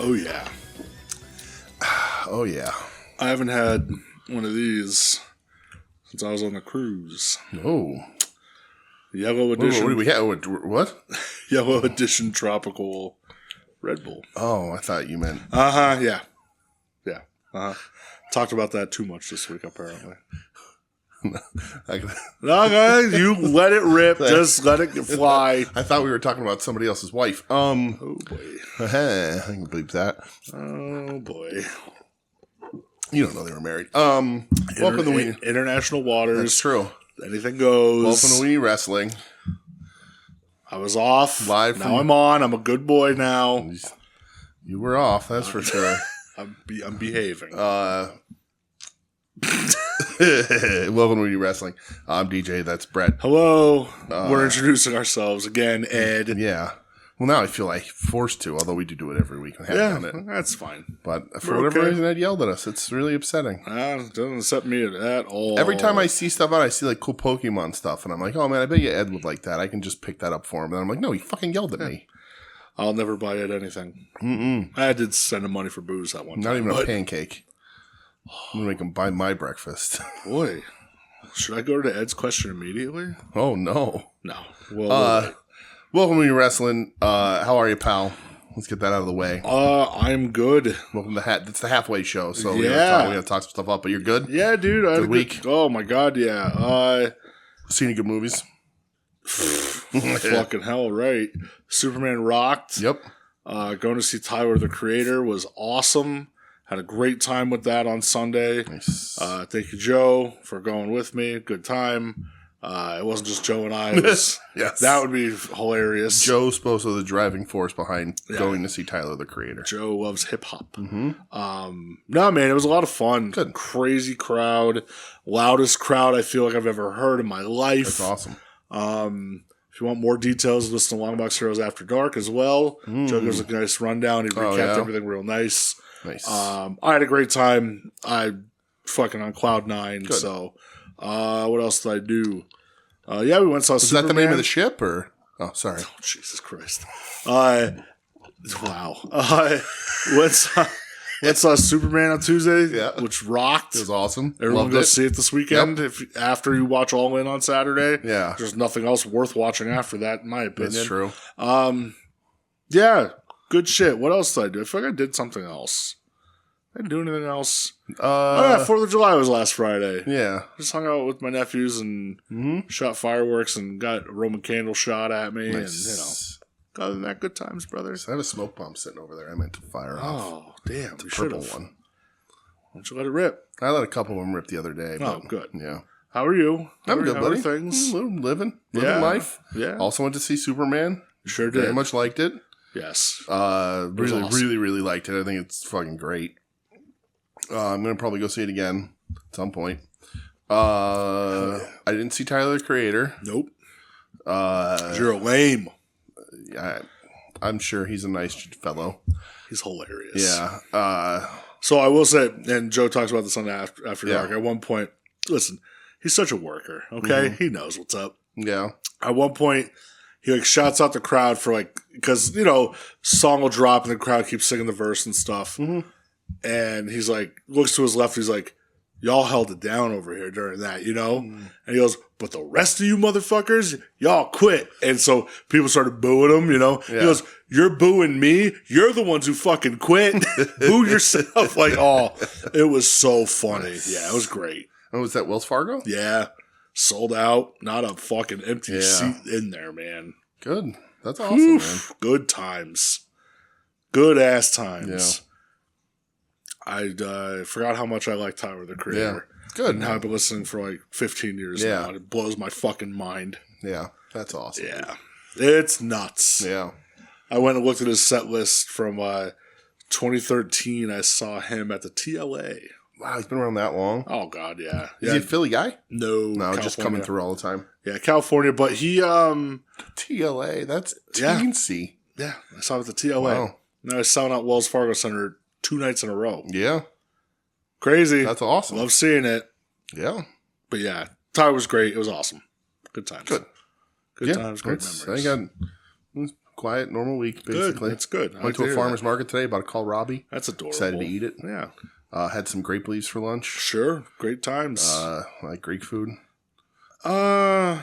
Oh, yeah. Oh, yeah. I haven't had one of these since I was on the cruise. Oh. Yellow Edition. What do we have? What? Yellow Edition Tropical Red Bull. Oh, I thought you meant... Yeah. Yeah. Talked about that too much this week, apparently. No, you let it rip. Just let it fly. I thought we were talking about somebody else's wife. Oh, boy. I can believe that. Oh, boy. You don't know they were married. Welcome to International Waters. That's true. Anything goes. Welcome to WeNeedWrestling. I was off. Live now I'm on. I'm a good boy now. You were off, that's for sure. I'm behaving. Welcome to WeNeedWrestling. I'm DJ. That's Brett. Hello. We're introducing ourselves again, Ed. Yeah. Well, now I feel like forced to, although we do it every week. I haven't done it. That's fine. But for whatever reason, Ed yelled at us. It's really upsetting. It doesn't upset me at all. Every time I see stuff out, I see like cool Pokemon stuff, and I'm like, oh man, I bet you Ed would like that. I can just pick that up for him. And I'm like, no, he fucking yelled at me. I'll never buy Ed anything. Mm-mm. I did send him money for booze that one time. Not even a pancake. I'm going to make him buy my breakfast. Boy. Should I go to Ed's question immediately? Oh, no. No. Well, welcome to WeNeedWrestling. How are you, pal? Let's get that out of the way. I'm good. Welcome to It's the halfway show, so yeah. we got to talk some stuff up, but you're good? Yeah, dude. I had a week. Oh, my God, yeah. Seen any good movies? Fucking hell, right. Superman rocked. Yep. Going to see Tyler, the Creator was awesome. Had a great time with that on Sunday. Nice. Thank you, Joe, for going with me. Good time. It wasn't just Joe and I. It was, yes. That would be hilarious. Joe's supposed to be the driving force behind going to see Tyler, the Creator. Joe loves hip-hop. Mm-hmm. No, man, it was a lot of fun. Good. Crazy crowd. Loudest crowd I feel like I've ever heard in my life. That's awesome. If you want more details, listen to Longbox Heroes After Dark as well. Joe gives a nice rundown. He recapped everything real nice. Nice. I had a great time. I fucking on cloud 9. Good. So, what else did I do? We went and saw Superman. Is that the name of the ship, or? Oh, sorry. Oh, Jesus Christ. Wow. Went saw Superman on Tuesday, which rocked. It was awesome. Everyone go see it this weekend. After you watch All In on Saturday. Yeah. There's nothing else worth watching after that, in my opinion. That's true. Yeah. Good shit. What else did I do? I feel like I did something else. I didn't do anything else. 4th of July was last Friday. Yeah. Just hung out with my nephews and shot fireworks and got a Roman candle shot at me. Nice. And, other than that, good times, brothers. I have a smoke bomb sitting over there. I meant to fire off. Oh, damn. It's a purple one. Why don't you let it rip? I let a couple of them rip the other day. Oh, good. Yeah. How are you? I'm good, buddy. Things? Living life. Yeah. Also went to see Superman. Sure did. Very much liked it. Yes. Really, awesome. really, really liked it. I think it's fucking great. I'm going to probably go see it again at some point. I didn't see Tyler, the Creator. Nope. You're a lame. I'm sure he's a nice fellow. He's hilarious. Yeah. So I will say, and Joe talks about this on After Dark, at one point, listen, he's such a worker, okay? He knows what's up. Yeah. At one point, he shouts out the crowd for because, song will drop and the crowd keeps singing the verse and stuff. Mm-hmm. And he's looks to his left, he's like, y'all held it down over here during that, And he goes, but the rest of you motherfuckers, y'all quit. And so people started booing him, Yeah. He goes, you're booing me? You're the ones who fucking quit. Boo yourself. It was so funny. Nice. Yeah, it was great. Oh, was that Wells Fargo? Yeah. Sold out. Not a fucking empty seat in there, man. Good. That's awesome, man. Good times. Good ass times. Yeah. I forgot how much I like Tyler, the Creator. Yeah. Good. And I've been listening for 15 years now. And it blows my fucking mind. Yeah. That's awesome. Yeah. It's nuts. Yeah. I went and looked at his set list from 2013. I saw him at the TLA. Wow, he's been around that long. Oh, God, yeah. Is he a Philly guy? No, California. Just coming through all the time. Yeah, California, but he... TLA, that's teensy. Yeah, I saw him at the TLA. Wow. Now I was selling out Wells Fargo Center 2 nights in a row. Yeah. Crazy. That's awesome. Love seeing it. Yeah. But yeah, Tyler was great. It was awesome. Good times. Good Times, great memories. I got quiet, normal week, basically. Good. That's good. Went to a farmer's market today, bought a kohlrabi. That's adorable. Excited to eat it. Yeah. Had some grape leaves for lunch. Sure. Great times. I like Greek food. I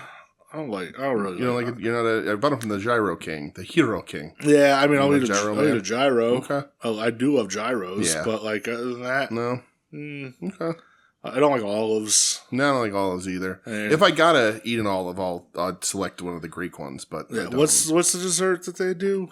don't really. You know, like you're not I bought them from the Gyro King, the Hero King. Yeah, I mean, I'll like eat gyro, a gyro. Okay. I do love gyros, Yeah. but like other than that, No. Okay. I don't like olives. No, I don't like olives either. Yeah. If I gotta eat an olive, I'd select one of the Greek ones. But Yeah. What's the dessert that they do?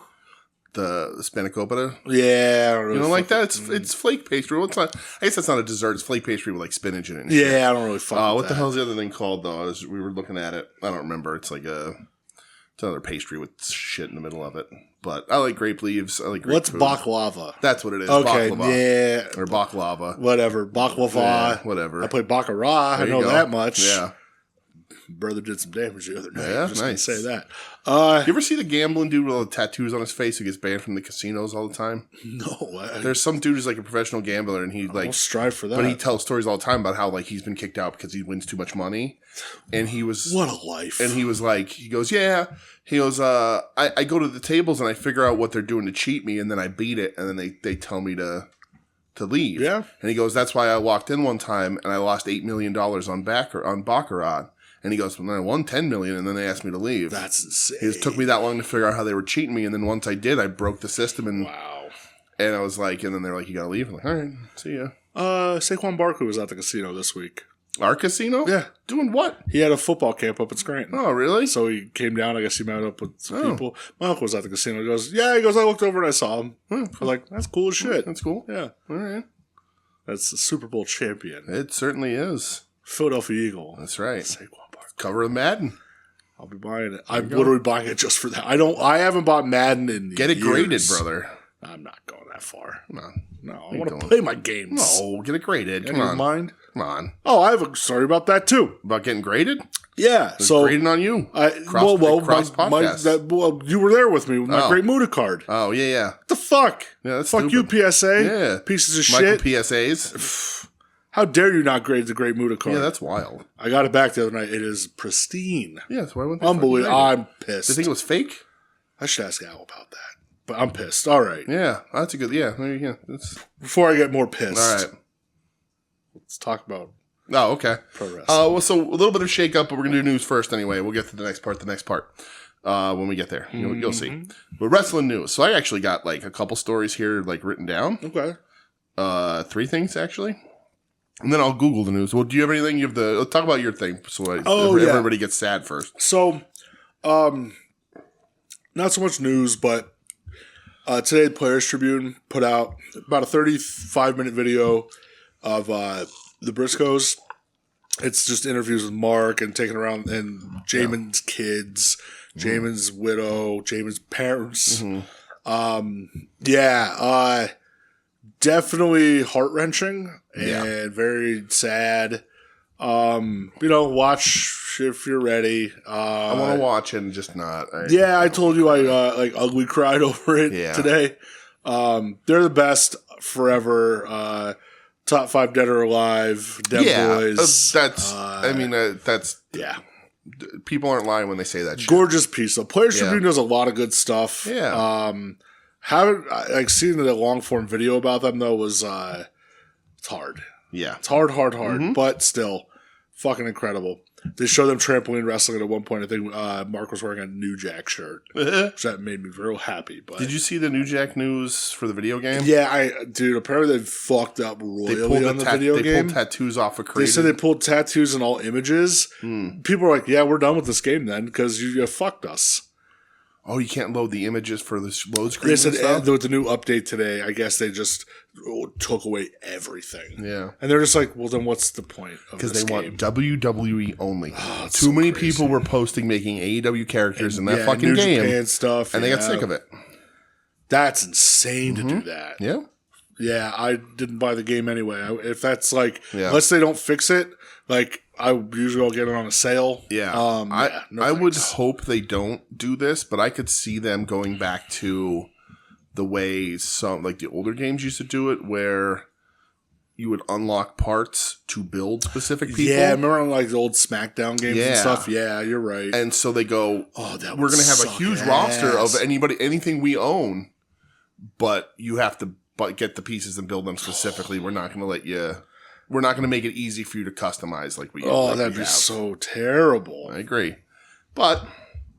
the spanakopita? Yeah, I don't really You don't like that? It's flake pastry. Well, it's not. I guess that's not a dessert. It's flake pastry with like spinach in it. And shit. Yeah, I don't really fuck with What the that. hell's the other thing called though? We were looking at it. I don't remember. It's like it's another pastry with shit in the middle of it. But I like grape leaves. I like grape What's food. baklava? That's what it is. Okay, Baklava. yeah, Or baklava. whatever. Baklava. Yeah, whatever. I play baccarat. There I you know go. that much. Yeah. Brother did some damage the other night. Yeah, I'm just nice. gonna say that. You ever see the gambling dude with all the tattoos on his face who gets banned from the casinos all the time? No, There's some dude who's like a professional gambler and he I'll like, strive for that. but he tells stories all the time about how like he's been kicked out because he wins too much money. And he was, what a life. and he was like, he goes, I go to the tables and I figure out what they're doing to cheat me and then I beat it and then they tell me to leave. Yeah. And he goes, that's why I walked in one time and I lost $8 million on baccarat. And he goes, well, then I won $10 million and then they asked me to leave. That's insane. It took me that long to figure out how they were cheating me. And then once I did, I broke the system and Wow. and I was like, and then they're like, you got to leave. I'm like, all right, see ya. Saquon Barkley was at the casino this week. Our casino? Yeah. Doing what? He had a football camp up in Scranton. Oh, really? So he came down. I guess he met up with some Oh. people. My uncle was at the casino. He goes, I looked over and I saw him. I was like, that's cool as shit. That's cool. Yeah. All right. That's the Super Bowl champion. It certainly is. Philadelphia Eagle. That's right. Saquon Barkley. Cover of Madden. I'll be buying it. I'm literally buying it just for that. I haven't bought Madden in Get it years. graded, brother. I'm not going that far. Come on. No, I You want to don't. play my games. No, get it graded. Come Any on. mind? Come on. Oh, I have a story about that too. About getting graded? Yeah. It's So graded on you. cross podcast. you were there with me with my Oh. Great Muda card. Oh, yeah. What the fuck? Yeah, that's Fuck stupid. you, PSA. Yeah. Pieces of Michael shit. PSAs. How dare you not grade the Great Muda card? Yeah, that's wild. I got it back the other night. It is pristine. Yeah, that's why I went Unbelievable. I'm pissed. Did you think it was fake? I should ask Al about that. But I'm pissed. All right. Yeah, that's a good. Yeah, that's Before I get more pissed, all right. let's talk about Oh, okay. pro wrestling. Well, so a little bit of shake up, but we're gonna do news first anyway. We'll get to the next part. When we get there, you'll see. But wrestling news. So I actually got like a couple stories here, like written down. Okay. 3 things actually, and then I'll Google the news. Well, do you have anything? You have let's talk about your thing, so everybody gets sad first. So, not so much news, but today the Players Tribune put out about a 35-minute video of the Briscoes. It's just interviews with Mark and taking around and Jamin's kids, Jamin's widow, Jamin's parents. Definitely heart-wrenching and very sad. Watch if you're ready. I want to watch it and just not. I told you I ugly cried over it today. They're the best forever. Top 5 dead or alive. Dead boys. That's yeah. People aren't lying when they say that shit. Gorgeous piece. The Players Tribune does a lot of good stuff. Yeah. Haven't seeing the long form video about them though was it's hard. Yeah. It's hard, but still fucking incredible. They show them trampoline wrestling at one point. I think Mark was wearing a New Jack shirt. Which that made me real happy. But did you see the New Jack news for the video game? Yeah, apparently they fucked up royally on the video game. They pulled tattoos off of They said they pulled tattoos and all images. People are like, yeah, we're done with this game then because you fucked us. Oh, you can't load the images for the load screen. They said with the new update today, I guess they just took away everything. Yeah. And they're just like, well, then what's the point of this Because they game? want WWE only. Too so many people were posting making AEW characters in that fucking New game. Japan stuff. And they got sick of it. That's insane to do that. Yeah. Yeah, I didn't buy the game anyway. If that's like, Yeah. unless they don't fix it, like I usually will get it on a sale. Yeah. No I would thanks. hope they don't do this, but I could see them going back to the way some like the older games used to do it, where you would unlock parts to build specific people. Yeah, remember on like the old SmackDown games and stuff? Yeah, you're right. And so they go, we're going to have a huge roster of anything we own, but you have to get the pieces and build them specifically. We're not going to let you... We're not going to make it easy for you to customize like we. Oh, that'd be so terrible. I agree. But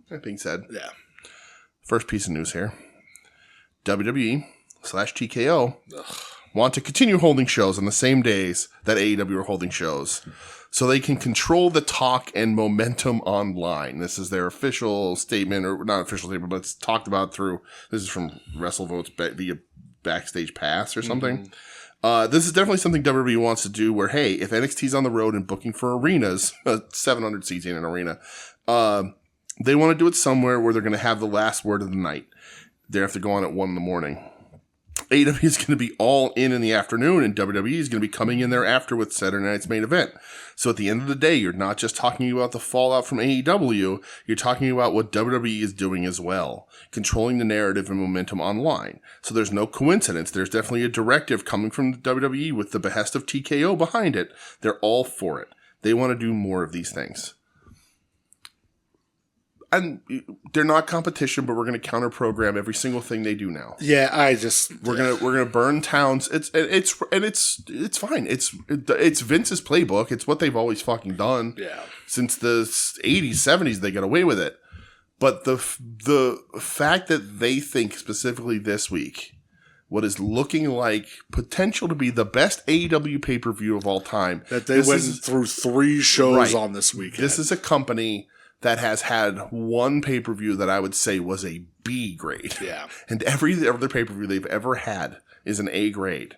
that being said, first piece of news here: WWE/TKO want to continue holding shows on the same days that AEW are holding shows, so they can control the talk and momentum online. This is their official statement, or not official statement, but it's talked about through. This is from WrestleVotes via Backstage Pass or something. Mm-hmm. This is definitely something WWE wants to do where, hey, if NXT's on the road and booking for arenas, 700 seats in an arena, they want to do it somewhere where they're going to have the last word of the night. They have to go on at 1 a.m. AEW is going to be all in the afternoon, and WWE is going to be coming in there after with Saturday night's main event. So at the end of the day, you're not just talking about the fallout from AEW, you're talking about what WWE is doing as well, controlling the narrative and momentum online. So there's no coincidence. There's definitely a directive coming from the WWE with the behest of TKO behind it. They're all for it. They want to do more of these things. And they're not competition, but we're going to counter program every single thing they do now. Yeah, we're gonna burn towns. It's fine. It's Vince's playbook. It's what they've always fucking done. Yeah. Since the 80s, 70s, they got away with it. But the fact that they think specifically this week, what is looking like potential to be the best AEW pay-per-view of all time, that they went through 3 shows on this weekend. This is a company that has had one pay-per-view that I would say was a B grade. Yeah. And every other pay-per-view they've ever had is an A grade.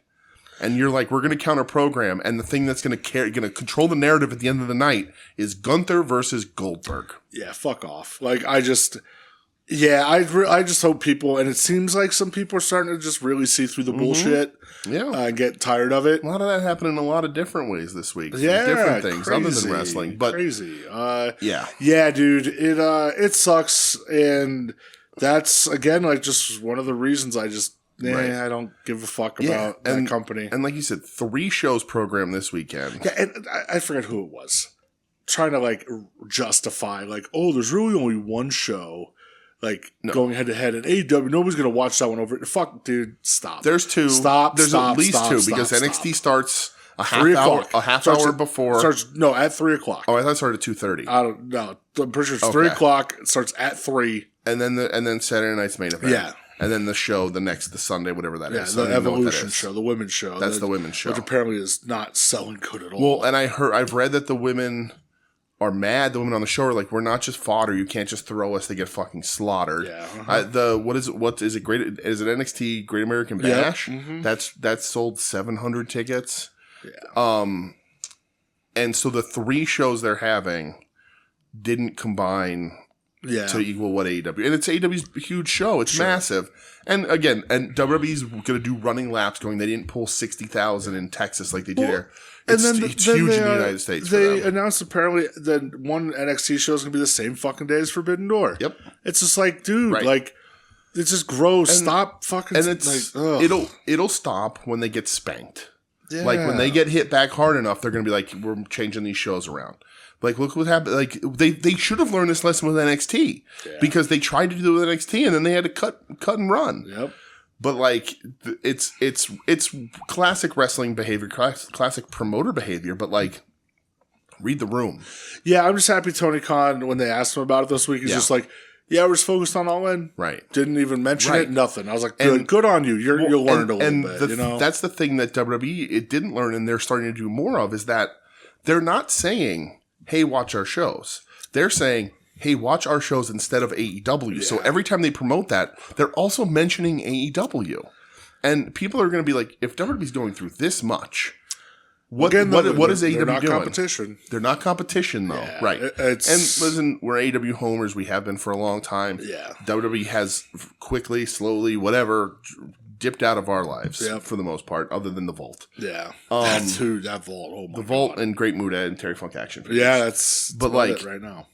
And you're like, we're going to counter program, and the thing that's going to control the narrative at the end of the night is Gunther versus Goldberg. Yeah, fuck off. Like, I just hope people, and it seems like some people are starting to just really see through the bullshit. Yeah. Get tired of it. A lot of that happened in a lot of different ways this week. Yeah. Different things crazy, other than wrestling. But crazy. Yeah. Yeah, dude. It sucks. And that's, again, like just one of the reasons I just, I don't give a fuck about that company. And like you said, 3 shows programmed this weekend. Yeah, and I forget who it was. Trying to, like, justify, like, oh, there's really only one show. Like, going head-to-head, and AEW, nobody's going to watch that one over it. Fuck, dude, stop. There's 2. There's at least 2, because NXT starts a half hour before. At 3 o'clock. Oh, I thought it started at 2:30. I don't know. I'm pretty sure it's 3 o'clock. It starts at 3. And then Saturday night's main event. Yeah. And then the show, the Sunday, whatever that is. Yeah, the Evolution show, the women's show. That's the women's show. Which apparently is not selling good at all. Well, and I've read that the women are mad. The women on the show are like, we're not just fodder. You can't just throw us. They get fucking slaughtered. Yeah. What is it? Great? Is it NXT Great American Bash? Yeah. Mm-hmm. That's sold 700 tickets. Yeah. And so the 3 shows they're having didn't combine to equal what AEW. And it's AEW's huge show. It's massive. And again, WWE's going to do running laps going, they didn't pull 60,000 in Texas like they did here. It's huge in the United States. They announced apparently that one NXT show is going to be the same fucking day as Forbidden Door. Yep. It's just like, dude, like, it's just gross. Stop fucking. And it's like, it'll stop when they get spanked. Yeah. Like when they get hit back hard enough, they're going to be like, we're changing these shows around. Like, look what happened. Like they should have learned this lesson with NXT because they tried to do it with NXT and then they had to cut and run. Yep. But like it's classic wrestling behavior, classic promoter behavior. But like, read the room. Yeah, I'm just happy Tony Khan, when they asked him about it this week, is just like, yeah, we're just focused on All In. Right. Didn't even mention it. Nothing. I was like, good on you. You'll learn a little bit. You know, that's the thing that WWE it didn't learn, and they're starting to do more of, is that they're not saying, hey, watch our shows. They're saying, hey, watch our shows instead of AEW. Yeah. So every time they promote that, they're also mentioning AEW. And people are going to be like, if WWE's going through this much, what is AEW doing? They're not competition. They're not competition, though. Yeah, right. And listen, we're AEW homers. We have been for a long time. Yeah. WWE has quickly, slowly, whatever, dipped out of our lives for the most part, other than the Vault. Yeah. That Vault. Oh my The Vault God. and Great Muta and Terry Funk Action Figures. Yeah, that's like it right now.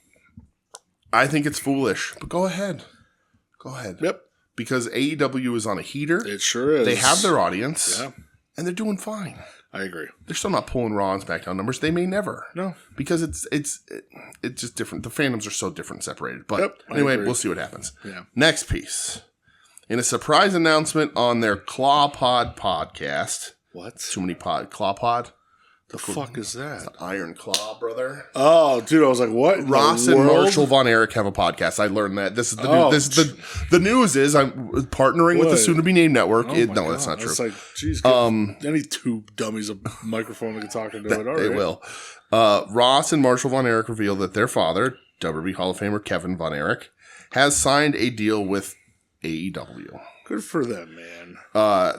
I think it's foolish, but go ahead. Yep. Because AEW is on a heater. It sure is. They have their audience. Yeah. And they're doing fine. I agree. They're still not pulling Raw and SmackDown numbers. They may never. No. Because it's just different. The fandoms are so different and separated. But anyway, we'll see what happens. Yeah. Next piece. In a surprise announcement on their Claw Pod podcast. What? Too many Claw Pod? The fuck is that? Iron Claw, brother. Oh, dude, I was like, what? Ross and Marshall Von Erich have a podcast. I learned that. This is the news. This is the news is I'm partnering with the soon to be named network. Oh No, that's not true. It's like, geez, Any two dummies a microphone that can talk into it. All They right. will. Ross and Marshall Von Erich revealed that their father, WWE Hall of Famer Kevin Von Erich, has signed a deal with AEW. Good for them, man.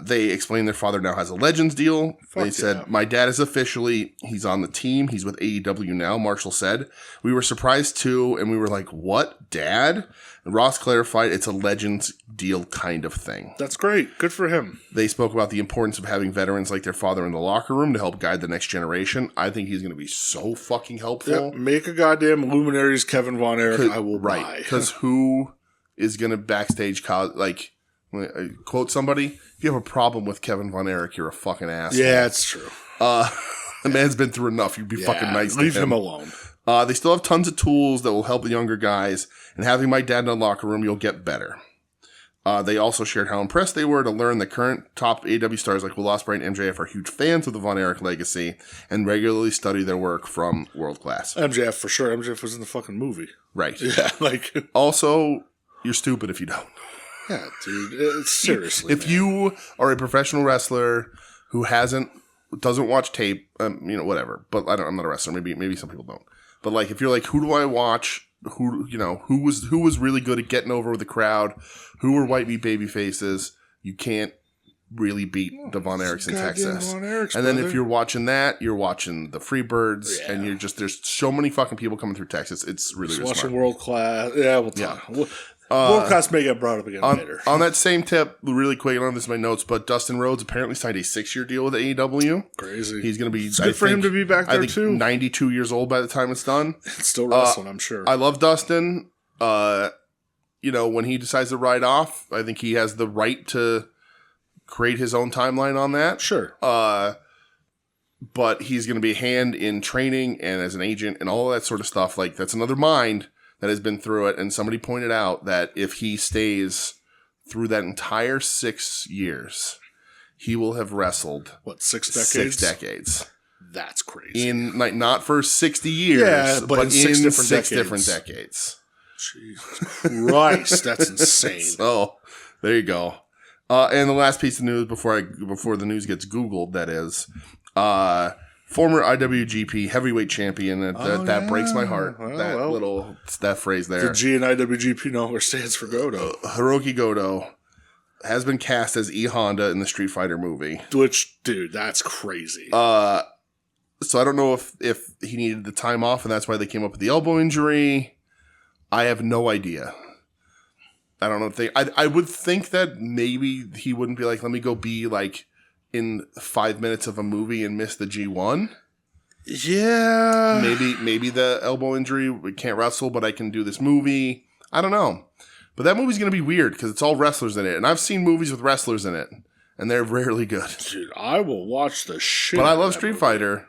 They explained their father now has a Legends deal. They said, my dad is he's on the team. He's with AEW now, Marshall said. We were surprised too, and we were like, what, Dad? And Ross clarified it's a Legends deal kind of thing. That's great. Good for him. They spoke about the importance of having veterans like their father in the locker room to help guide the next generation. I think he's going to be so fucking helpful. Yep. Make a goddamn Luminaries Kevin Von Erich. I will buy. Because who is going to backstage quote somebody, if you have a problem with Kevin Von Erich, you're a fucking asshole. Yeah, it's true. The man's been through enough. You'd be fucking nice to him. Leave him alone. They still have tons of tools that will help the younger guys, and having my dad in the locker room, you'll get better. They also shared how impressed they were to learn the current top AEW stars like Will Ospreay and MJF are huge fans of the Von Erich legacy and regularly study their work from World Class. MJF for sure. MJF was in the fucking movie. Right. Yeah, like... Also, you're stupid if you don't. Yeah, dude. Seriously, if you are a professional wrestler who doesn't watch tape, whatever. But I'm not a wrestler. Maybe some people don't. But like, if you're like, who do I watch? Who was really good at getting over with the crowd? Who were white meat baby faces? You can't really beat the Von Erichs in Texas. And then if you're watching that, you're watching the Freebirds, and you're just there's so many fucking people coming through Texas. It's really watching smart. World Class. Yeah, we'll talk. World Class may get brought up again later. On that same tip, really quick, I don't have this in my notes, but Dustin Rhodes apparently signed a 6-year deal with AEW. Crazy. He's going to be... It's good for him to be back there, too. 92 years old by the time it's done. Still wrestling, I'm sure. I love Dustin. When he decides to ride off, I think he has the right to create his own timeline on that. Sure. But he's going to be a hand in training and as an agent and all that sort of stuff. Like, that's another mind that has been through it, and somebody pointed out that if he stays through that entire 6 years, he will have wrestled 6 decades? 6 decades. That's crazy. In not for 60 years, but in 6 different decades. Jesus Christ, that's insane. So there you go. And the last piece of news before the news gets Googled, that is, former IWGP heavyweight champion. That breaks my heart. That phrase there. The G in IWGP no longer stands for Goto. Hiroki Goto has been cast as E Honda in the Street Fighter movie. Which, dude, that's crazy. So I don't know if he needed the time off and that's why they came up with the elbow injury. I have no idea. I don't know if I would think that maybe he wouldn't be like, let me go be like in 5 minutes of a movie and miss the G1. Yeah. Maybe the elbow injury, we can't wrestle, but I can do this movie. I don't know. But that movie's going to be weird because it's all wrestlers in it. And I've seen movies with wrestlers in it, and they're rarely good. Dude, I will watch the shit. But I love Street Fighter,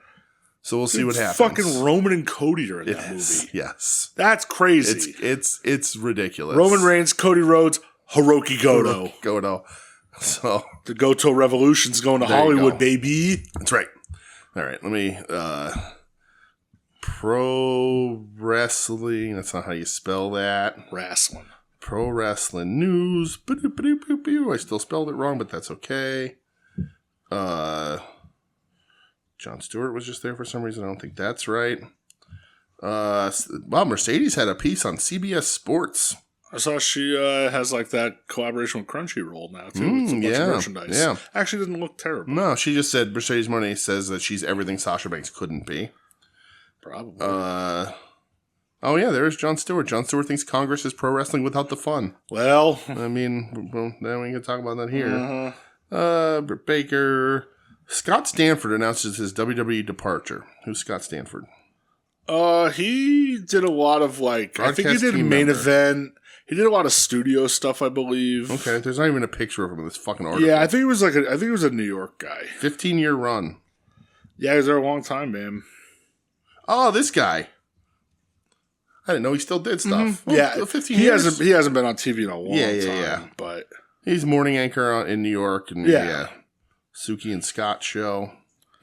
so we'll see what happens. Fucking Roman and Cody are in that movie. Yes. That's crazy. It's ridiculous. Roman Reigns, Cody Rhodes, Hiroki Goto. So the Goto Revolution's going to Hollywood, baby. That's right. All right, let me pro wrestling. That's not how you spell that. Wrestling. Pro wrestling news. I still spelled it wrong, but that's okay. Jon Stewart was just there for some reason. I don't think that's right. Mercedes had a piece on CBS Sports. I saw she has like that collaboration with Crunchyroll now too. With a bunch of merchandise. Yeah. Actually didn't look terrible. No, she just said Mercedes Moné says that she's everything Sasha Banks couldn't be. Probably. Oh yeah, there's Jon Stewart. Jon Stewart thinks Congress is pro wrestling without the fun. Well, I mean, then we can talk about that here. Uh-huh. Britt Baker. Scott Stanford announces his WWE departure. Who's Scott Stanford? He did a lot of like, I think he did a main event. He did a lot of studio stuff, I believe. Okay, there's not even a picture of him in this fucking article. Yeah, I think it was a New York guy. 15-year run. Yeah, he's there a long time, man. Oh, this guy. I didn't know he still did stuff. Well, yeah, 15 years. He hasn't been on TV in a long time. Yeah. But he's morning anchor in New York, and Suki and Scott show.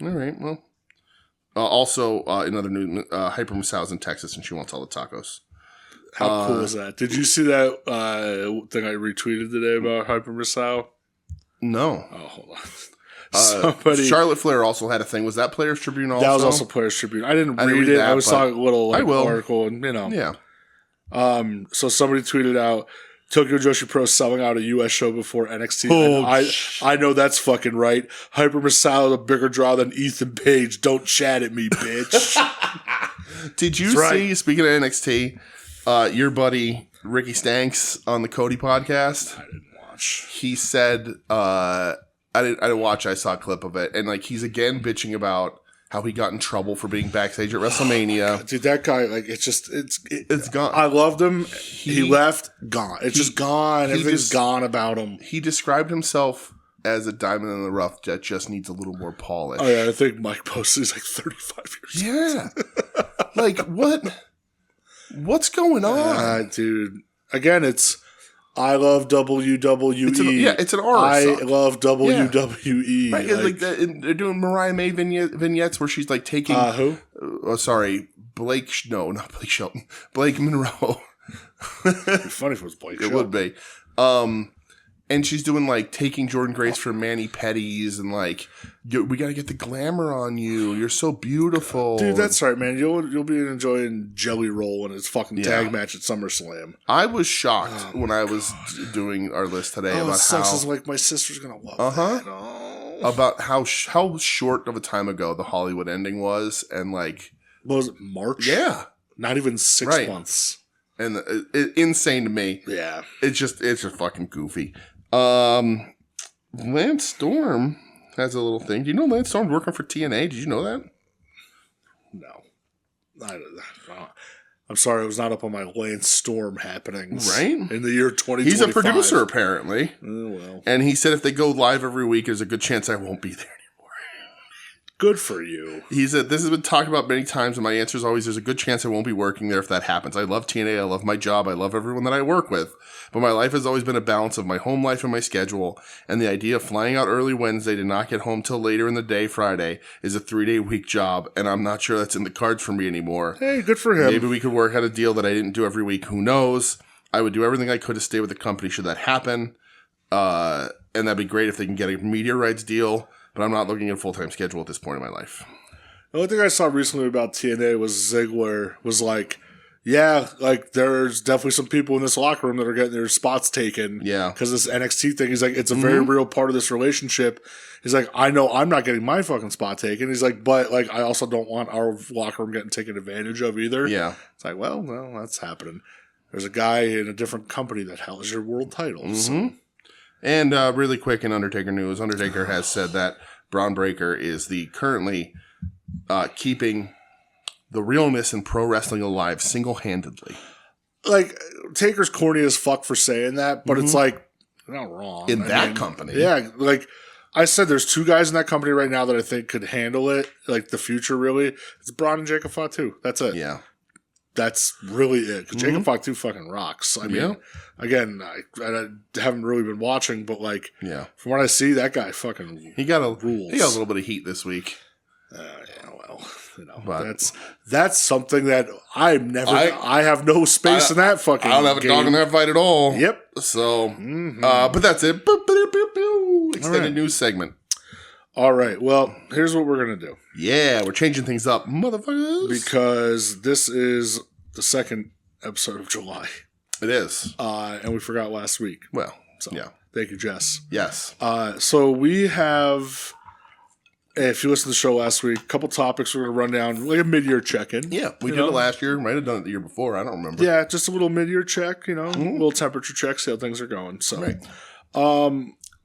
All right, well. Also, another new Hyper Masau's in Texas, and she wants all the tacos. How cool is that? Did you see that thing I retweeted today about Hyper Masau? No. Oh, hold on. Charlotte Flair also had a thing. Was that Players Tribune also? That was also Players Tribune. I didn't read it. I was saw a little article, and Yeah. So somebody tweeted out, Tokyo Joshi Pro selling out a U.S. show before NXT. I know that's fucking right. Hyper Masau is a bigger draw than Ethan Page. Don't chat at me, bitch. Did you see, speaking of NXT, your buddy Ricky Stanks on the Cody podcast? I didn't watch. He said, I didn't watch. I saw a clip of it, and like he's again bitching about how he got in trouble for being backstage at WrestleMania. Dude, that guy, like, it's gone. I loved him. He left, gone. It's just gone. Everything's gone about him. He described himself as a diamond in the rough that just needs a little more polish. Oh yeah, I think Mike posted he's like 35 years old. Yeah. Like, what's going on? Dude. Again, I love WWE. It's an R. I love WWE. Right, like they're doing Mariah May vignettes where she's like taking who? Oh, sorry, Blake. No, not Blake Shelton. Blake Monroe. It'd be funny if it was Blake Shelton. It would be. And she's doing like taking Jordan Grace for mani pedis and like, we got to get the glamour on you. You're so beautiful, dude. That's right, man. You'll be enjoying Jelly Roll and his fucking tag match at SummerSlam. I was shocked when I was doing our list today about how is like my sister's gonna love that. About how short of a time ago the Hollywood ending was, and like, what was it, March? Yeah, not even 6 months. And insane to me. Yeah, it's just fucking goofy. Lance Storm has a little thing. Do you know Lance Storm's working for TNA? Did you know that? No. I'm sorry, I was not up on my Lance Storm happenings. Right? In the year 2025. He's a producer, apparently. Oh, well. And he said if they go live every week, there's a good chance I won't be there anymore. Good for you. He said, this has been talked about many times, and my answer is always, there's a good chance I won't be working there if that happens. I love TNA, I love my job, I love everyone that I work with. But my life has always been a balance of my home life and my schedule, and the idea of flying out early Wednesday to not get home till later in the day Friday is a 3-day week job, and I'm not sure that's in the cards for me anymore. Hey, good for him. Maybe we could work out a deal that I didn't do every week. Who knows? I would do everything I could to stay with the company should that happen. And that'd be great if they can get a media rights deal, but I'm not looking at a full-time schedule at this point in my life. The only thing I saw recently about TNA was Ziggler was like, yeah, like there's definitely some people in this locker room that are getting their spots taken. Yeah. Because this NXT thing, he's like, it's a very real part of this relationship. He's like, I know I'm not getting my fucking spot taken. He's like, but like, I also don't want our locker room getting taken advantage of either. Yeah. It's like, well, that's happening. There's a guy in a different company that holds your world titles. So. And really quick in Undertaker news, Undertaker has said that Braun Breaker is the currently keeping the realness in pro wrestling alive single-handedly. Like, Taker's corny as fuck for saying that, but it's like, you're not wrong. In that company. Yeah, like I said, there's two guys in that company right now that I think could handle it, like the future really. It's Braun and Jacob Fatu. That's it. Yeah. That's really it. Because Jacob Fatu fucking rocks. I mean, again, I haven't really been watching, but like, from what I see, that guy fucking he got rules. He got a little bit of heat this week. But that's something that I have no space in that fucking I don't have a dog in that fight at all. Yep. So, but that's it. Extended news segment. All right. Well, here's what we're going to do. Yeah, we're changing things up, motherfuckers. Because this is the second episode of July. It is. And we forgot last week. Well, so, thank you, Jess. Yes. So we have, if you listened to the show last week, a couple topics we're going to run down, like a mid-year check-in. Yeah, we did it last year. Might have done it the year before. I don't remember. Yeah, just a little mid-year check, a little temperature check, see how things are going. So,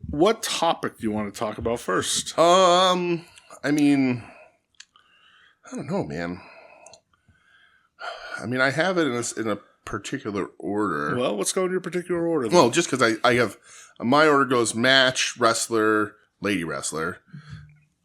what topic do you want to talk about first? I mean, I don't know, man. I mean, I have it in a particular order. Well, let's go in your particular order then. Well, just because I have, my order goes match, wrestler, lady wrestler,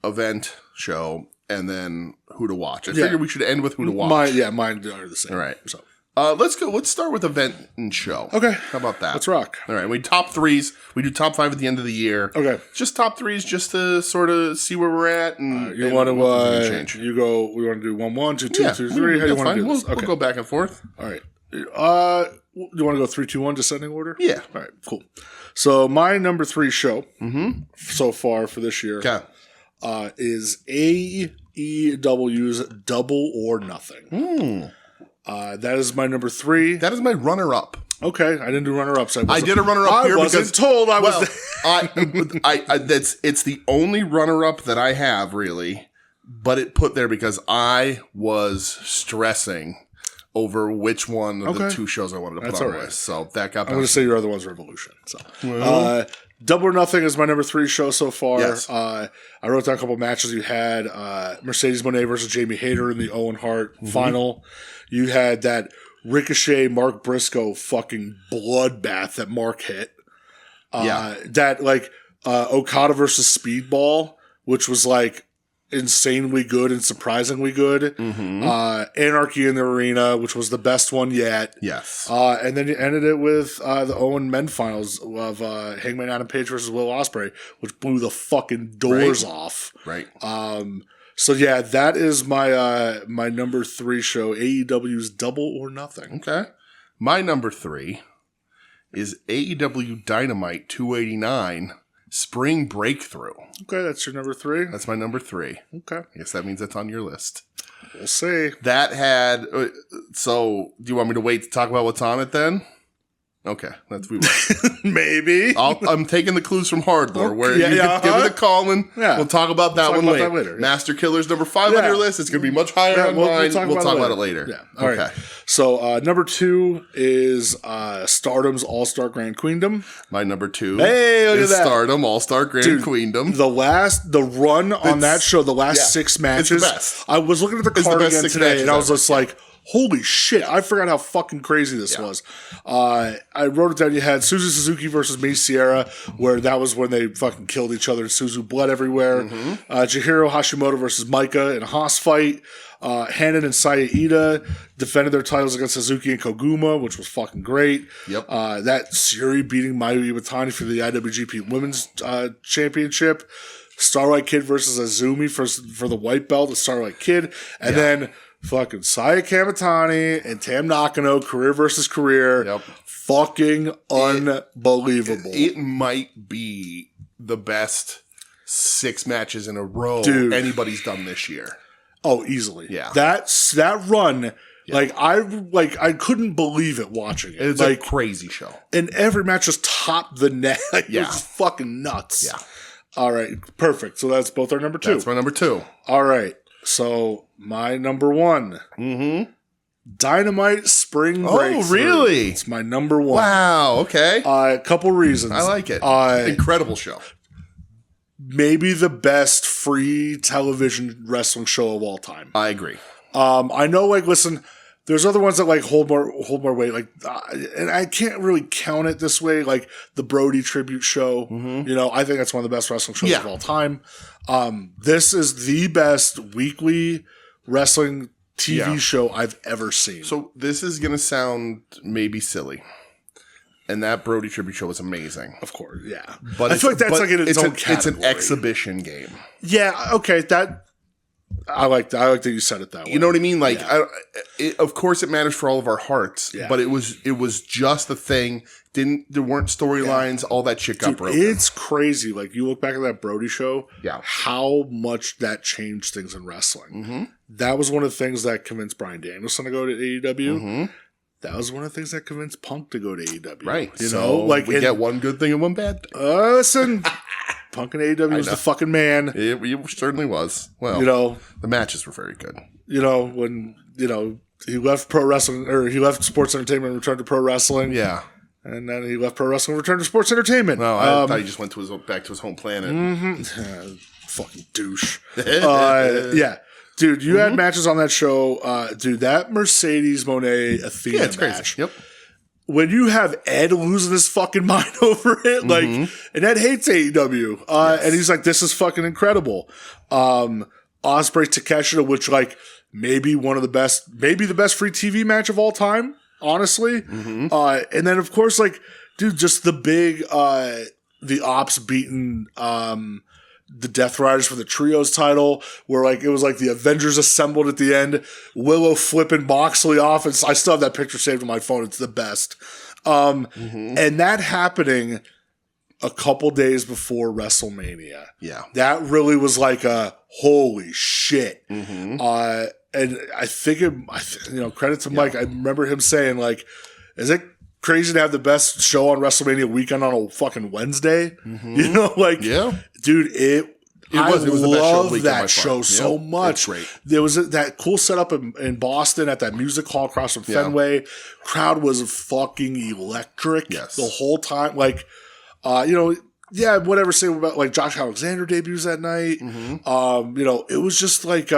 event, show, and then who to watch. I figured we should end with who to watch. Mine are the same. All right. So let's go. Let's start with event and show. Okay. How about that? Let's rock. All right. We top threes. We do top 5 at the end of the year. Okay. Just top threes, just to sort of see where we're at. And you want to change. you go. We want to do 1-1, 2-2, 2-3. How do you want to do this? We'll go back and forth. All right. You want to go 3-2-1 descending order? Yeah. All right. Cool. So my number 3 show so far for this year is AEW's Double or Nothing. That is my number 3. That is my runner-up. Okay, I didn't do runner-ups. I did a runner-up here because I wasn't told I was. It's the only runner-up that I have really, but it put there because I was stressing over which one of the 2 shows I wanted to put on the list. So that got. I'm going to say your other one's Revolution. So, Double or Nothing is my number 3 show so far. Yes. I wrote down a couple matches. You had Mercedes Moné versus Jamie Hayter in the Owen Hart final. You had that Ricochet Mark Briscoe fucking bloodbath that Mark hit. That Okada versus Speedball, which was like insanely good and surprisingly good. Anarchy in the Arena, which was the best one yet. Yes. And then you ended it with the Owen Men finals of Hangman Adam Page versus Will Ospreay, which blew the fucking doors off. Right. So yeah, that is my my number 3 show, AEW's Double or Nothing. Okay. My number 3 is AEW Dynamite 289 Spring Breakthrough. Okay, that's your number 3? That's my number 3. Okay. I guess that means it's on your list. We'll see. That had... So, do you want me to wait to talk about what's on it then? Okay, we will. Maybe. I'm taking the clues from Hardlore, where you can give it a call and we'll talk about that one later. Master Killer's number 5 on your list. It's going to be much higher on mine. We'll talk about it later. Yeah. All right. So number 2 is Stardom's All-Star Grand Queendom. My number 2 is Stardom All-Star Grand Queendom. The run on that show, the last 6 matches. It's the best. I was looking at the card again today, and I was just like, holy shit, I forgot how fucking crazy this was. I wrote it down. You had Suzu Suzuki versus Mai Sierra, where that was when they fucking killed each other. Suzu bled everywhere. Chihiro Hashimoto versus Micah in a Haas fight. Hanan and Saya Ida defended their titles against Suzuki and Koguma, which was fucking great. Yep. That Syuri beating Mayu Iwatani for the IWGP Women's Championship. Starlight Kid versus Azumi for the white belt, the Starlight Kid. And then fucking Saya Kamitani and Tam Nakano, career versus career. Yep. Fucking unbelievable. It might be the best 6 matches in a row anybody's done this year. Oh, easily. Yeah. That run, I couldn't believe it watching it. It's a crazy show. And every match just topped the net. It was just fucking nuts. Yeah. All right. Perfect. So that's both our number 2. That's my number 2. All right. So my number 1. Dynamite Spring Breakthrough. Oh, really? It's my number 1. Wow. Okay. A couple reasons. I like it. Incredible show. Maybe the best free television wrestling show of all time. I agree. I know, listen, there's other ones that hold more weight, and I can't really count it this way, like the Brody tribute show. I think that's one of the best wrestling shows of all time. This is the best weekly wrestling TV show I've ever seen. So this is going to sound maybe silly. And that Brody tribute show was amazing. Of course, yeah. But I feel like that's like in its own category. It's an exhibition game. Yeah, okay. I like that. I like that you said it that way. You know what I mean? Of course, it matters for all of our hearts. Yeah. But it was just a thing. There weren't storylines. All that shit got broken. It's crazy. You look back at that Brody show. Yeah. How much that changed things in wrestling. That was one of the things that convinced Bryan Danielson to go to AEW. That was one of the things that convinced Punk to go to AEW. Right. We get one good thing and one bad thing. Listen, Punk and AEW was the fucking man. It certainly was. Well, the matches were very good. When, he left pro wrestling, or he left sports entertainment and returned to pro wrestling. Yeah. And then he left pro wrestling and returned to sports entertainment. No, I thought he just went back to his home planet. Fucking douche. Yeah. Dude, you had matches on that show. That Mercedes Moné Athena it's match. Crazy. Yep. When you have Ed losing his fucking mind over it, and Ed hates AEW, and he's like, "This is fucking incredible." Ospreay Takeshita, which like maybe the best free TV match of all time, honestly. Mm-hmm. And then of course, like, dude, just the big the Ops beating the Death Riders for the Trios title, where like it was like the Avengers assembled at the end, Willow flipping Moxley off, and I still have that picture saved on my phone. It's the best. And that happening a couple days before WrestleMania. Yeah. That really was like a holy shit. Mm-hmm. And I think credit to Mike. I remember him saying like, is it crazy to have the best show on WrestleMania weekend on a fucking Wednesday? Mm-hmm. You know, like, dude, I was the best love that show so much. Great. There was that cool setup in Boston at that music hall across from Fenway. Crowd was fucking electric the whole time. Like, whatever say about like Josh Alexander debuts that night. Mm-hmm. It was just like,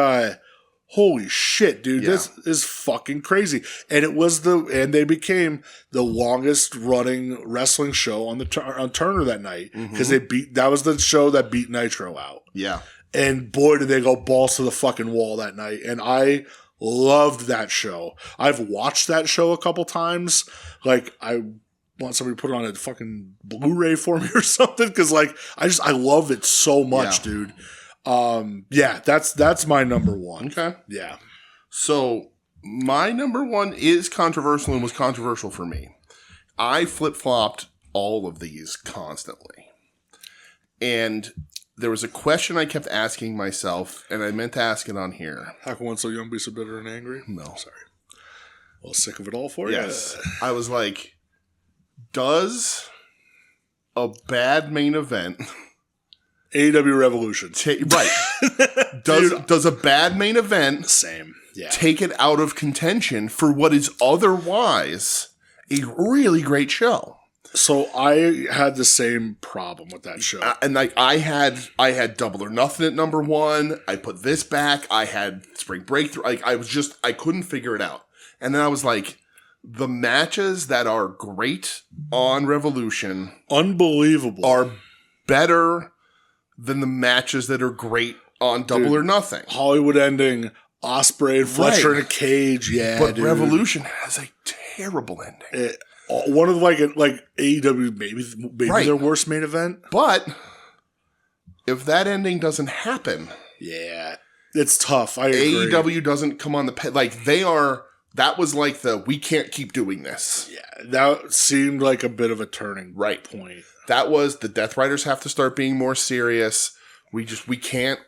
holy shit, dude, this is fucking crazy. And they became the longest running wrestling show on Turner that night because that was the show that beat Nitro out. Yeah. And boy, did they go balls to the fucking wall that night. And I loved that show. I've watched that show a couple times. Like, I want somebody to put it on a fucking Blu-ray for me or something. Cause like, I love it so much, dude. That's my number one. Okay. Yeah. So my number one is controversial and was controversial for me. I flip-flopped all of these constantly. And there was a question I kept asking myself, and I meant to ask it on here. How can one so young be so bitter and angry? No. Sorry. Well, sick of it all for you? Yes. I was like, does a bad main event... AEW Revolution. Right. Does a bad main event take it out of contention for what is otherwise a really great show? So I had the same problem with that show. And like I had Double or Nothing at number one. I put this back. I had Spring Breakthrough. Like I couldn't figure it out. And then I was like, the matches that are great on Revolution, unbelievable, are better than the matches that are great on Double or Nothing. Hollywood Ending, Ospreay and Fletcher in a cage, but Revolution has a terrible ending. One of like AEW, maybe their worst main event. But if that ending doesn't happen, it's tough. I agree. AEW doesn't come on the like they are. That was like we can't keep doing this. Yeah, that seemed like a bit of a turning point. That was the Death Riders have to start being more serious. We can't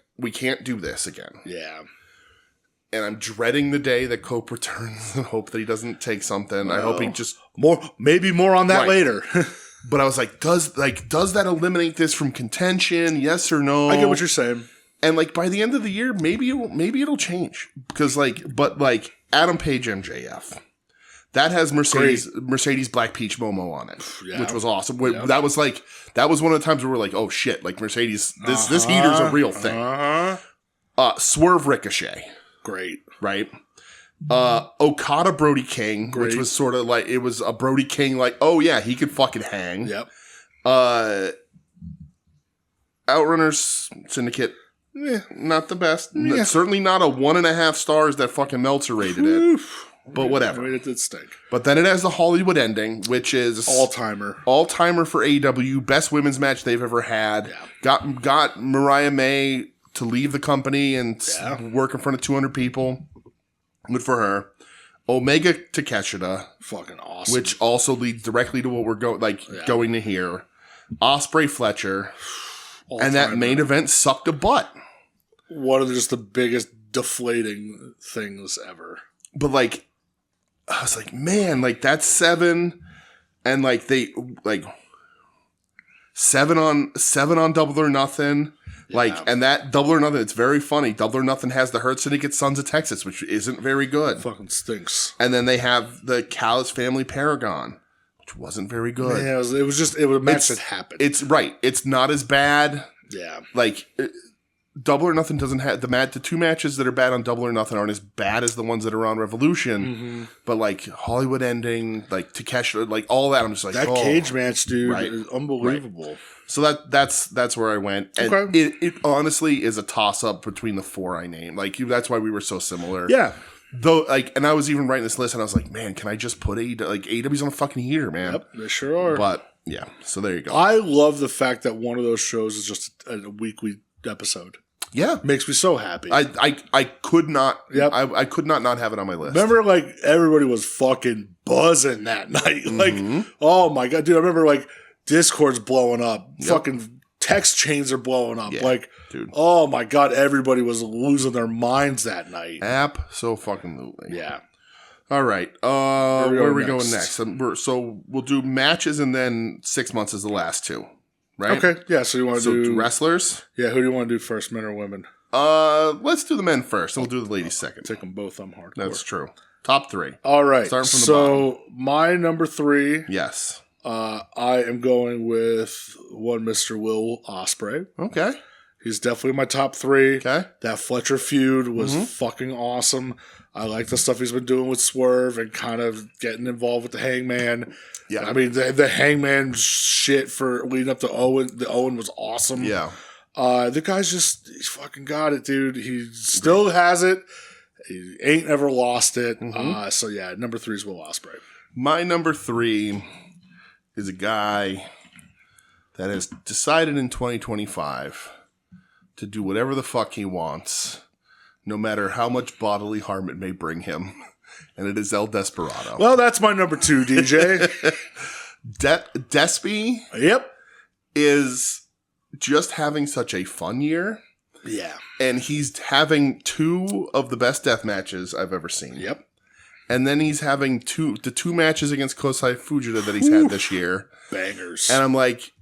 do this again. Yeah. And I'm dreading the day that Cope returns and hope that he doesn't take something. I hope he just maybe more on that later. But I was like, does that eliminate this from contention? Yes or no? I get what you're saying. And like by the end of the year, maybe it'll change because but Adam Page MJF. That has Mercedes Black Peach Momo on it, which was awesome. Yep. That was one of the times where we're like, oh shit, like Mercedes, this heater's a real thing. Swerve Ricochet. Great. Right? Okada Brody King, which was sort of like, it was a Brody King like, oh yeah, he could fucking hang. Yep. Outrunners Syndicate, not the best. Certainly not a 1.5 stars that fucking Meltzer rated it. But whatever. I mean, it did stink. But then it has the Hollywood ending, which is all-timer for AEW, best women's match they've ever had. Yeah. Got Mariah May to leave the company and work in front of 200 people. Good for her. Omega Takeshita, fucking awesome. Which also leads directly to what we're going to hear. Ospreay Fletcher, and that main event sucked a butt. One of just the biggest deflating things ever. But like, I was like, man, like that's 7, and like they like 7 on Double or Nothing, and that Double or Nothing, it's very funny. Double or Nothing has the Hurt Syndicate Sons of Texas, which isn't very good, fucking stinks. And then they have the Callis Family Paragon, which wasn't very good. Yeah, it was a match that happened. It's right. It's not as bad. Yeah, like Double or Nothing doesn't have the two matches that are bad on Double or Nothing aren't as bad as the ones that are on Revolution. But like Hollywood Ending, like Takeshi, like all that, I'm just like that cage match, dude, is unbelievable. Right. So that's where I went. And it honestly is a toss up between the four I named. Like that's why we were so similar. Yeah. Though, like, and I was even writing this list, and I was like, man, can I just put AEW's on a fucking heater, man? Yep, they sure are. But yeah, so there you go. I love the fact that one of those shows is just a weekly episode. Yeah, makes me so happy. I could not. Yep. I could not have it on my list. Remember, like everybody was fucking buzzing that night. Like, oh my god, dude! I remember like Discord's blowing up. Yep. Fucking text chains are blowing up. Yeah, like, dude. Oh my god, everybody was losing their minds that night. Absolutely. Yeah. All right. Where are we going next? So we'll do matches, and then 6 months is the last two. Right? Okay. Yeah. So you want to do wrestlers? Yeah. Who do you want to do first, men or women? Let's do the men first, and we'll do the ladies second. Take them both. I'm hardcore. That's true. Top three. All right. Starting from the bottom. My number 3. Yes. I am going with one Mr. Will Ospreay. Okay. He's definitely my top 3. Okay. That Fletcher feud was fucking awesome. I like the stuff he's been doing with Swerve and kind of getting involved with the Hangman. Yeah, I mean the Hangman shit for leading up to Owen. The Owen was awesome. Yeah, the guy's he's fucking got it, dude. He still has it. He ain't ever lost it. So yeah, number 3 is Will Ospreay. My number 3 is a guy that has decided in 2025 to do whatever the fuck he wants, no matter how much bodily harm it may bring him. And it is El Desperado. Well, that's my number 2, DJ. Despy is just having such a fun year. Yeah. And he's having 2 of the best death matches I've ever seen. Yep. And then he's having the 2 matches against Kosai Fujita that he's had this year. Bangers. And I'm like,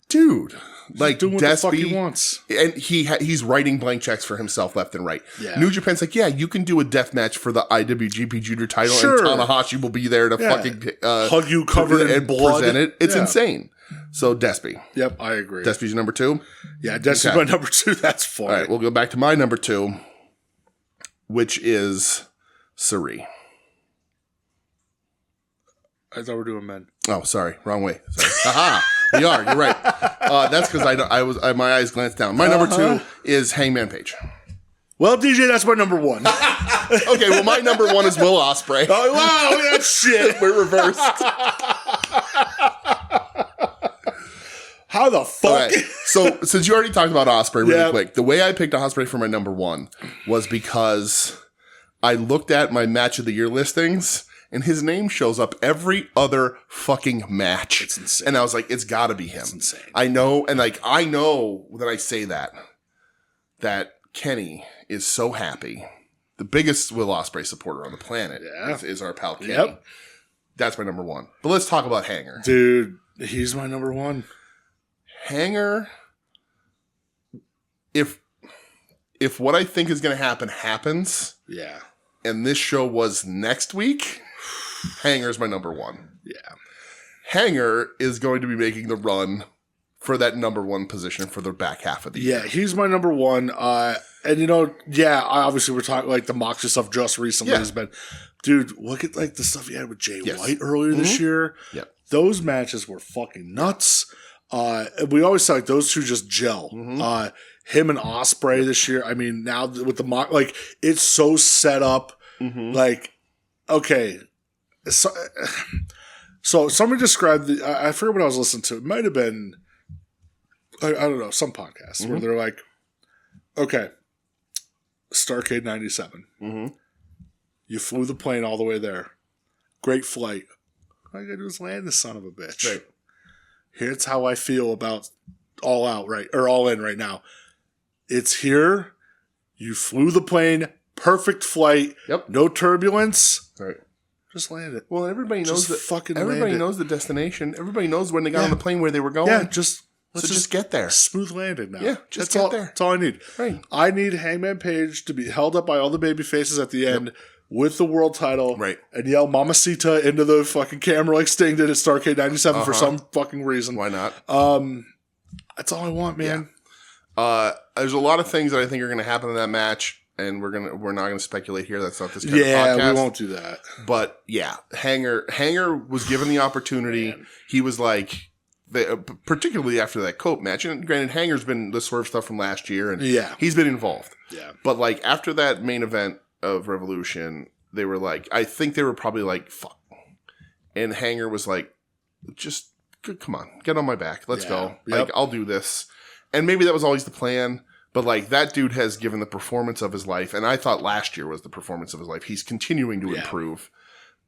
dude, like doing what the fuck he wants. And he's writing blank checks for himself left and right. Yeah. New Japan's like, yeah, you can do a death match for the IWGP Junior title, and Tanahashi will be there to fucking hug you covered in blood. Present it. It's insane. So Despy. Yep, I agree. Despy's your number 2? Yeah, Despy's my number 2. That's fine. All right, we'll go back to my number 2, which is Sari. I thought we were doing men. Oh, sorry. Wrong way. Sorry. Aha! We are. You're right. That's because my eyes glanced down. My number 2 is Hangman Page. Well, DJ, that's my number 1. Okay, well, my number 1 is Will Ospreay. Oh, wow, look at that shit. We're reversed. How the fuck? Right. So, since you already talked about Ospreay really quick, the way I picked Ospreay for my number 1 was because I looked at my match of the year listings, and his name shows up every other fucking match. It's insane. And I was like, it's gotta be him. It's insane. I know, and like, I know that I say that Kenny is so happy. The biggest Will Ospreay supporter on the planet is our pal Kenny. Yep. That's my number 1. But let's talk about Hanger. Dude, he's my number 1. Hanger, if what I think is going to happen happens, and this show was next week, Hanger's my number 1. Yeah. Hanger is going to be making the run for that number 1 position for the back half of the year. Yeah, he's my number 1. And obviously we're talking like the Moxley stuff just recently has been, dude, look at like the stuff he had with Jay White earlier this year. Yep. Those matches were fucking nuts. We always say like those two just gel. Him and Ospreay this year. I mean, now with the like, it's so set up. Like, okay, so somebody described I forget what I was listening to. It might have been I don't know, some podcast where they're like, okay, Starrcade 97. You flew the plane all the way there. Great flight. All I gotta do is land this son of a bitch. Right. Here's how I feel about All Out, or All In right now. It's here. You flew the plane. Perfect flight. Yep. No turbulence. Right. Just land it. Well, everybody knows everybody knows the destination. Everybody knows when they got on the plane where they were going. Yeah, just get there. Smooth landing now. Yeah, just get there. That's all I need. Right. I need Hangman Page to be held up by all the baby faces at the end with the world title. Right. And yell Mamacita into the fucking camera like Sting did at Starrcade 97 for some fucking reason. Why not? That's all I want, man. There's a lot of things that I think are going to happen in that match, and we're not going to speculate here. That's not this kind of podcast. Yeah, we won't do that. But yeah, Hanger was given the opportunity. He was like, particularly after that Cope match, and granted, Hanger's been the Swerve stuff from last year, and he's been involved. Yeah. But like after that main event of Revolution, they were like, I think they were probably like, fuck. And Hanger was like, just come on, get on my back. Let's go. Yep. Like, I'll do this. And maybe that was always the plan. But like that dude has given the performance of his life. And I thought last year was the performance of his life. He's continuing to improve.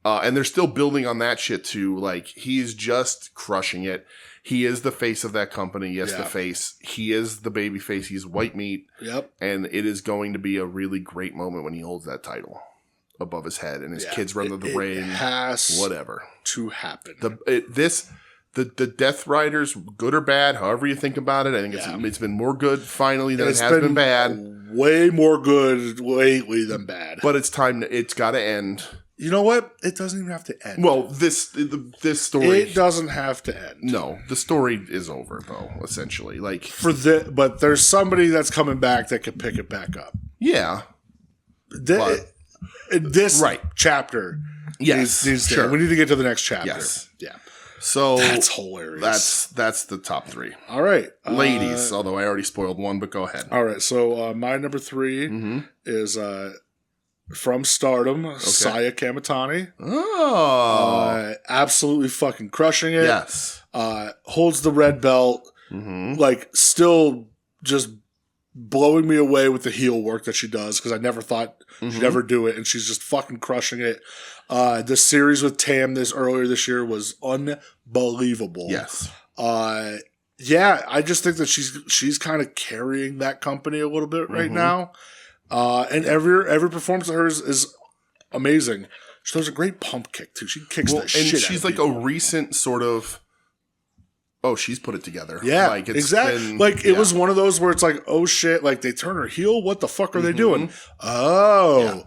And they're still building on that shit too. Like he's just crushing it. He is the face of that company. Yes, the face. He is the baby face. He's white meat. Yep. And it is going to be a really great moment when he holds that title above his head and his kids run to the ring. Whatever to happen. The Death Riders, good or bad, however you think about it, I think it's been more good finally than it has been bad. Way more good lately than bad. But it's time. It's got to end. You know what? It doesn't even have to end. Well, this story. It doesn't have to end. No, the story is over, though. Essentially, like but there's somebody that's coming back that can pick it back up. Yeah. This chapter. Yes, sure. We need to get to the next chapter. Yes. Yeah. So that's hilarious. That's the top three. All right. Ladies, although I already spoiled one, but go ahead. All right. So my number 3 is from Stardom, Saya Kamitani. Oh. Absolutely fucking crushing it. Yes. Holds the red belt. Like still just blowing me away with the heel work that she does because I never thought she'd ever do it, and she's just fucking crushing it. The series with Tam earlier this year was unbelievable. Yes. I just think that she's kind of carrying that company a little bit right now. And every performance of hers is amazing. She does a great pump kick too. She kicks the shit out of people. And she's like a recent sort of. Oh, she's put it together. Yeah, like exactly. It was one of those where it's like, oh shit, like they turn her heel. What the fuck are they doing? Oh,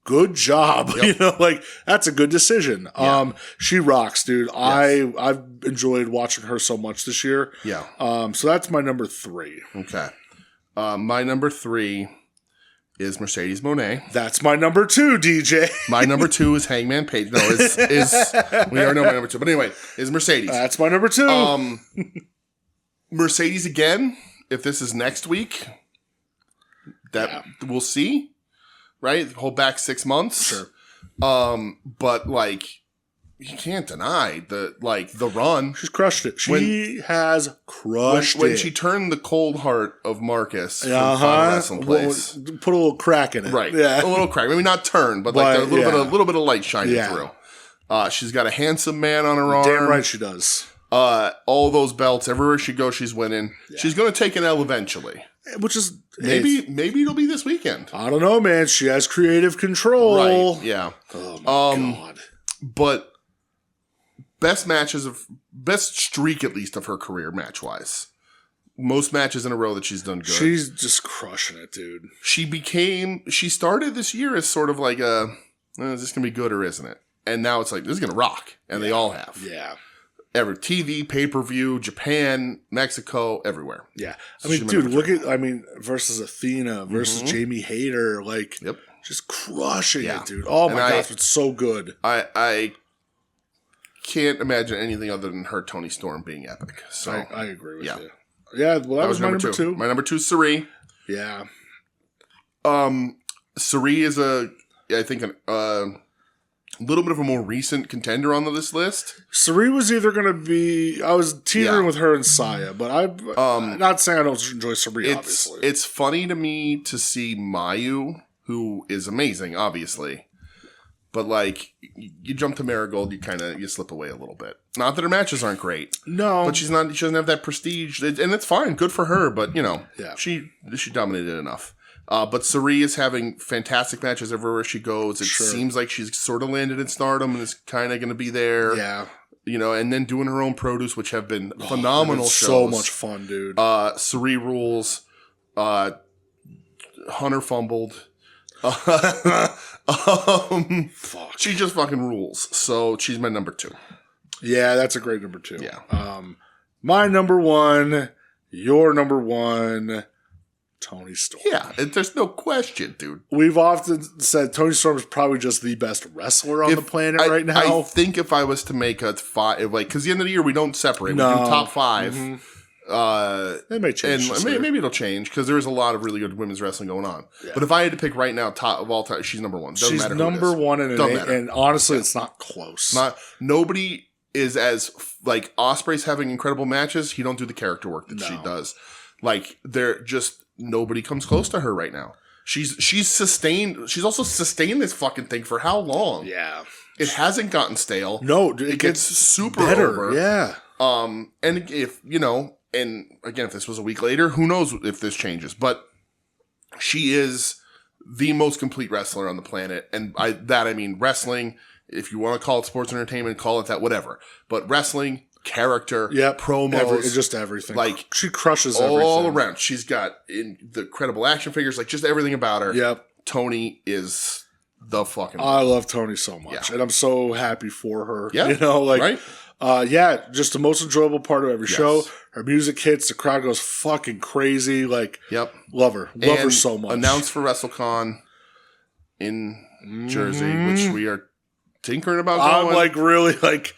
good job. Yep. You know, like that's a good decision. Yeah. She rocks, dude. Yes. I've enjoyed watching her so much this year. Yeah. So that's my number 3. Okay. My number 3 is Mercedes Moné. That's my number 2, DJ. My number 2 is Hangman Page. No, is we already know my number 2. But anyway, is Mercedes. That's my number 2. Mercedes again. If this is next week, we'll see. Right? Hold back 6 months. Sure. But like you can't deny the run. She's crushed it. She has crushed it. When she turned the cold heart of Marcus from Final Wrestling Place. Put a little crack in it. Right. Yeah. A little crack. Maybe not turn, but like a little bit of light shining through. She's got a handsome man on her arm. Damn right she does. All those belts, everywhere she goes, she's winning. Yeah. She's going to take an L eventually. Which is maybe it'll be this weekend. I don't know, man. She has creative control. Right. Yeah. Oh my God. But best streak at least of her career match wise. Most matches in a row that she's done good. She's just crushing it, dude. She started this year as sort of like is this gonna be good or isn't it? And now it's like this is gonna rock, and they all have. Yeah. Every TV, pay-per-view, Japan, Mexico, everywhere. Yeah. I mean, dude, versus Athena versus Jamie Hayter, just crushing it, dude. Oh my gosh, it's so good. I can't imagine anything other than her Tony Storm being epic. So I agree with you. Yeah, well, that was my number 2. My number 2 is Sari. Yeah. Sari is I think a little bit of a more recent contender on this list. Sari was either going to be... I was teetering with her and Saya, but I'm not saying I don't enjoy Sari, obviously. It's funny to me to see Mayu, who is amazing, obviously. But, like, you jump to Marigold, you slip away a little bit. Not that her matches aren't great. No. But she doesn't have that prestige. And it's fine. Good for her. But, she dominated enough. But Sari is having fantastic matches everywhere she goes. It seems like she's sort of landed in Stardom and is kind of going to be there. Yeah. And then doing her own produce, which have been phenomenal shows. So much fun, dude. Sari rules. Hunter fumbled. Fuck. She just fucking rules. So she's my number 2. Yeah, that's a great number 2. Yeah. My number 1, your number 1, Tony Storm. Yeah, there's no question, dude. We've often said Tony Storm is probably just the best wrestler on the planet right now. I think if I was to make a five, like, because the end of the year we don't separate, we do top 5. It may change, and maybe it'll change because there is a lot of really good women's wrestling going on. Yeah. But if I had to pick right now, top of all time, she's number 1. Doesn't matter who it is. Number 1, and honestly, it's not close. Nobody is as like Osprey's having incredible matches. He don't do the character work that she does. Like they're just nobody comes close to her right now. She's sustained. She's also sustained this fucking thing for how long? Yeah, it hasn't gotten stale. No, it gets super better. over. Yeah. And if and again, if this was a week later, who knows if this changes? But she is the most complete wrestler on the planet, and I mean wrestling. If you want to call it sports entertainment, call it that, whatever. But wrestling, character, promos, just everything. Like she crushes all everything. around. She's got the credible action figures, like just everything about her. Yep. Tony is the fucking. I love Tony so much, and I'm so happy for her. Yeah, right. Just the most enjoyable part of every show. Her music hits, the crowd goes fucking crazy. Like, love her so much. Announced for WrestleCon in Jersey, which we are tinkering about going. I'm like really like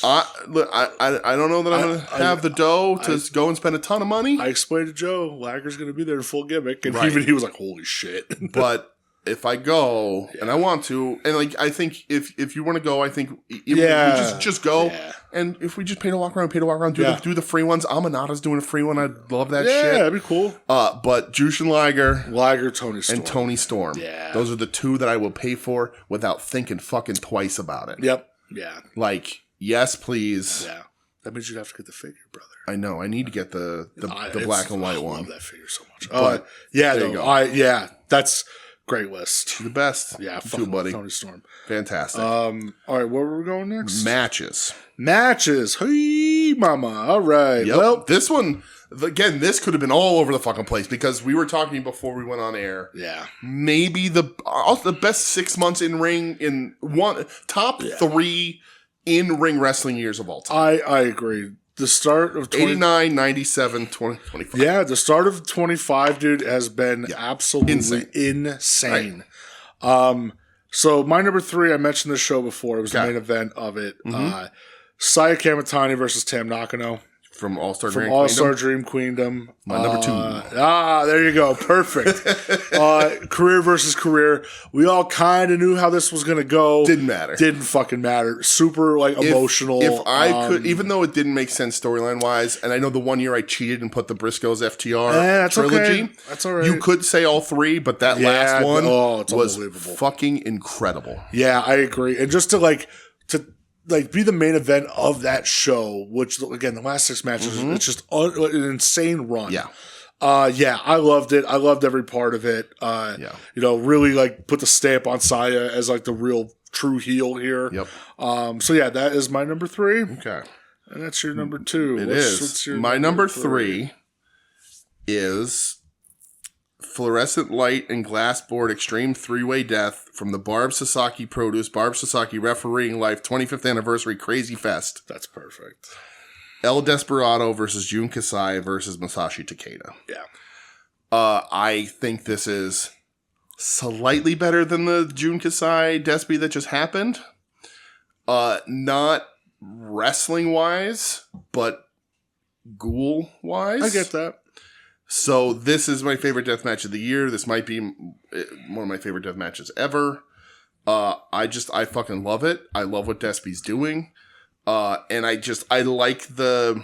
I don't know that I'm going to have the dough to go and spend a ton of money. I explained to Joe, Lager's going to be there in full gimmick, and even he was like, "Holy shit!" But if I go and I want to, and like I think if you want to go, I think we just go. Yeah. And if we just pay to walk around, do the free ones. Amanada's doing a free one. I'd love that shit. Yeah, that'd be cool. But Jushin Liger, Tony Storm. and Tony Storm. Yeah, those are the 2 that I will pay for without thinking fucking twice about it. Yep. Yeah. Like, yes, please. Yeah. That means you'd have to get the figure, brother. I know. I need to get the black and white one. I love that figure so much. But there you go. That's great list. The best. Yeah, too, buddy. Tony Storm. Fantastic. All right, where were we going next? Matches. Hey, mama. All right. Yep. Well, this one, again, this could have been all over the fucking place because we were talking before we went on air. Yeah. Maybe the best 6 months in ring in top 3 in ring wrestling years of all time. I agree. The start of 89, 97, 20, 25. Yeah, the start of 25, dude, has been absolutely insane. Right. So my number 3, I mentioned this show before. It was the main event of it. Saya Kamatani versus Tam Nakano. From All-Star Dream Queendom. My number 2. There you go. Perfect. Career versus career. We all kind of knew how this was going to go. Didn't matter. Didn't fucking matter. Super, emotional. If I could, even though it didn't make sense storyline-wise, and I know the one year I cheated and put the Briscoes FTR trilogy. Okay. That's all right. You could say all 3, but that last one it's was unbelievable. Fucking incredible. Yeah, I agree. And just to be the main event of that show, which again, the last 6 matches, it's just an insane run. Yeah. I loved it. I loved every part of it. Really put the stamp on Saya as the real true heel here. Yep. That is my number 3. Okay. And that's your number 2. It is. My number 3 is Fluorescent Light and Glassboard Extreme 3-Way Death from the Barb Sasaki produced, Barb Sasaki refereeing life 25th anniversary Crazy Fest. That's perfect. El Desperado versus Jun Kasai versus Masashi Takeda. Yeah. I think this is slightly better than the Jun Kasai Despy that just happened. Not wrestling wise, but ghoul wise. I get that. So this is my favorite death match of the year. This might be one of my favorite death matches ever. I fucking love it. I love what Despy's doing. And I like the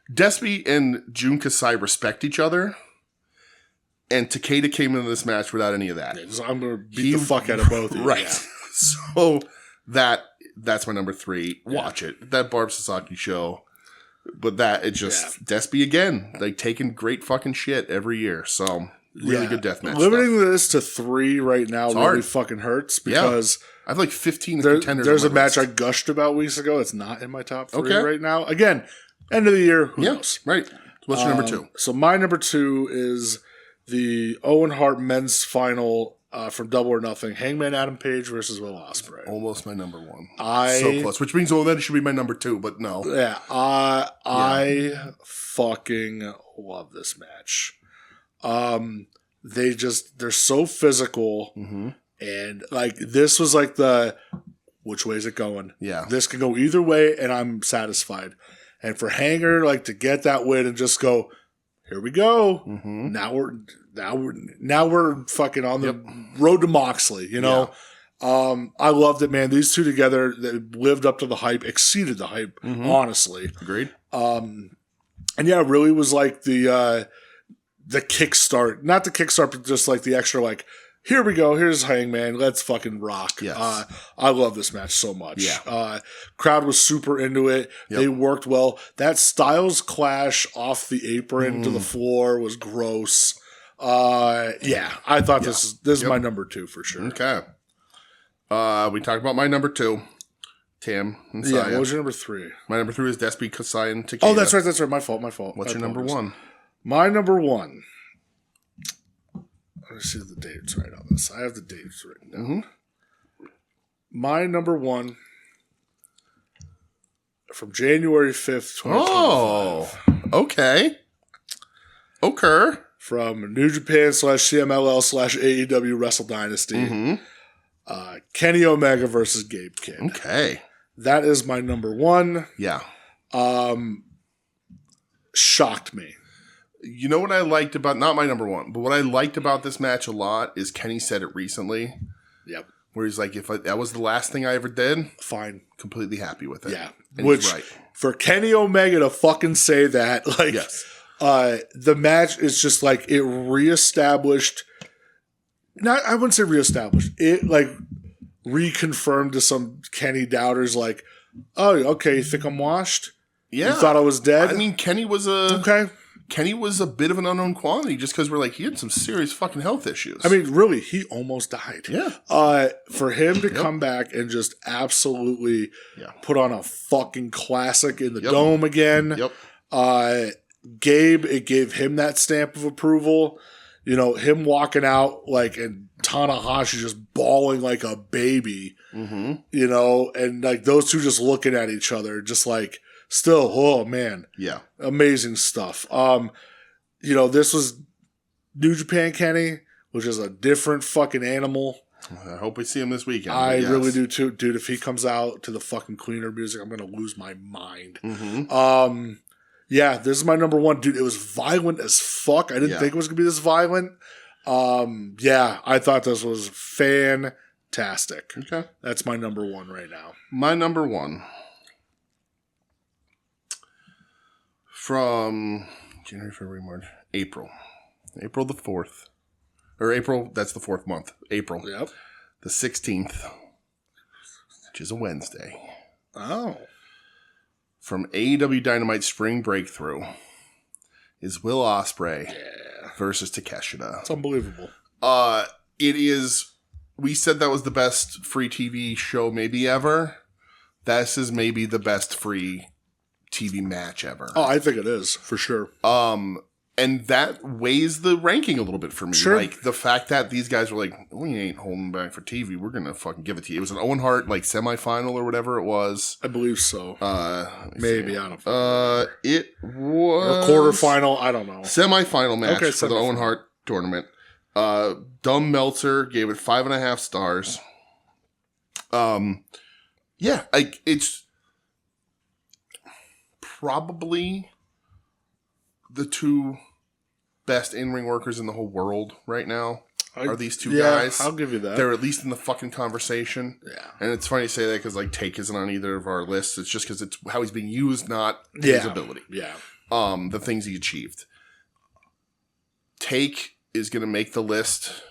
Despy and Jun Kasai respect each other. And Takeda came into this match without any of that. Yeah, I'm going to beat the fuck out of both of you. Right. Yeah. So that's my number 3. Watch it. That Barb Sasaki show. But Despy again, taking great fucking shit every year. So really good deathmatch. Limiting this to 3 right now really fucking hurts because I have 15 contenders. There's a match I gushed about weeks ago. It's not in my top 3 right now. Again, end of the year. Who knows? Right. What's your number 2? So my number 2 is the Owen Hart men's final from Double or Nothing. Hangman Adam Page versus Will Ospreay. Almost my number 1. So close. Which means that it should be my number 2, but no. Yeah. I fucking love this match. They're so physical. Mm-hmm. And like this was like the which way is it going? Yeah. This can go either way, and I'm satisfied. And for Hanger, like to get that win and just go, here we go. Mm-hmm. Now we're fucking on the road to Moxley. You know, I loved it, man. These two together, they lived up to the hype, exceeded the hype. Honestly, agreed. And yeah, it really was like the kickstart, not the kickstart, but just like the extra like. Here we go. Here's Hangman. Let's fucking rock. Yes. I love this match so much. Yeah. Crowd was super into it. Yep. They worked well. That Styles clash off the apron to the floor was gross. Yeah, I thought this is my number 2 for sure. Okay. We talked about my number 2, Tam and Saya. Yeah, what was your number 3? My number 3 is Despy, Kasai, and Takeda. Oh, that's right. My fault. What's your number 1? My number 1. Let me see the dates right on this. I have the dates written down. Mm-hmm. My number 1 from January 5th, 2025. Oh, okay. Okay. From New Japan / CMLL / AEW Wrestle Dynasty. Kenny Omega versus Gabe Kidd. Okay. That is my number 1. Yeah. Shocked me. You know what I liked about, not my number 1, but what I liked about this match a lot is Kenny said it recently. Yep. Where he's like, that was the last thing I ever did, fine. Completely happy with it. Yeah. And Which, he's right. For Kenny Omega to fucking say that, like, yes. The match is just like, it reestablished, I wouldn't say reestablished, it like reconfirmed to some Kenny doubters, like, oh, okay, you think I'm washed? Yeah. You thought I was dead? I mean, Kenny was a bit of an unknown quantity just because we're like, he had some serious fucking health issues. I mean, really, he almost died. Yeah. For him to come back and just absolutely put on a fucking classic in the dome again. Yep. Gabe, it gave him that stamp of approval. You know, him walking out like, and Tanahashi just bawling like a baby. Mm-hmm. You know, and like those two just looking at each other, just like, still, oh man. Yeah. Amazing stuff. You know, this was New Japan Kenny, which is a different fucking animal. I hope we see him this weekend. I really do too. Dude, if he comes out to the fucking cleaner music, I'm going to lose my mind. Mm-hmm. Yeah, this is my number 1. Dude, it was violent as fuck. I didn't think it was going to be this violent. Yeah, I thought this was fantastic. Okay. That's my number 1 right now. My number 1. From January, February, March, April the 4th. Or April, that's the 4th month. April. Yep. The 16th, which is a Wednesday. Oh. From AEW Dynamite Spring Breakthrough is Will Ospreay versus Takeshita. It's unbelievable. It is, we said that was the best free TV show maybe ever. This is maybe the best free TV match ever. Oh, I think it is, for sure. And that weighs the ranking a little bit for me. Sure. Like, the fact that these guys were like, we ain't holding back for TV. We're going to fucking give it to you. It was an Owen Hart, like, semifinal or whatever it was. I believe so. Maybe, I don't know. It was... Or quarterfinal, I don't know. Semifinal match for the Owen Hart tournament. Dumb Meltzer gave it 5.5 stars. Yeah, like, it's probably the 2 best in-ring workers in the whole world right now are these 2 guys. I'll give you that. They're at least in the fucking conversation. Yeah. And it's funny to say that because, like, Take isn't on either of our lists. It's just because it's how he's being used, not his ability. Yeah. The things he achieved. Take is going to make the list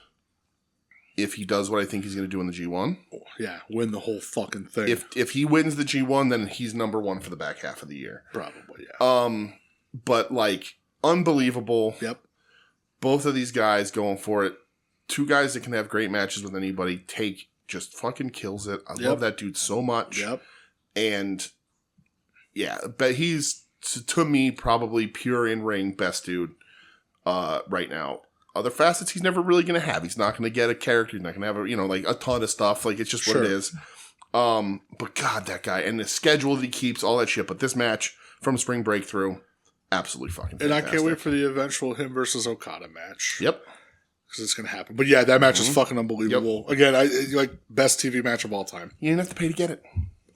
if he does what I think he's going to do in the G1. Yeah, win the whole fucking thing. If he wins the G1, then he's number 1 for the back half of the year. Probably, yeah. But, like, unbelievable. Yep. Both of these guys going for it. 2 guys that can have great matches with anybody. Take just fucking kills it. I love that dude so much. Yep. And, yeah, but he's, to me, probably pure in-ring best dude right now. Other facets he's never really going to have. He's not going to get a character. He's not going to have, a ton of stuff. Like, it's just what it is. But, God, that guy. And the schedule that he keeps, all that shit. But this match from Spring Breakthrough, absolutely fucking fantastic. And I can't wait for the eventual him versus Okada match. Yep. Because it's going to happen. But yeah, that match is fucking unbelievable. Yep. Again, like best TV match of all time. You didn't have to pay to get it.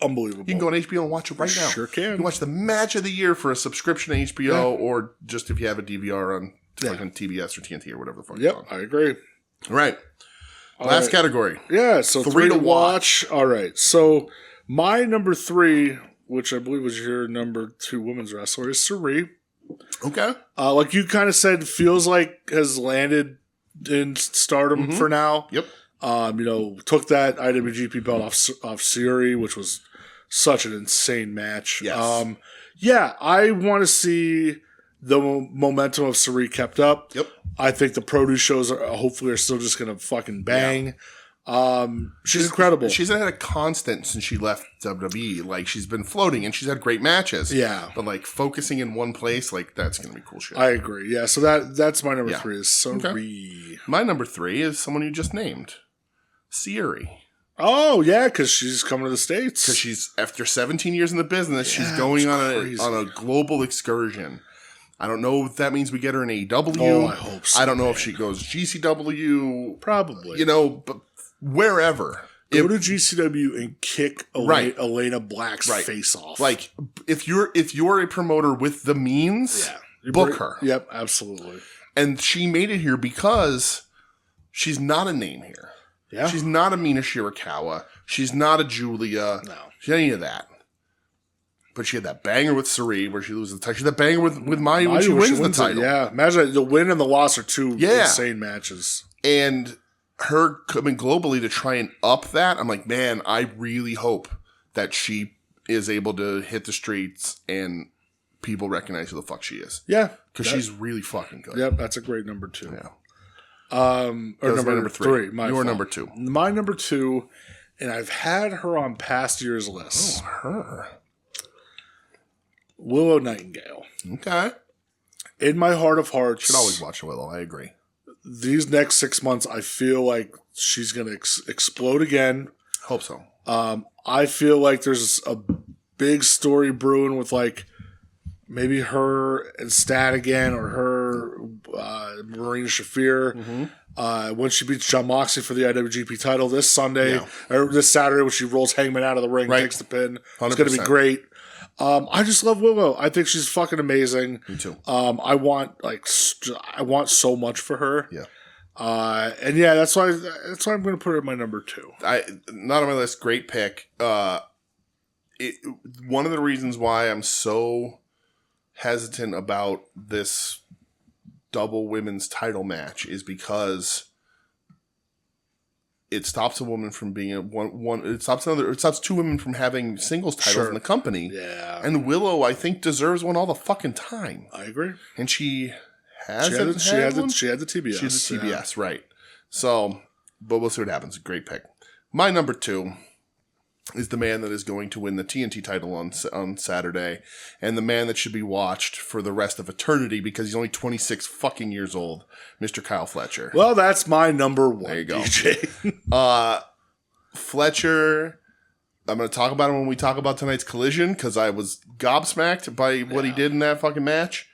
Unbelievable. You can go on HBO and watch it right now. Sure can. You can watch the match of the year for a subscription to HBO or just if you have a DVR on fucking TBS or TNT or whatever the fuck. Yep, I agree. All right. Last category. Yeah, so 3 to watch. All right. So my number 3, which I believe was your number 2 women's wrestler, is Saree. Okay. Like you kind of said, feels like has landed in stardom for now. Yep. Took that IWGP belt off Siri, which was such an insane match. Yes. I want to see the momentum of Saree kept up. Yep. I think the produce shows hopefully are still just going to fucking bang. Yeah. She's incredible. She's had a constant since she left WWE. Like, she's been floating and she's had great matches. Yeah. But, like, focusing in one place, like, that's going to be cool shit. I agree. Yeah. So that's my number 3 is Saree. Okay. My number 3 is someone you just named. Siri. Oh, yeah, because she's coming to the States. Because she's, after 17 years in the business, she's going on a global excursion. I don't know if that means we get her in AEW. Oh, I hope so. I don't know if she goes GCW. Probably. But wherever. Go to GCW and kick Elena Black's face off. Like, if you're a promoter with the means, book her. Yep, absolutely. And she made it here because she's not a name here. Yeah. She's not a Mina Shirakawa. She's not a Julia. No. She's any of that. But she had that banger with Saree where she loses the title. She had that banger with Mayu when she wins the title. Yeah. Imagine the win and the loss are two insane matches. And her coming globally to try and up that, I'm like, man, I really hope that she is able to hit the streets and people recognize who the fuck she is. Yeah. Because she's really fucking good. Yep, that's a great number 2. Yeah. Or number 3. Your number 2. My number 2, and I've had her on past years' lists. Oh, her. Willow Nightingale. Okay. In my heart of hearts. Should always watch Willow. I agree. These next 6 months, I feel like she's going to explode again. Hope so. I feel like there's a big story brewing with like maybe her and Stat again, or her Marina Shafir. When she beats Jon Moxley for the IWGP title this Sunday or this Saturday, when she rolls Hangman out of the ring, takes the pin. 100%. It's going to be great. I just love Willow. I think she's fucking amazing. Me too. I want so much for her. Yeah. And yeah, that's why I'm going to put her at my number 2. Not on my list. Great pick. One of the reasons why I'm so hesitant about this double women's title match is because it stops a woman from being it stops two women from having singles titles in the company. Yeah. And Willow, I think, deserves one all the fucking time. I agree. And she has she had the TBS. She had the TBS, right. So, but we'll see what happens. Great pick. My number 2 is the man that is going to win the TNT title on Saturday, and the man that should be watched for the rest of eternity because he's only 26 fucking years old, Mr. Kyle Fletcher. Well, that's my number 1. There you go. DJ. Fletcher, I'm going to talk about him when we talk about tonight's collision because I was gobsmacked by what he did in that fucking match.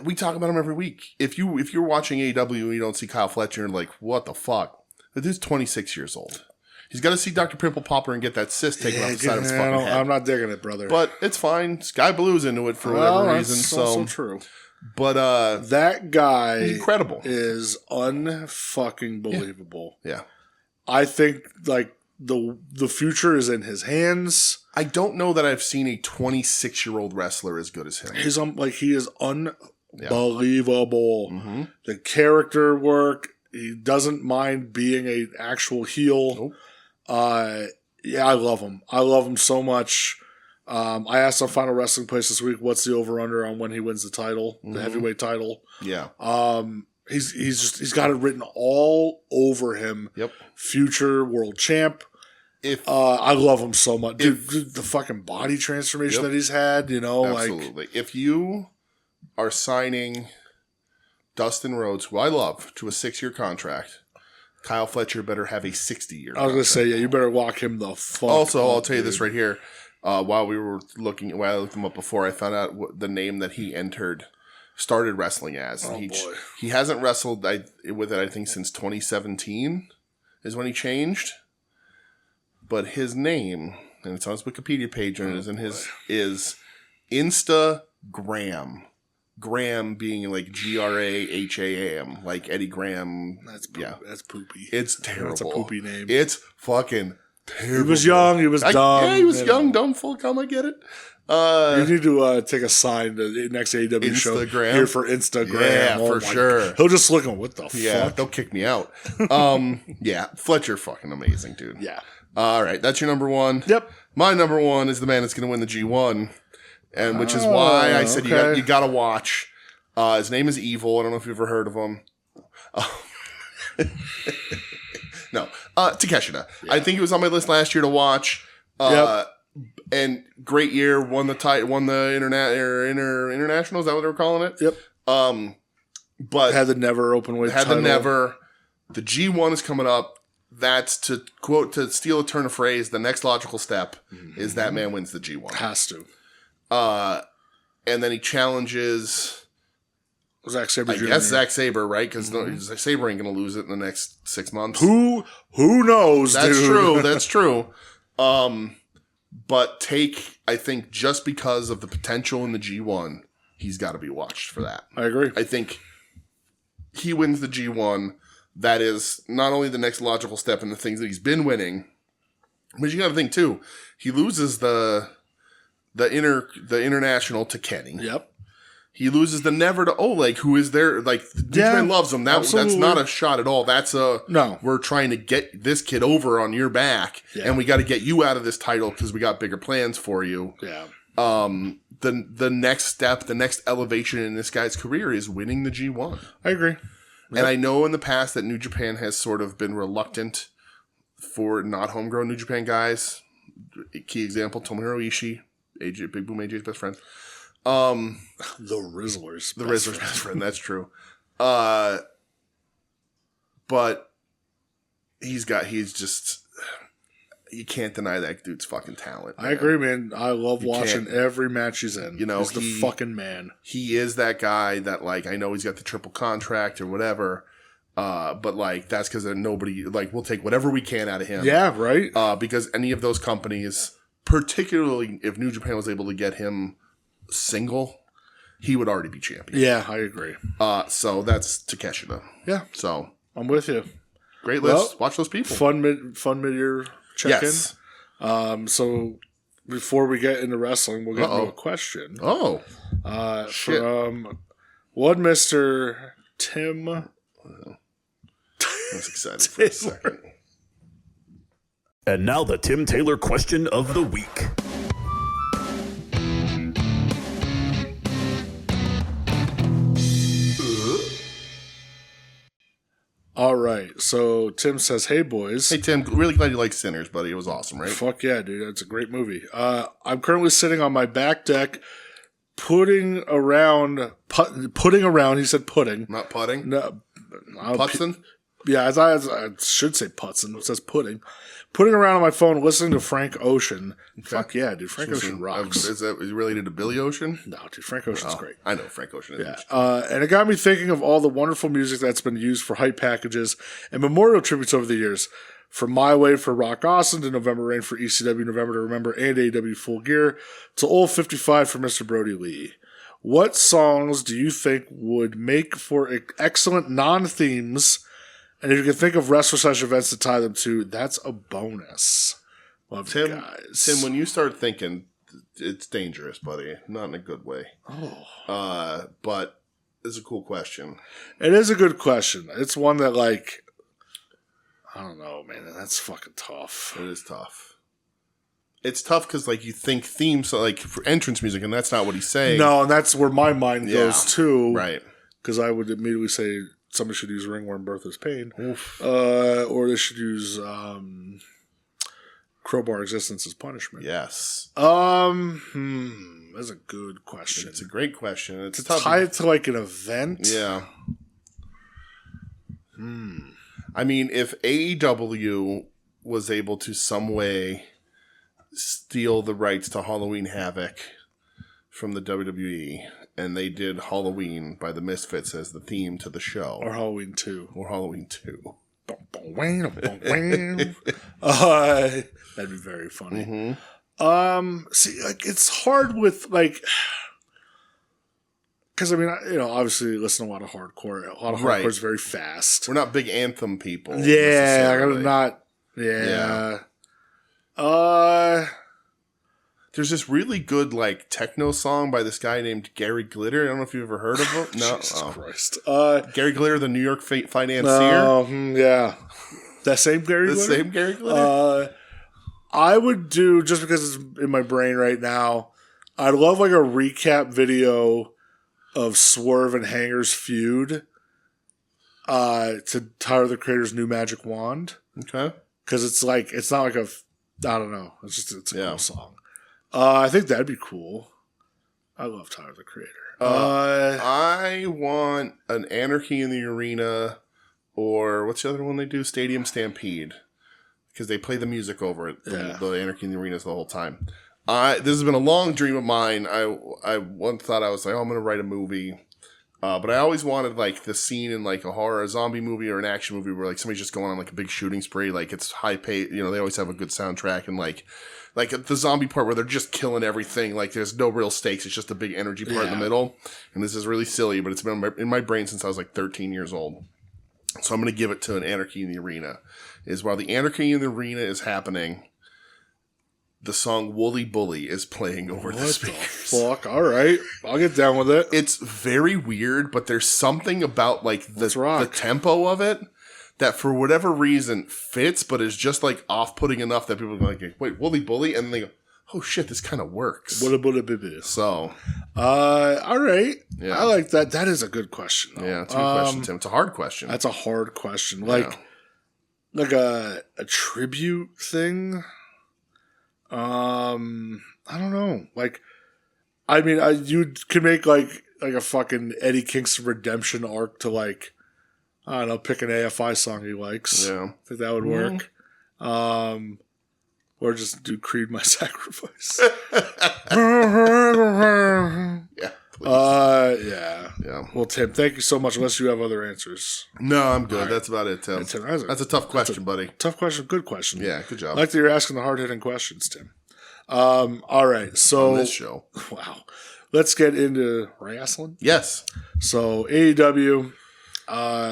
We talk about him every week. If you're watching AEW and you don't see Kyle Fletcher, you're like, what the fuck? The dude's 26 years old. He's got to see Dr. Pimple Popper and get that cyst taken off the side of his fucking head. I'm not digging it, brother. But it's fine. Sky Blue's into it for whatever reason. That's also true. But that guy he's incredible. Is unfucking believable. Yeah. I think like the future is in his hands. I don't know that I've seen a 26-year-old wrestler as good as him. He is unbelievable. Mm-hmm. The character work. He doesn't mind being an actual heel. Nope. I love him. I love him so much. I asked on Final Wrestling Place this week, what's the over-under on when he wins the title, the heavyweight title. Yeah. He's got it written all over him. Yep. Future world champ. I love him so much. Dude, the fucking body transformation that he's had, Absolutely. If you are signing Dustin Rhodes, who I love, to a 6-year contract, Kyle Fletcher better have a 60-year contract. I was going to say, you better lock him the fuck Also, up, I'll tell you this right here. While I looked him up before, I found out the name that he started wrestling as. Oh, boy. He hasn't wrestled with it, I think, since 2017 is when he changed. But his name, and it's on his Wikipedia page, and is Instagram. Graham being like Graham, like Eddie Graham. That's poopy. It's terrible. That's a poopy name. It's fucking terrible. He was young. He was dumb. Yeah, he was young, dumb, full cum. I get it. You need to take a sign to the next AEW show here for Instagram. Yeah, for sure. God. He'll just look at what the fuck. They'll kick me out. Yeah, Fletcher fucking amazing, dude. Yeah. All right, that's your number one. Yep. My number one is the man that's going to win the G1. And which is why I said you got to watch. His name is Evil. I don't know if you've ever heard of him. No, Takeshita. Yeah. I think he was on my list last year to watch. And great year. Won the international. Is that what they were calling it? Yep. But had the never open weight title. The G1 is coming up. That's to steal a turn of phrase. The next logical step is that man wins the G1. Has to. And then he challenges Zack Sabre Jr. I guess Zack Sabre, right? Because Sabre ain't going to lose it in the next 6 months. Who knows, That's dude? true. That's true. But I think just because of the potential in the G1, he's got to be watched for that. I agree. I think he wins the G1. That is not only the next logical step in the things that he's been winning, but you got to think too. He loses the international to Kenny. Yep. He loses the never to Oleg, who is there. Like, Japan loves him. That's not a shot at all. That's no. We're trying to get this kid over on your back, and we got to get you out of this title because we got bigger plans for you. Yeah. The next step, the next elevation in this guy's career is winning the G1. I agree. Yep. And I know in the past that New Japan has sort of been reluctant for not homegrown New Japan guys. Key example, Tomohiro Ishii. AJ, Big Boom AJ's best friend. The Rizzler's best friend. That's true. But he's just, you can't deny that dude's fucking talent. Man. I agree, man. I love watching every match he's in. You know, he's the fucking man. He is that guy that, like, I know he's got the triple contract or whatever. But like, that's because nobody, like, we'll take whatever we can out of him. Yeah, right. Because any of those companies, particularly if New Japan was able to get him single, he would already be champion. Yeah, I agree. So that's Takeshita. Yeah. So I'm with you. Great list. Well, watch those people. Fun mid-year check-in. Yes. So before we get into wrestling, we'll get into a question. Oh. Shit. From one Mr. Tim. I was excited for a second. And now the Tim Taylor question of the week. All right. So Tim says, "Hey boys." Hey Tim, really glad you like Sinners, buddy. It was awesome, right? Fuck yeah, dude. That's a great movie. I'm currently sitting on my back deck putting around. He said pudding. Not putting? No. Putzing? Yeah, I should say putzing. It says pudding. Putting around on my phone, listening to Frank Ocean. Fuck yeah, dude. Frank Ocean rocks. Is he related to Billy Ocean? No, dude. Frank Ocean's great. I know Frank Ocean is. Yeah. And it got me thinking of all the wonderful music that's been used for hype packages and memorial tributes over the years. From My Way for Rock Austin to November Rain for ECW November to Remember and AEW Full Gear to Old 55 for Mr. Brody Lee. What songs do you think would make for excellent non-themes? And if you can think of wrestler/events to tie them to, that's a bonus. Love you guys. Tim, when you start thinking, it's dangerous, buddy. Not in a good way. Oh. But it's a cool question. It is a good question. It's one that, like, I don't know, man. That's fucking tough. It is tough. It's tough because, like, you think themes, like, for entrance music, and that's not what he's saying. No, and that's where my mind goes, too. Right. Because I would immediately say somebody should use Ringworm Bertha's Pain. Or they should use Crowbar Existence as Punishment. Yes. That's a good question. It's a great question. It's to tie it to, like, an event? Yeah. I mean, if AEW was able to some way steal the rights to Halloween Havoc from the WWE, and they did Halloween by the Misfits as the theme to the show. Or Halloween 2. That'd be very funny. See, like, it's hard with, like, because I mean, obviously listen to a lot of hardcore. A lot of hardcore is very fast. We're not big anthem people. Yeah, I'm not. Yeah. There's this really good, like, techno song by this guy named Gary Glitter. I don't know if you've ever heard of him. No. Jesus Christ. Gary Glitter, the New York financier. Oh, yeah. That same Gary Glitter? The same Gary Glitter? I would do, just because it's in my brain right now, I'd love, like, a recap video of Swerve and Hanger's feud to Tyler, the Creator's new magic wand. Okay. Because it's like, it's not like I don't know. It's a cool song. I think that'd be cool. I love Tyler, the Creator. I want an Anarchy in the Arena, or what's the other one they do? Stadium Stampede. Because they play the music over it. The Anarchy in the Arena the whole time. This has been a long dream of mine. I once thought I was like, I'm going to write a movie. But I always wanted, like, the scene in, like, a zombie movie or an action movie where, like, somebody's just going on, like, a big shooting spree. Like, it's high paid. They always have a good soundtrack. And, like the zombie part where they're just killing everything. Like, there's no real stakes. It's just a big energy part in the middle. And this is really silly, but it's been in my brain since I was, like, 13 years old. So I'm going to give it to an Anarchy in the Arena. While the Anarchy in the Arena is happening, the song Wooly Bully is playing over the speakers. Fuck, all right. I'll get down with it. It's very weird, but there's something about, like, the tempo of it that for whatever reason fits, but is just, like, off-putting enough that people are like, wait, Wooly Bully? And then they go, oh shit, this kind of works. So. All right. Yeah. I like that. That is a good question, though. Yeah, it's a good question, Tim. It's a hard question. That's a hard question. Like a tribute thing. I don't know. Like, I mean, you could make like a fucking Eddie Kingston redemption arc to, like, I don't know, pick an AFI song he likes. Yeah, I think that would work. Or just do Creed My Sacrifice. Yeah. Please. Yeah. Well, Tim, thank you so much. Unless you have other answers. No, I'm good. Right. That's about it, Tim. That's a tough question, buddy. Tough question. Good question. Yeah, good job. I like that you're asking the hard-hitting questions, Tim. All right. So on this show. Wow. Let's get into wrestling. Yes. So AEW,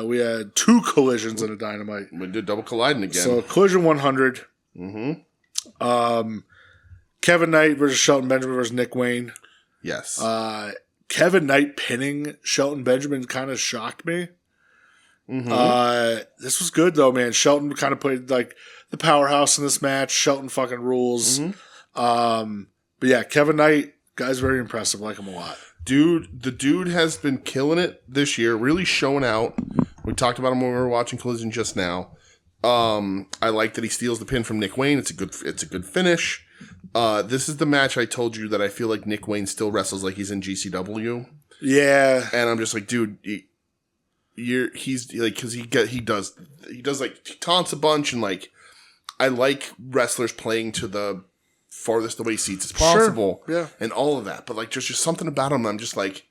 we had 2 collisions in a Dynamite. We did double colliding again. So Collision 100. Kevin Knight versus Shelton Benjamin versus Nick Wayne. Yes. Kevin Knight pinning Shelton Benjamin kind of shocked me. This was good, though, man. Shelton kind of played like the powerhouse in this match. Shelton fucking rules. But yeah, Kevin Knight, guy's very impressive. Like him a lot. The dude has been killing it this year, really showing out. We talked about him when we were watching Collision just now. I like that he steals the pin from Nick Wayne. It's a good finish. This is the match I told you that I feel like Nick Wayne still wrestles like he's in GCW. Yeah. And I'm just like, dude, he's like, cause he does like, he taunts a bunch, and like, I like wrestlers playing to the farthest away seats as possible. Sure. Yeah. And all of that. But like, there's just something about him. I'm just like,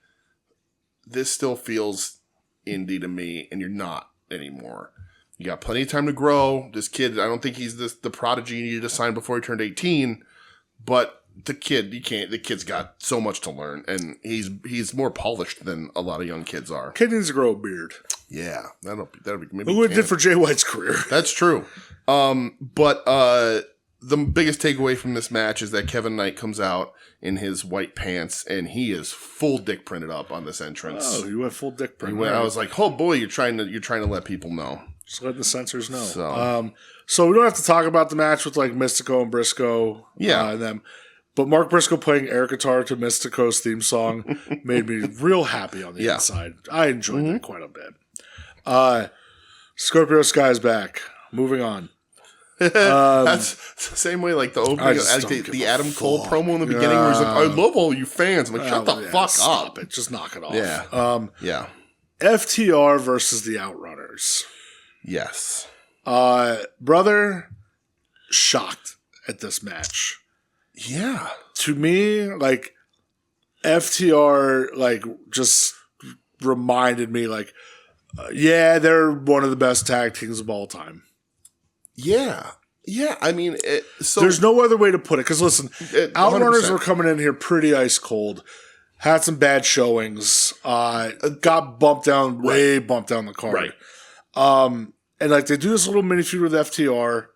this still feels indie to me, and you're not anymore. You got plenty of time to grow. This kid, I don't think he's the prodigy you needed to sign before he turned 18, but the kid's got so much to learn, and he's more polished than a lot of young kids are. Kid needs to grow a beard. Yeah, that'll be maybe. Who it did for Jay White's career. That's true. But the biggest takeaway from this match is that Kevin Knight comes out in his white pants, and he is full dick printed up on this entrance. Oh, you went full dick print. I was like, oh boy, you're trying to let people know. Just letting the censors know. So we don't have to talk about the match with like Mystico and Briscoe. Yeah. And them. But Mark Briscoe playing air guitar to Mystico's theme song made me real happy on the inside. I enjoyed that quite a bit. Scorpio Sky's back. Moving on. That's the same way like the opening, the Adam Cole promo in the beginning where he's like, I love all you fans. I'm like, shut the fuck stop up. It. Just knock it off. Yeah. FTR versus the Outrunners. Yes. Brother, shocked at this match. Yeah. To me, like, FTR, like, just reminded me, like, yeah, they're one of the best tag teams of all time. Yeah. Yeah. I mean, so there's no other way to put it. Because listen, 100%. Outrunners were coming in here pretty ice cold. Had some bad showings. Got bumped down, way bumped down the card. Right. And like they do this little mini feud with FTR,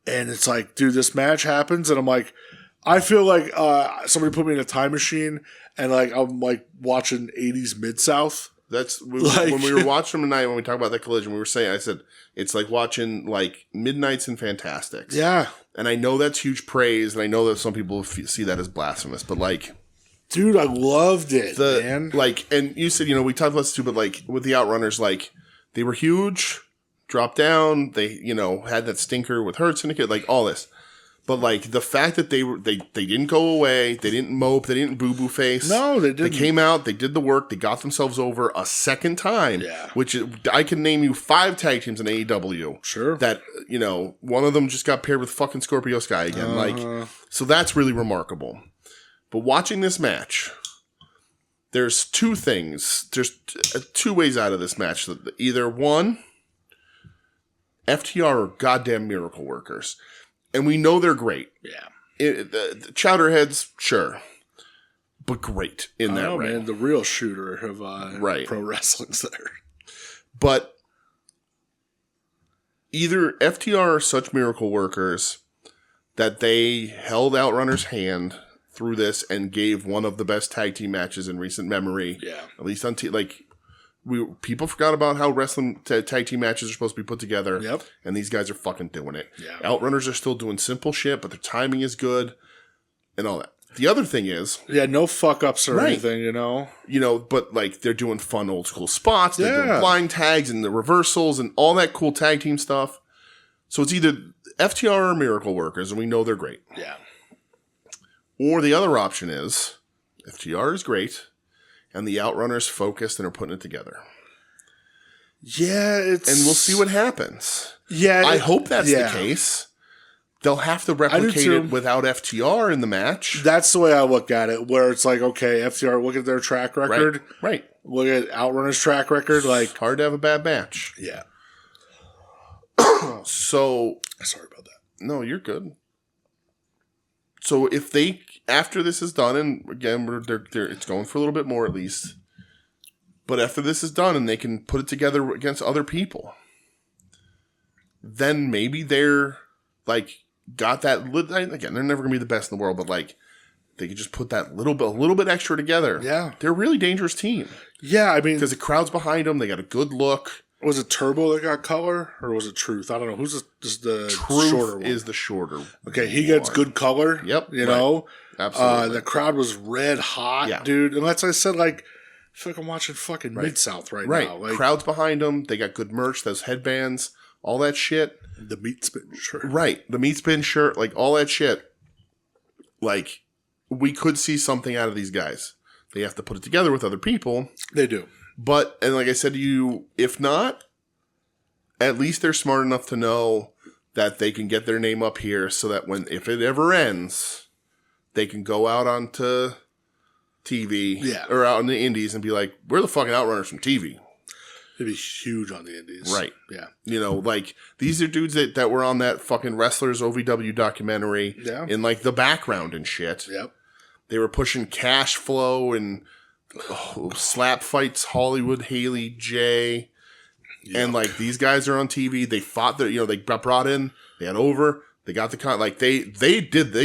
and it's like, dude, this match happens, and I'm like, I feel like somebody put me in a time machine, and like I'm like watching '80s Mid-South. That's when we were watching them tonight. When we talked about that collision, we were saying, I said it's like watching like Midnights and Fantastics. Yeah, and I know that's huge praise, and I know that some people see that as blasphemous, but like, dude, I loved it, man. Like, and you said, we talked about this too, but like with the Outrunners, like they were huge, dropped down. They, had that stinker with Hurt Syndicate, like all this. But like the fact that they didn't go away, they didn't mope, they didn't boo face. No, they didn't. They came out, they did the work, they got themselves over a second time. Yeah. Which I can name you 5 tag teams in AEW. Sure. That one of them just got paired with fucking Scorpio Sky again. Like, so that's really remarkable. But watching this match, there's 2 things. There's 2 ways out of this match. Either one, FTR are goddamn miracle workers. And we know they're great. Yeah. The Chowderheads, sure. But great in that ring. Man, the real shooter of pro wrestling's there. But either FTR are such miracle workers that they held Outrunner's hand through this and gave one of the best tag team matches in recent memory. Yeah. At least on people forgot about how wrestling tag team matches are supposed to be put together. Yep. And these guys are fucking doing it. Yeah. Outrunners are still doing simple shit, but their timing is good and all that. The other thing is... Yeah, no fuck-ups or anything, but like they're doing fun old school spots. They're doing blind tags and the reversals and all that cool tag team stuff. So it's either FTR or Miracle Workers, and we know they're great. Yeah. Or the other option is FTR is great, and the Outrunners focused and are putting it together. Yeah, and we'll see what happens. Yeah, I hope that's the case. They'll have to replicate it without FTR in the match. That's the way I look at it, where it's like, okay, FTR, look at their track record. Right. Look at Outrunner's track record. Like, hard to have a bad match. Yeah. So... Sorry about that. No, you're good. So if they, after this is done, and again, it's going for a little bit more at least, but after this is done and they can put it together against other people, then maybe they're, like, got that, again, they're never going to be the best in the world, but, like, they could just put that a little bit extra together. Yeah. They're a really dangerous team. Yeah, I mean... Because the crowd's behind them, they got a good look. Was it Turbo that got color, or was it Truth? I don't know. Who's the Truth shorter one? is the shorter. Okay, he gets good color. Yep. You know? Absolutely. The crowd was red hot, dude. And that's, I said, like, I feel like I'm watching fucking Mid-South right now. Like, crowd's behind them. They got good merch, those headbands, all that shit. The meat spin shirt. Right. The meat spin shirt, like, all that shit. Like, we could see something out of these guys. They have to put it together with other people. They do. But, and like I said to you, if not, at least they're smart enough to know that they can get their name up here so that if it ever ends, they can go out onto TV or out in the indies and be like, we're the fucking Outrunners from TV. It'd be huge on the indies. Right. Yeah. Like, these are dudes that were on that fucking Wrestlers OVW documentary in, like, the background and shit. Yep. They were pushing Cash Flow and slap fights, Hollywood, Haley J. Yuck. And, like, these guys are on TV. They fought they got brought in. They had over. They got they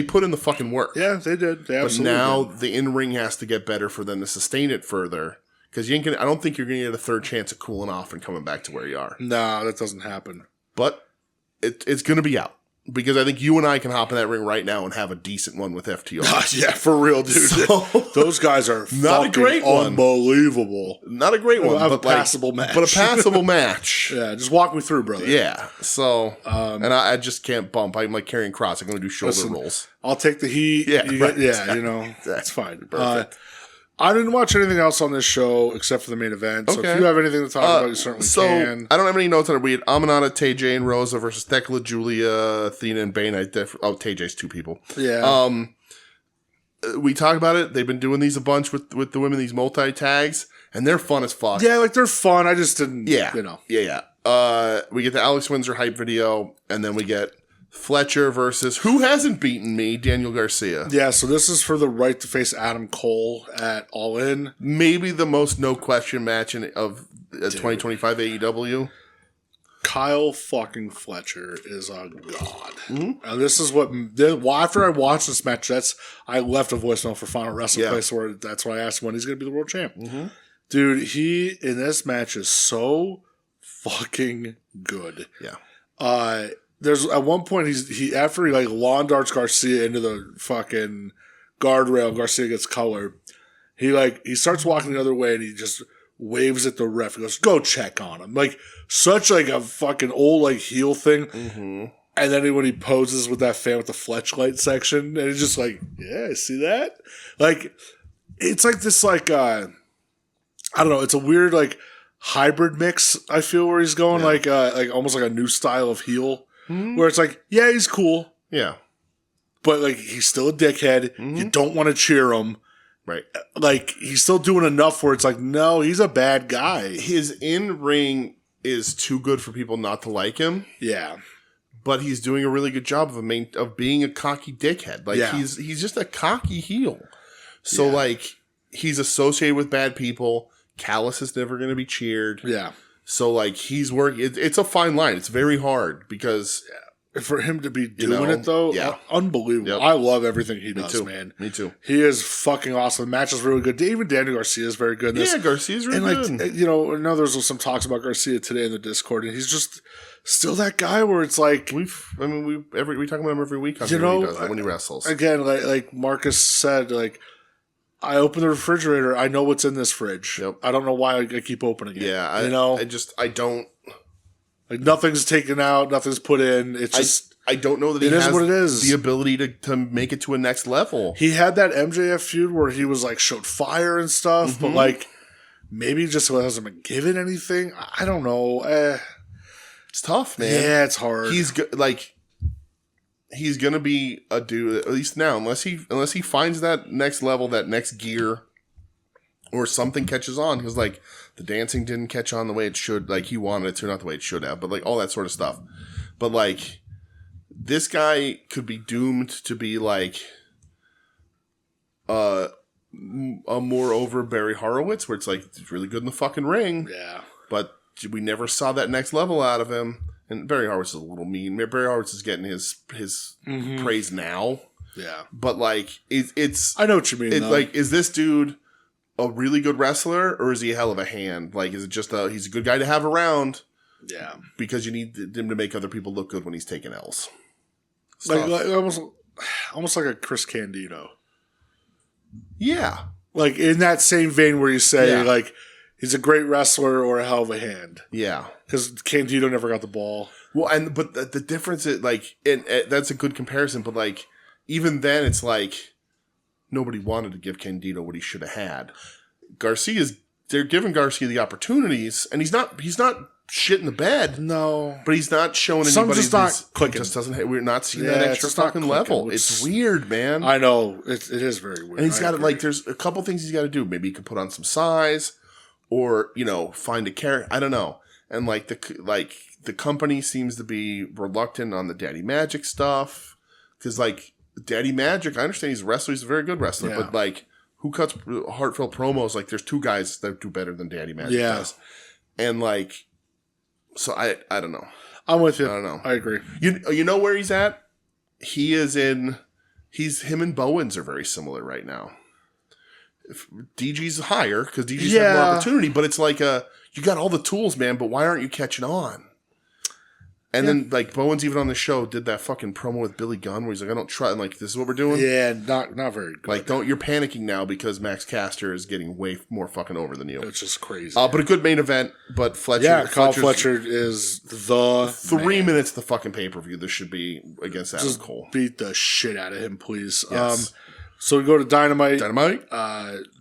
put in the fucking work. Yeah, they did. They absolutely But now the in-ring has to get better for them to sustain it further. Because I don't think you're going to get a third chance of cooling off and coming back to where you are. No, that doesn't happen. But it's going to be out. Because I think you and I can hop in that ring right now and have a decent one with FTR. Yeah, for real, dude. So, those guys are not a great unbelievable. Not a great one, but a passable match. But a passable match. Yeah, just walk me through, brother. Yeah. So, and I just can't bump. I'm like carrying cross. I'm going to do shoulder rolls. I'll take the heat. Yeah, Exactly. That's fine. Perfect. I didn't watch anything else on this show except for the main event. So if you have anything to talk about, you certainly can. I don't have any notes on it. We had Amanata, Tay and Rosa versus Thekla, Julia, Athena, and Bane. Tay-J's 2 people. Yeah. We talked about it. They've been doing these a bunch with the women, these multi-tags, and they're fun as fuck. Yeah, like they're fun. I just didn't, Yeah. Yeah. We get the Alex Windsor hype video, and then we get Fletcher versus who hasn't beaten me, Daniel Garcia. Yeah, so this is for the right to face Adam Cole at All In. Maybe the most no question match of 2025 AEW. Kyle fucking Fletcher is a god. And this is what, after I watched this match, I left a voicemail for Final Wrestling Place where that's why I asked when he's going to be the world champ. Dude, he in this match is so fucking good. Yeah. There's at one point he after he like lawn darts Garcia into the fucking guardrail, Garcia gets colored. He starts walking the other way and he just waves at the ref. He goes, "Go check on him." Like such like a fucking old like heel thing. And then when he poses with that fan with the Fletchlight section, and he's just like, "Yeah, I see that." Like it's like this like I don't know. It's a weird like hybrid mix. I feel where he's going like almost like a new style of heel. Where it's like, yeah, he's cool. Yeah. But, like, he's still a dickhead. You don't want to cheer him. Right. Like, he's still doing enough where it's like, no, he's a bad guy. His in-ring is too good for people not to like him. Yeah. But he's doing a really good job of being a cocky dickhead. Like, he's just a cocky heel. So, like, he's associated with bad people. Callis is never going to be cheered. Yeah. So, like, he's working. It's a fine line. It's very hard because... For him to be doing it, though, unbelievable. Yep. I love everything he does, man. Me too. He is fucking awesome. The match is really good. Even Daniel Garcia is very good in this. Yeah, Garcia's really good. Like, you know, I know there's some talks about Garcia today in the Discord, and he's just still that guy where it's like... we talk about him every week on when he wrestles. Again, like Marcus said, like... I open the refrigerator. I know what's in this fridge. Yep. I don't know why I keep opening it. Yeah, I don't. Like nothing's taken out, nothing's put in. It's just I don't know that he has what it is. The ability to make it to a next level. He had that MJF feud where he was like showed fire and stuff, but like maybe just hasn't been given anything. I don't know. It's tough, man. Yeah, it's hard. He's gonna be a dude, at least now, unless he finds that next level, that next gear, or something catches on. Because like the dancing didn't catch on the way it should, like he wanted it to, not the way it should have, but like all that sort of stuff. But like this guy could be doomed to be like a more over Barry Horowitz, where it's like he's really good in the fucking ring. Yeah, but we never saw that next level out of him. And Barry Horowitz is a little mean. Barry Horowitz is getting his praise now. Yeah. But, like, it's... I know what you mean, though. Like, is this dude a really good wrestler, or is he a hell of a hand? Like, is it just he's a good guy to have around? Yeah. Because you need him to make other people look good when he's taking L's. Like almost like a Chris Candido. Yeah. Like, in that same vein where you say, like... He's a great wrestler or a hell of a hand. Yeah. Because Candido never got the ball. Well, but the difference is, like, and that's a good comparison, but, like, even then, it's like, nobody wanted to give Candido what he should have had. They're giving Garcia the opportunities, and he's not shit in the bed. No. But he's not showing anybody. Something's just not clicking. We're not seeing that extra fucking level. It's weird, man. I know. It is very weird. And he's got to, like, there's a couple things he's got to do. Maybe he could put on some size. Or, you know, find a character. I don't know. And, like, the company seems to be reluctant on the Daddy Magic stuff. Because, like, Daddy Magic, I understand he's a wrestler. He's a very good wrestler. Yeah. But, like, who cuts heartfelt promos? Like, there's two guys that do better than Daddy Magic does. And, like, so I don't know. I'm with you. I don't know. I agree. You know where he's at? Him and Bowens are very similar right now. DG's higher because DG's had more opportunity, but it's like you got all the tools, man, but why aren't you catching on? And then like Bowens even on the show did that fucking promo with Billy Gunn where he's like, I don't try, and like this is what we're doing. Yeah, not very good. Like you're panicking now because Max Caster is getting way more fucking over than you. It's just crazy. But a good main event. But Fletcher, Kyle Fletcher is the 3 minutes the fucking pay-per-view. This should be against Adam Cole. Beat the shit out of him, please. Yes. So we go to Dynamite.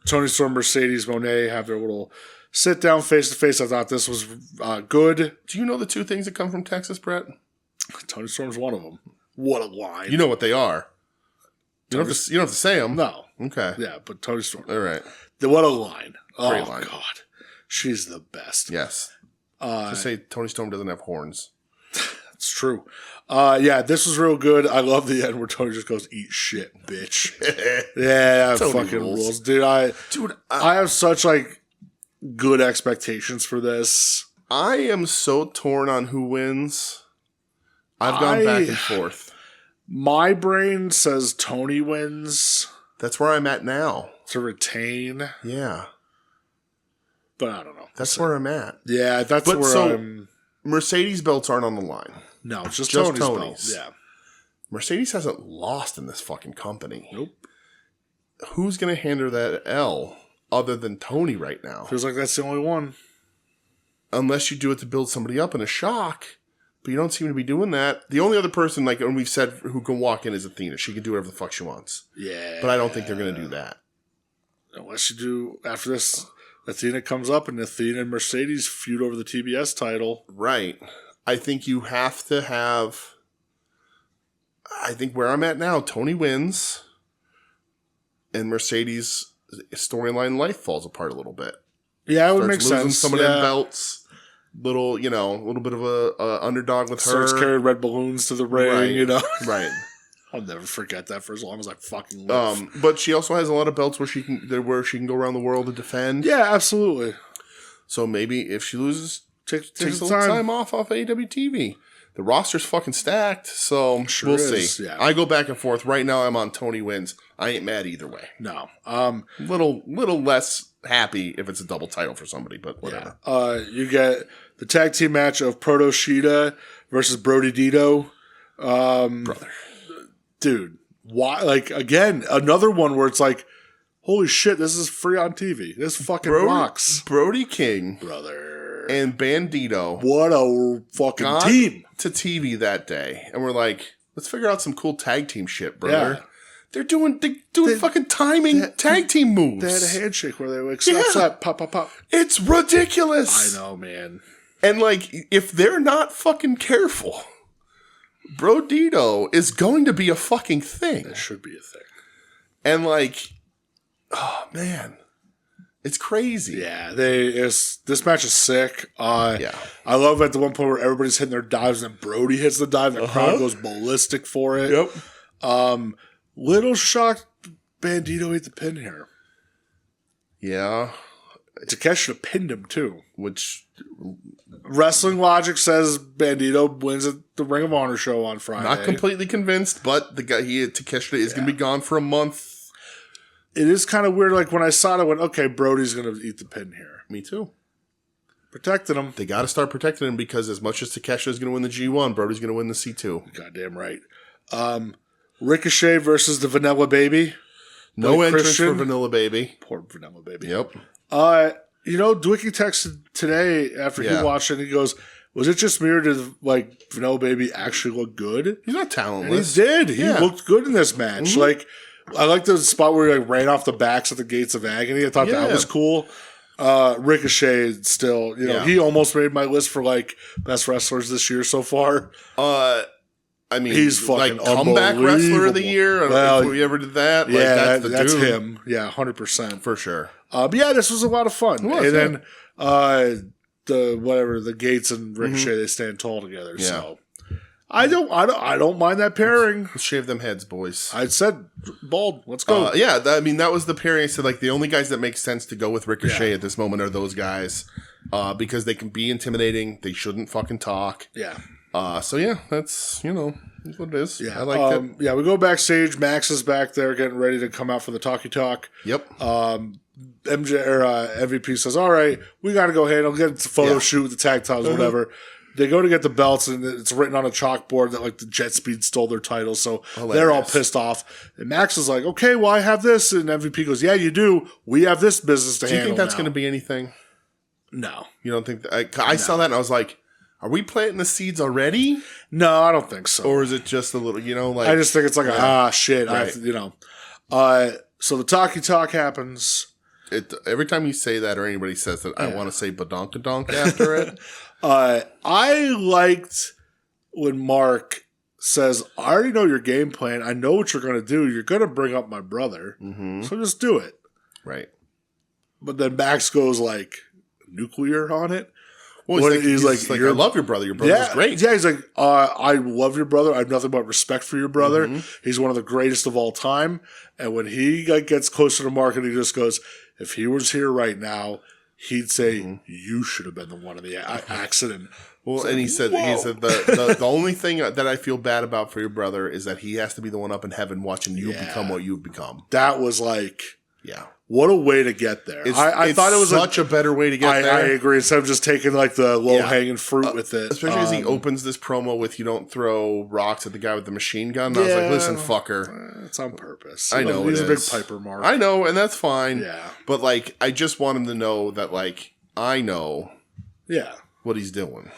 Tony Storm, Mercedes Moné have their little sit down face to face. I thought this was good. Do you know the two things that come from Texas, Brett? Tony Storm's one of them. What a line. You know what they are. You don't have to say them. No. Okay. Yeah, but Tony Storm. All right. What a line. Great Oh, line. God. She's the best. Yes. Just say Tony Storm doesn't have horns. It's true. Yeah, this was real good. I love the end where Tony just goes, "Eat shit, bitch." Yeah, that Tony fucking rules. rules. Dude, I have such, like, good expectations for this. I am so torn on who wins. I've gone back and forth. My brain says Tony wins That's where I'm at now. to retain, Yeah. but I don't know. That's where I'm at. Yeah, that's But where so- I'm... Mercedes belts aren't on the line. No, it's just Just Tony's Tony's. belt. Yeah. Mercedes hasn't lost in this fucking company. Nope. Who's going to handle that L other than Tony right now? Feels like that's the only one. Unless you do it to build somebody up in a shock. But you don't seem to be doing that. The only other person, like, and we've said, who can walk in is Athena. She can do whatever the fuck she wants. Yeah. But I don't think they're going to do that. Unless you do, after this, Athena comes up and Athena and Mercedes feud over the TBS title. Right. I think you have to have... I think where I'm at now, Tony wins. And Mercedes' storyline life falls apart a little bit. Yeah, it would Starts make losing sense. some of yeah. them belts. A little bit of a underdog with Starts her. carrying red balloons to the ring, Right. you know. Right. I'll never forget that for as long as I fucking live. But she also has a lot of belts where she can go around the world and defend. Yeah, absolutely. So maybe if she loses, Takes takes a the little time off AEW. The roster's fucking stacked, so Sure we'll is, see. yeah. I go back and forth. Right now, I'm on Tony wins. I ain't mad either way. No. Little less happy if it's a double title for somebody, but whatever. You get the tag team match of Proto Sheeta versus Brody Dito. Brother. Dude, why? Like, again, another one where it's like, holy shit, this is free on TV. This fucking rocks. Brody King Brother. and Bandito What a fucking got team. to TV that day, and we're like, let's figure out some cool tag team shit, brother. Yeah. They're doing fucking timing tag team moves. They had a handshake where they were like, slap, slap, pop, pop, pop. It's ridiculous. I know, man. And like, if they're not fucking careful, Brodito is going to be a fucking thing. It should be a thing. And like, oh man, it's crazy. Yeah, this match is sick. Yeah. I love at the one point where everybody's hitting their dives and then Brody hits the dive and the crowd goes ballistic for it. Yep. Little shocked Bandito ate the pin here. Yeah. Takeshi should have pinned him too. Which, Wrestling logic says Bandito wins at the Ring of Honor show on Friday. not completely convinced, but the guy Takeshita is going to be gone for a month. It is kind of weird. Like when I saw it, I went, okay, Brody's going to eat the pin here. Me too. Protecting him. They got to start protecting him because as much as Takeshita is going to win the G1, Brody's going to win the C2. Goddamn right. Ricochet versus the Vanilla Baby. No Blake entrance Christian. for Vanilla Baby. Poor Vanilla Baby. Yep. Dwicky texted today after he watched it, and he goes, was it just me or did, like, Vanilla Baby actually look good? He's not And he talentless. did. He looked good in this match. Mm-hmm. Like, I like the spot where he like, ran off the backs at the Gates of Agony. I thought that was cool. Ricochet still, he almost made my list for, like, best wrestlers this year so far. I mean, He's fucking like comeback wrestler of the unbelievable. year. I don't know if we ever did that. Like, Yeah, that's dude. him. Yeah, 100%. For sure. But yeah, this was a lot of fun. was, and then the Gates and Ricochet, they stand tall together. Yeah. So I don't mind that pairing. Let's shave them heads, boys. I said bald. Let's go. That was the pairing. I said, like, the only guys that make sense to go with Ricochet at this moment are those guys because they can be intimidating. They shouldn't fucking talk. Yeah. So yeah, that's that's what it is. Yeah. I liked it. Yeah, we go backstage. Max is back there getting ready to come out for the talkie talk. Yep. MVP says, all right, we got to go handle, get a photo shoot with the tag titles, whatever. They go to get the belts, and it's written on a chalkboard that, like, the Jet Speed stole their titles, so they're all pissed off. And Max is like, okay, well, I have this. And MVP goes, yeah, you do. We have this business to handle. Do you think that's now. going to be anything? No. You don't think that? I saw that and I was like, are we planting the seeds already? No, I don't think so. Or is it just a little, like... I just think it's like, shit. Right. So the talkie talk happens. Every time you say that or anybody says that, I want to say badonkadonk after it. I liked when Mark says, I already know your game plan. I know what you're going to do. You're going to bring up my brother. Mm-hmm. So just do it. Right. But then Max goes like nuclear on it. Well, he's like, I love your brother. Your brother's great. Yeah, he's like, I love your brother. I have nothing but respect for your brother. Mm-hmm. He's one of the greatest of all time. And when he gets closer to Mark, and he just goes, if he was here right now, he'd say, you should have been the one in the accident. Well, and he said the only thing that I feel bad about for your brother is that he has to be the one up in heaven watching you become what you've become. That was like, yeah. What a way to get there. I thought it was such a better way to get there. I agree. Instead of just taking like the low-hanging fruit with it. Especially as he opens this promo with, you don't throw rocks at the guy with the machine gun. And I was like, listen, fucker. It's on purpose. I know he's it a big is. Piper Mark. I know, and that's fine. Yeah. But like, I just want him to know that like, I know what he's doing.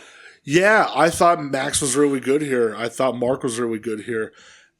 Yeah, I thought Max was really good here. I thought Mark was really good here.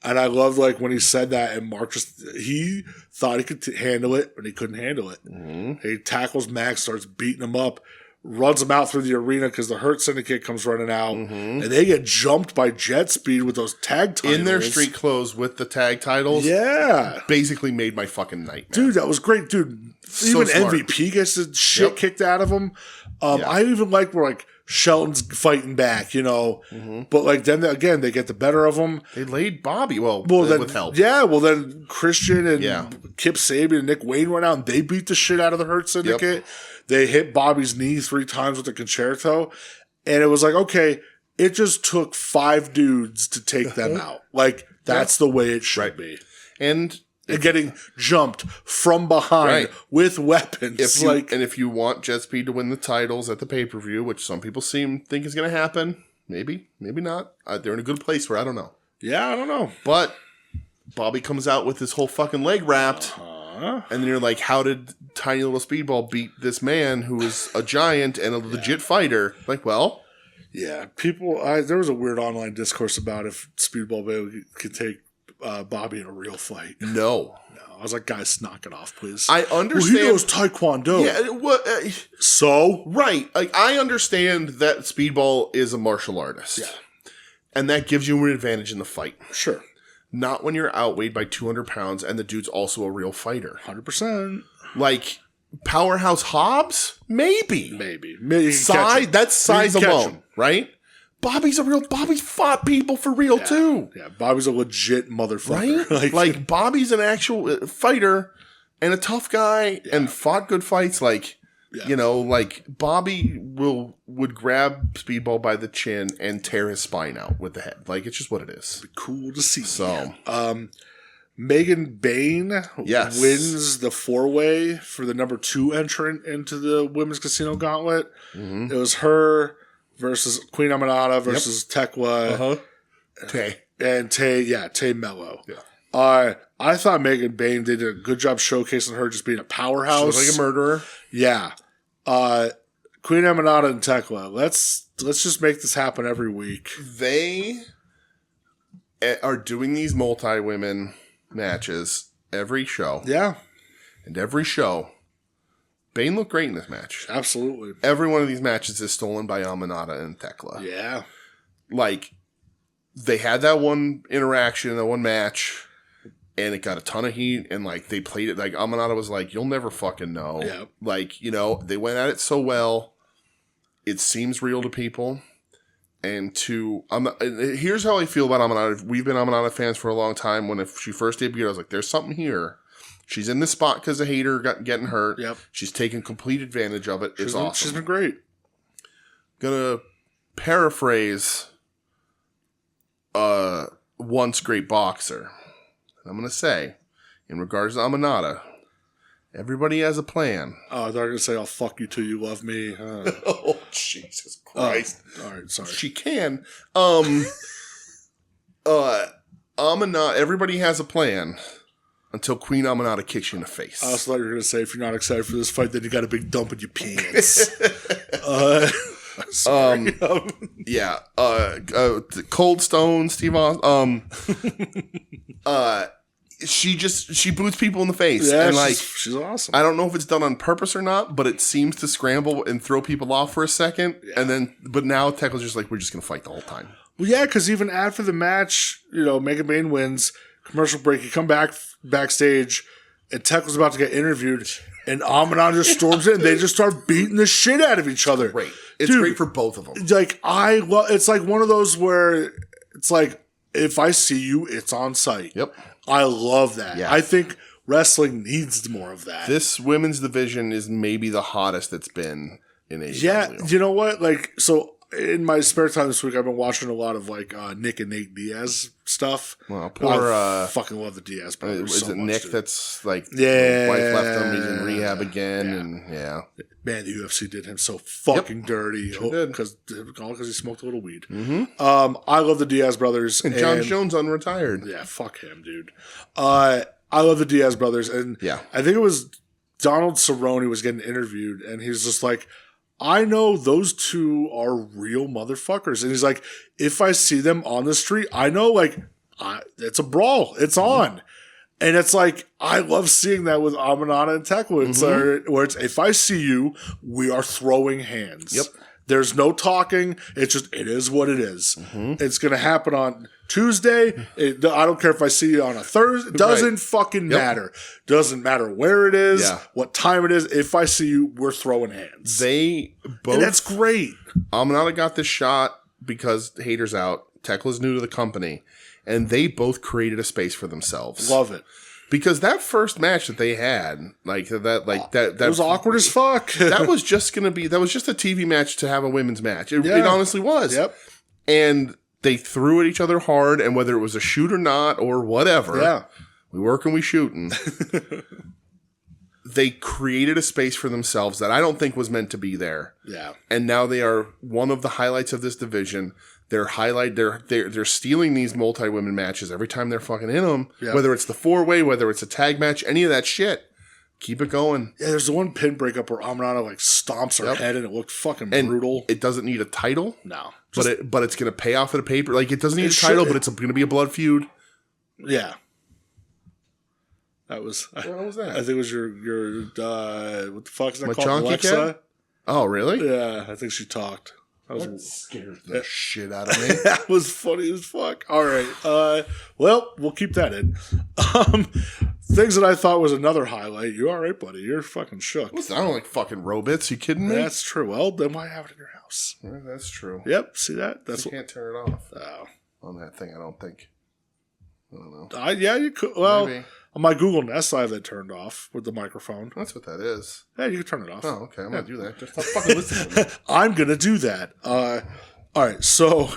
And I loved like when he said that, and Mark he thought he could handle it, but he couldn't handle it. Mm-hmm. He tackles Max, starts beating him up, runs him out through the arena because the Hurt Syndicate comes running out, and they get jumped by Jet Speed with those tag titles. In their street clothes with the tag titles. Yeah. Basically made my fucking night, man. Dude, that was great. Dude, So even smart. MVP gets the shit kicked out of him. I even like where like Shelton's fighting back, you know. Mm-hmm. But like then again, they get the better of him. They laid Bobby then, with help. Yeah, well then Christian and Kip Sabian and Nick Wayne went out and they beat the shit out of the Hurt Syndicate. Yep. They hit Bobby's knee 3 times with the concerto. And it was like, okay, it just took 5 dudes to take them out. Like, that's the way it should be. And getting jumped from behind with weapons. If you want Jet Speed to win the titles at the pay-per-view, which some people think is going to happen, maybe not. They're in a good place where I don't know. Yeah, I don't know. But Bobby comes out with his whole fucking leg wrapped. And then you're like, how did tiny little Speedball beat this man who is a giant and a legit fighter? Like, well... Yeah, there was a weird online discourse about if Speedball Bailey could take Bobby in a real fight. No. I was like, guys, knock it off, please. I understand. Well, he knows Taekwondo. Yeah, so? Right. Like, I understand that Speedball is a martial artist. Yeah. And that gives you an advantage in the fight. Sure. Not when you're outweighed by 200 pounds and the dude's also a real fighter. 100%. Like, Powerhouse Hobbs? Maybe. That's size alone, right? Bobby fought people for real too. Yeah, Bobby's a legit motherfucker. Right? Like Bobby's an actual fighter and a tough guy and fought good fights. Like, you know, like Bobby would grab Speedball by the chin and tear his spine out with the head. Like, it's just what it is. It'd be cool to see. So, Megan Bain wins the 4-way for the number 2 entrant into the Women's Casino Gauntlet. Mm-hmm. It was her versus Queen Aminata versus Tekla. Tay Mello. Yeah. I thought Megan Bain did a good job showcasing her just being a powerhouse. She was like a murderer. Yeah. Queen Aminata and Tekla. Let's just make this happen every week. They are doing these multi-women matches every show. Yeah. And every show, Bain looked great in this match. Absolutely. Every one of these matches is stolen by Aminata and Tekla. Yeah. Like, they had that one interaction, that one match, and it got a ton of heat, and, like, they played it, like, Aminata was like, you'll never fucking know. Yeah. Like, you know, they went at it so well, it seems real to people. And here's how I feel about Aminata. We've been Aminata fans for a long time. When she first debuted, I was like, there's something here. She's in this spot because the hater getting hurt. Yep. She's taking complete advantage of it. It's awesome. She's been great. Gonna paraphrase once great boxer. I'm gonna say, in regards to Aminata, everybody has a plan. Oh, they're going to say, I'll fuck you till you love me. Oh, Jesus Christ. All right, sorry. She can. Aminata, everybody has a plan until Queen Aminata kicks you in the face. I also thought you were going to say, if you're not excited for this fight, then you got a big dump in your pants. Sorry. Cold Stone, Steve Austin. she boots people in the face. Yeah, and like she's awesome. I don't know if it's done on purpose or not, but it seems to scramble and throw people off for a second. Yeah. And then, but now Tekla's just like, we're just going to fight the whole time. Well, yeah, because even after the match, Mega Man wins, commercial break, you come backstage, and Tekla's about to get interviewed, and Amidon just storms in, and they just start beating the shit out of each other. Great. It's great for both of them. Like, it's like one of those where it's like, if I see you, it's on site. Yep. I love that. Yeah. I think wrestling needs more of that. This women's division is maybe the hottest it's been in AEW. Yeah, you know what? Like, so in my spare time this week, I've been watching a lot of like Nick and Nate Diaz stuff. Well, poor I fucking love the Diaz brothers. Is so it much, Nick dude. that's like yeah, wife left him, he's in rehab again, and man, the UFC did him so fucking dirty because he smoked a little weed. Mm-hmm. I love the Diaz brothers, and John Jones unretired. Yeah, fuck him, dude. I love the Diaz brothers, and I think it was Donald Cerrone was getting interviewed, and he was just like, I know those two are real motherfuckers. And he's like, if I see them on the street, I know, like, it's a brawl. It's on. And it's like, I love seeing that with Amanada and Tekla. It's where it's, if I see you, we are throwing hands. Yep. There's no talking. It's just, it is what it is. It's going to happen on Tuesday. I don't care if I see you on a Thursday. Doesn't fucking matter. Doesn't matter where it is, what time it is. If I see you, we're throwing hands. They both. And that's great. Amanada got this shot because Hater's out. Tekla's new to the company. And they both created a space for themselves. Love it. Because that first match that they had, that was awkward as fuck. that was just a TV match to have a women's match. It honestly was. Yep. And they threw at each other hard, and whether it was a shoot or not, or whatever, we work and we shooting. They created a space for themselves that I don't think was meant to be there. Yeah. And now they are one of the highlights of this division. They're stealing these multi-women matches every time they're fucking in them. Yeah. Whether it's the 4-way, whether it's a tag match, any of that shit. Keep it going. Yeah, there's the one pin breakup where Amanada like stomps her head and it looked fucking brutal. It doesn't need a title. No. But it's going to pay off at a paper. Like, it doesn't need a title, but it's going to be a blood feud. Yeah. What was that? I think it was your what the fuck is that called? Alexa? Cat? Oh, really? Yeah, I think she talked. That scared the shit out of me. That was funny as fuck. All right. Well, we'll keep that in. Things that I thought was another highlight. You all right, buddy? You're fucking shook. Listen, I don't like fucking robots. You kidding me? That's true. Well, then why have it in your house? Yeah, that's true. Yep. See that? You can't turn it off on that thing, I don't think. I don't know. Yeah, you could. Well, maybe. On my Google Nest, I have that turned off with the microphone. That's what that is. Yeah, you can turn it off. Oh, okay. I'm going to do that. Just stop fucking listening to me. I'm going to do that. All right, so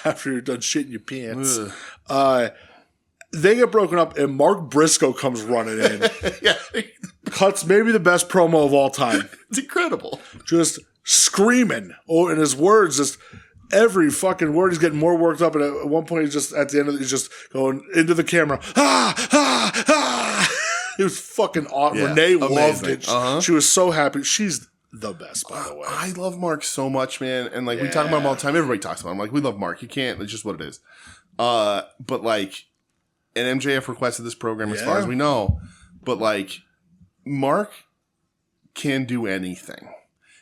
after you're done shitting your pants, they get broken up, and Mark Briscoe comes running in. Yeah. Cuts maybe the best promo of all time. It's incredible. Just screaming. Oh, and his words just... Every fucking word, he's getting more worked up, and at one point, he's just at the end of it, he's just going into the camera. It was fucking awesome. Yeah, Renee amazing. loved it. She was so happy. She's the best, by the way. I love Mark so much, man. And we talk about him all the time. Everybody talks about him. Like, we love Mark. You can't. It's just what it is. But like, and MJF requested this program as far as we know. But like, Mark can do anything.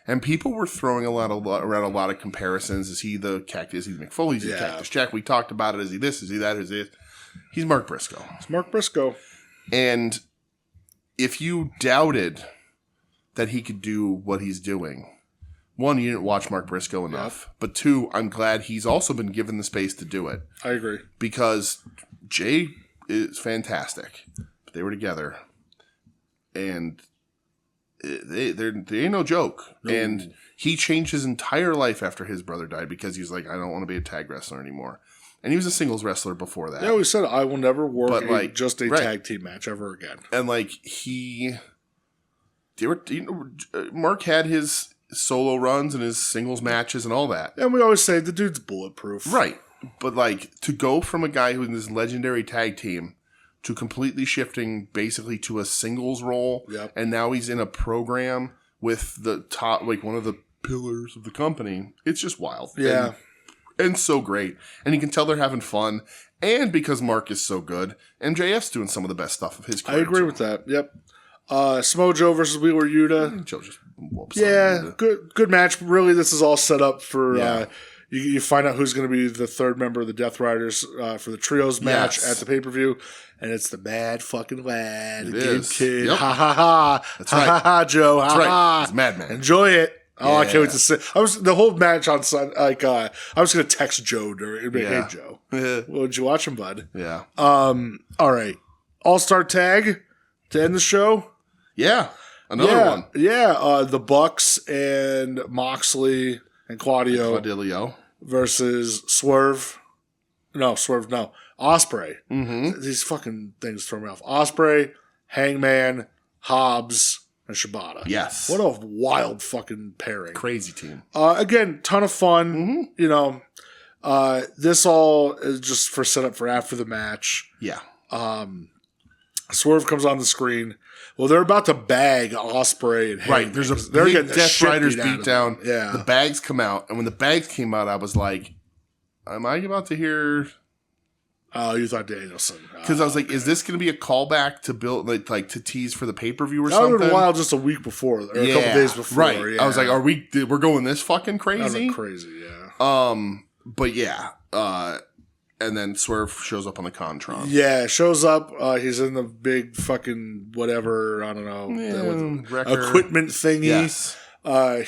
And people were throwing around a lot of comparisons. Is he the Cactus? Is he the McFoley? Is he the Cactus Jack? We talked about it. Is he this? Is he that? Is he this? He's Mark Briscoe. It's Mark Briscoe. And if you doubted that he could do what he's doing, one, you didn't watch Mark Briscoe enough. Yep. But two, I'm glad he's also been given the space to do it. I agree. Because Jay is fantastic. But they were together. And... They ain't no joke. No. And he changed his entire life after his brother died because he's like, I don't want to be a tag wrestler anymore. And he was a singles wrestler before that. Yeah, we said, I will never work just a tag team match ever again. And like, Mark had his solo runs and his singles matches and all that. And we always say the dude's bulletproof. Right. But like, to go from a guy who's in this legendary tag team to completely shifting basically to a singles role. Yep. And now he's in a program with the top, like one of the pillars of the company. It's just wild. Yeah. and so great. And you can tell they're having fun. And because Mark is so good, MJF's doing some of the best stuff of his career. I agree with that. Yep. Samoa Joe versus Wheeler Yuta. Joe just whoops. Yeah, good match. Really, this is all set up for Yeah. you find out who's going to be the third member of the Death Riders for the trios match at the pay-per-view, and it's the Mad fucking Lad, It Gabe is. Kid. Yep. Ha ha ha! That's ha right. ha ha! Joe, ha That's right. ha! It's Madman. Enjoy it. Oh, I can't Yeah. wait to see. The whole match on Sunday. Like, I was going to text Joe during. Be like, Yeah. Hey Joe, would you watch him, bud? Yeah. All right, All-Star Tag to end the show. Yeah. Another one. Yeah, the Bucks and Moxley and Claudio Claudio. versus Swerve. No. Ospreay. Mm-hmm. These fucking things throw me off. Ospreay, Hangman, Hobbs, and Shibata. Yes. What a wild fucking pairing. Crazy team. Again, ton of fun. Mm-hmm. You know, this all is just for setup for after the match. Yeah. Swerve comes on the screen. Well, they're about to bag Ospreay and Hangman. Right. There's a They're big getting the Death shit Riders beat out of beat them. down. Yeah. The bags come out. And when the bags came out, I was like, am I about to hear... Oh, you thought Danielson. Because I was like, is this going to be a callback to build, like to tease for the pay-per-view or That would have something? been wild just a week before, or a couple days before. Right. Yeah. I was like, we're going this fucking That would've crazy? been crazy, yeah. But yeah. And then Swerve shows up on the Contron. Yeah, shows up. He's in the big fucking whatever, I don't know, wrecker. equipment thingy. Yes.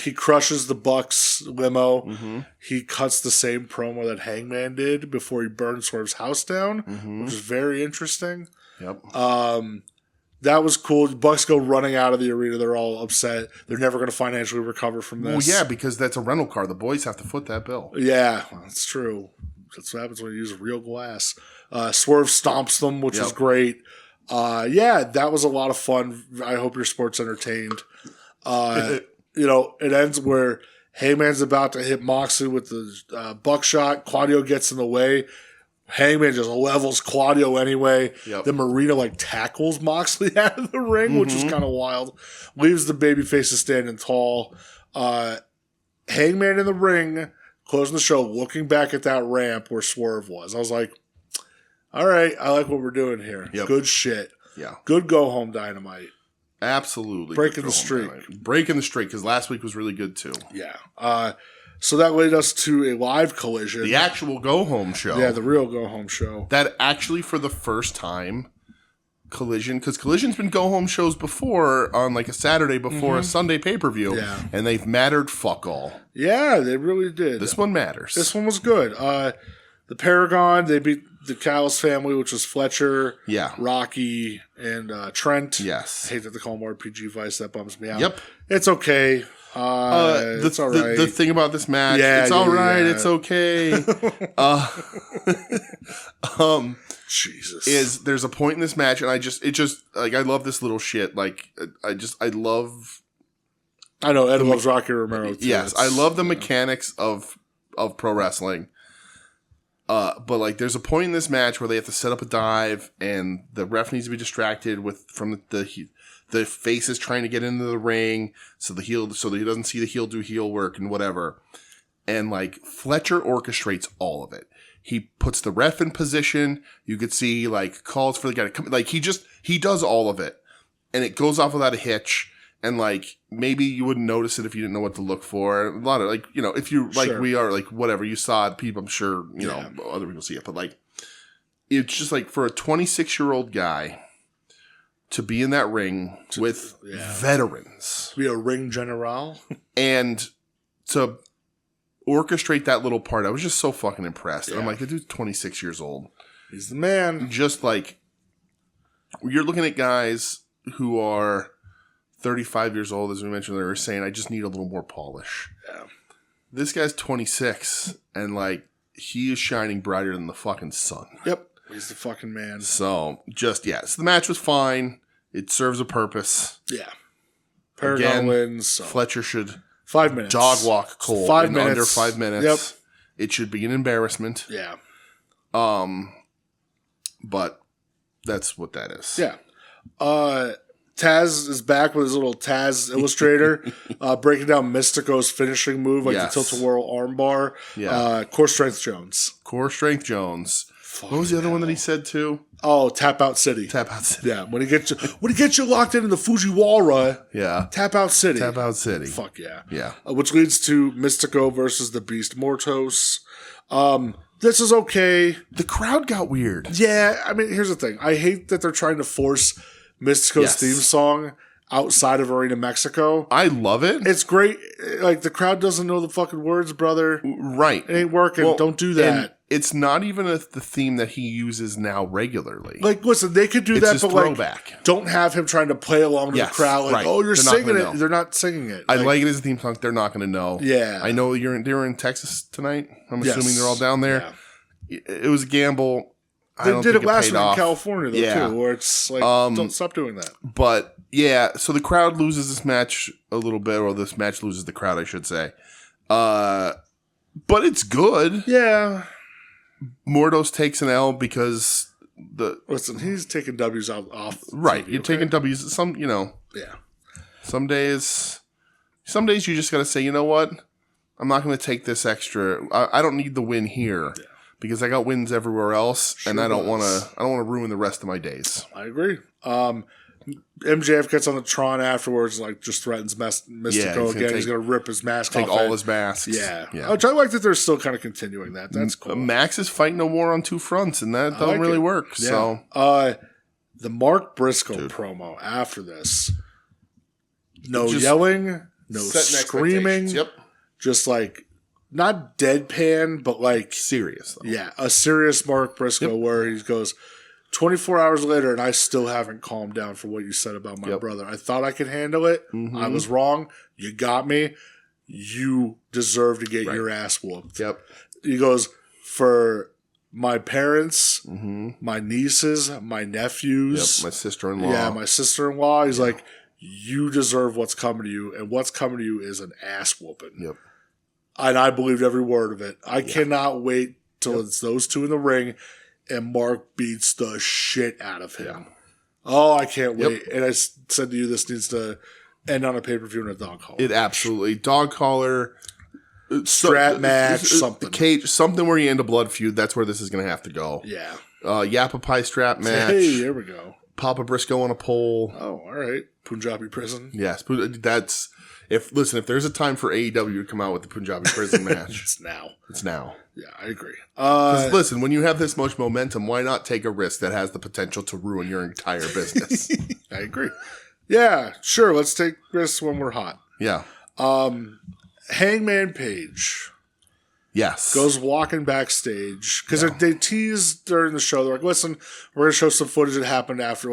He crushes the Bucks limo. Mm-hmm. He cuts the same promo that Hangman did before he burned Swerve's house down, which is very interesting. Yep. That was cool. The Bucks go running out of the arena. They're all upset. They're never going to financially recover from this. Well, yeah, because that's a rental car. The boys have to foot that bill. Yeah, that's true. That's what happens when you use real glass. Swerve stomps them, which is great. Yeah, that was a lot of fun. I hope your sport's entertained. You know, it ends where Hangman's about to hit Moxley with the buckshot. Claudio gets in the way. Hangman just levels Claudio anyway. Yep. Then Marina tackles Moxley out of the ring, which is kind of wild. Leaves the babyfaces standing tall. Hangman in the ring, closing the show, looking back at that ramp where Swerve was. I was like, all right, I like what we're doing here. Yep. Good shit. Yeah. Good go home Dynamite. Absolutely. Breaking the streak. Breaking the streak, because last week was really good too. Yeah. So that led us to a live collision. The actual go-home show. Yeah, the real go-home show. That actually, for the first time, Collision, because Collision's been go-home shows before on like a Saturday before a Sunday pay-per-view, and they've mattered fuck all. Yeah, they really did. This one matters. This one was good. The Paragon, they beat the Callis family, which was Fletcher, Rocky, and Trent. Yes. I hate that they call them RPG Vice. That bums me out. Yep. It's okay. It's all right. The thing about this match, it's all right. It's okay. Jesus. Is there's a point in this match, and I love this little shit. Like, I love. I know Ed loves Rocky Romero too. Yes, I love the mechanics of pro wrestling. But like, there's a point in this match where they have to set up a dive, and the ref needs to be distracted from the faces trying to get into the ring, so that he doesn't see the heel do heel work and whatever. And like, Fletcher orchestrates all of it. He puts the ref in position. You could see like calls for the guy to come. Like, he does all of it, and it goes off without a hitch. And like, maybe you wouldn't notice it if you didn't know what to look for. A lot of like, you know, if you like, we are like, whatever, you saw it, people, I'm sure, you know, other people see it, but like, it's just like, for a 26-year-old guy to be in that ring with veterans, be a ring general, and to orchestrate that little part, I was just so fucking impressed. And I'm like, the dude's 26 years old. He's the man. Just like, you're looking at guys who are 35 years old, as we mentioned, they were saying, I just need a little more polish. Yeah. This guy's 26, and like, he is shining brighter than the fucking sun. Yep. He's the fucking man. So, so the match was fine. It serves a purpose. Yeah. Paragon wins. So. Fletcher should 5 minutes. dog walk Cole 5 in minutes. under 5 minutes. Yep. It should be an embarrassment. Yeah. But that's what that is. Yeah. Taz is back with his little Taz illustrator, breaking down Mystico's finishing move, like the tilt-a-whirl armbar. Yeah. Core Strength Jones. Core Strength Jones. What was the other one that he said too? Oh, Tap Out City. Tap Out City. Yeah, when he gets you locked into the Fujiwara. Yeah. Tap Out City. Tap Out City. Fuck yeah. Yeah. Which leads to Mystico versus the Beast Mortos. This is okay. The crowd got weird. Yeah, I mean, here's the thing. I hate that they're trying to force Mystico's theme song outside of Arena Mexico. I love it. It's great. Like, the crowd doesn't know the fucking words, brother. Right. It ain't working. Well, don't do that. And it's not even the theme that he uses now regularly. Like, listen, they could do that, but throwback. Like, don't have him trying to play along to the crowd. Like, oh, you're singing it. They're not singing it. I like it as a theme song. They're not going to know. Yeah. I know they're in Texas tonight. I'm assuming they're all down there. Yeah. It was a gamble. They did it last week in California, though, too, where it's like, don't stop doing that. But, yeah, so the crowd loses this match a little bit, or this match loses the crowd, I should say. But it's good. Yeah. Mortos takes an L because Listen, he's taking W's off. Right. TV, You're taking W's. Yeah. Some days you just got to say, you know what? I'm not going to take this extra. I don't need the win here. Yeah. Because I got wins everywhere else, and I don't want to ruin the rest of my days. I agree. MJF gets on the Tron afterwards and like just threatens Mystico again. He's going to rip his mask off. Take all his masks. Yeah. Which I like that they're still kind of continuing that. That's cool. Max is fighting no more on two fronts, and that don't really work. Yeah. So, the Mark Briscoe promo after this, no yelling, no screaming. Yep. Just like, not deadpan, but like serious. Though. Yeah, a serious Mark Briscoe where he goes, 24 hours later and I still haven't calmed down for what you said about my brother. I thought I could handle it. Mm-hmm. I was wrong. You got me. You deserve to get your ass whooped. Yep. He goes, for my parents, my nieces, my nephews. My sister-in-law. Yeah, my sister-in-law. He's like, you deserve what's coming to you, and what's coming to you is an ass whooping. Yep. And I believed every word of it. I cannot wait till it's those two in the ring and Mark beats the shit out of him. Yeah. Oh, I can't wait. And I said to you, this needs to end on a pay-per-view and a dog collar. It absolutely. Dog collar. Strat match, something. Cage, something where you end a blood feud. That's where this is going to have to go. Yeah. Yappa Pie strap match. Hey, there we go. Papa Briscoe on a pole. Oh, all right. Punjabi prison. Yes. That's... If there's a time for AEW to come out with the Punjabi prison match, it's now. It's now. Yeah, I agree. Listen, when you have this much momentum, why not take a risk that has the potential to ruin your entire business? I agree. Yeah, sure. Let's take risks when we're hot. Yeah. Hangman Page. Yes. Goes walking backstage because they teased during the show. They're like, listen, we're going to show some footage that happened after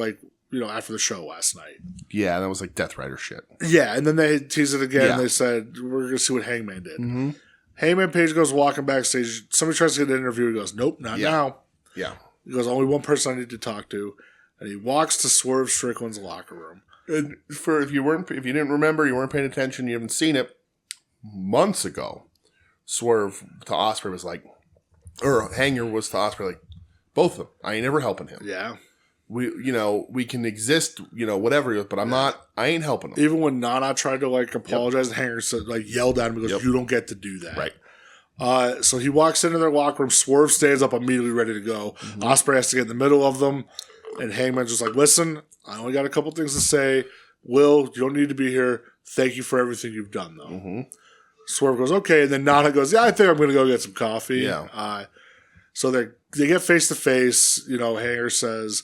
after the show last night. Yeah, that was like Death Rider shit. Yeah, and then they teased it again. And they said, we're going to see what Hangman did. Mm-hmm. Hangman Page goes walking backstage. Somebody tries to get an interview. He goes, nope, not now. Yeah. He goes, only one person I need to talk to. And he walks to Swerve Strickland's locker room. And if you didn't remember, you weren't paying attention, you haven't seen it, months ago, Swerve to Ospreay was like, or Hanger was to Ospreay like, both of them. I ain't ever helping him. Yeah. We can exist, whatever, but I ain't helping him. Even when Nana tried to apologize, Hanger said, yelled at him and goes, you don't get to do that. Right. So he walks into their locker room, Swerve stands up immediately ready to go. Mm-hmm. Ospreay has to get in the middle of them, and Hangman's just like, listen, I only got a couple things to say. Will, you don't need to be here. Thank you for everything you've done, though. Mm-hmm. Swerve goes, okay, and then Nana goes, yeah, I think I'm going to go get some coffee. Yeah. So they get face-to-face. Hanger says,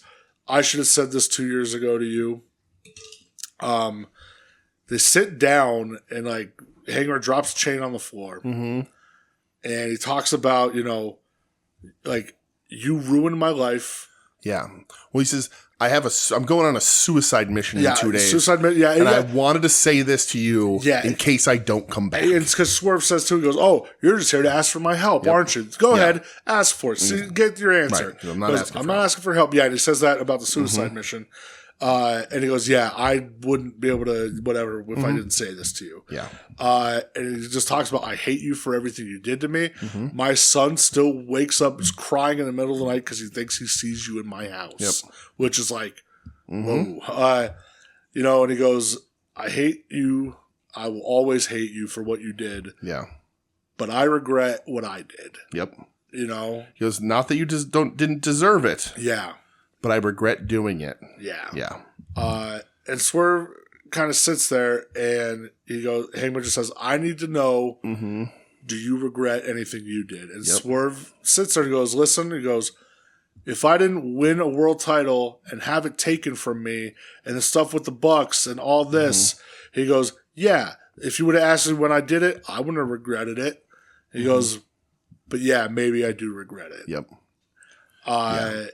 I should have said this 2 years ago to you. They sit down and Hanger drops a chain on the floor. Mm-hmm. And he talks about, you ruined my life. Yeah. Well, he says, I'm going on a suicide mission in 2 days. Suicide mission. Yeah. And I wanted to say this to you in case I don't come back. And it's because Swerve says too, he goes, oh, you're just here to ask for my help, aren't you? Go ahead, ask for it. See, get your answer. Right. I'm not asking for help. Yeah, and he says that about the suicide mission. And he goes, yeah, I wouldn't be able to, whatever, if I didn't say this to you. Yeah. And he just talks about, I hate you for everything you did to me. Mm-hmm. My son still wakes up crying in the middle of the night because he thinks he sees you in my house, which is whoa. you know, and he goes, I hate you. I will always hate you for what you did. Yeah. But I regret what I did. Yep. You know? He goes, not that you just didn't deserve it. Yeah. But I regret doing it. Yeah. Yeah. And Swerve kind of sits there and he goes, Hangman just says, I need to know, do you regret anything you did? And Swerve sits there and goes, listen, he goes, if I didn't win a world title and have it taken from me and the stuff with the Bucks and all this, he goes, yeah, if you would have asked me when I did it, I wouldn't have regretted it. He goes, but yeah, maybe I do regret it. Yep.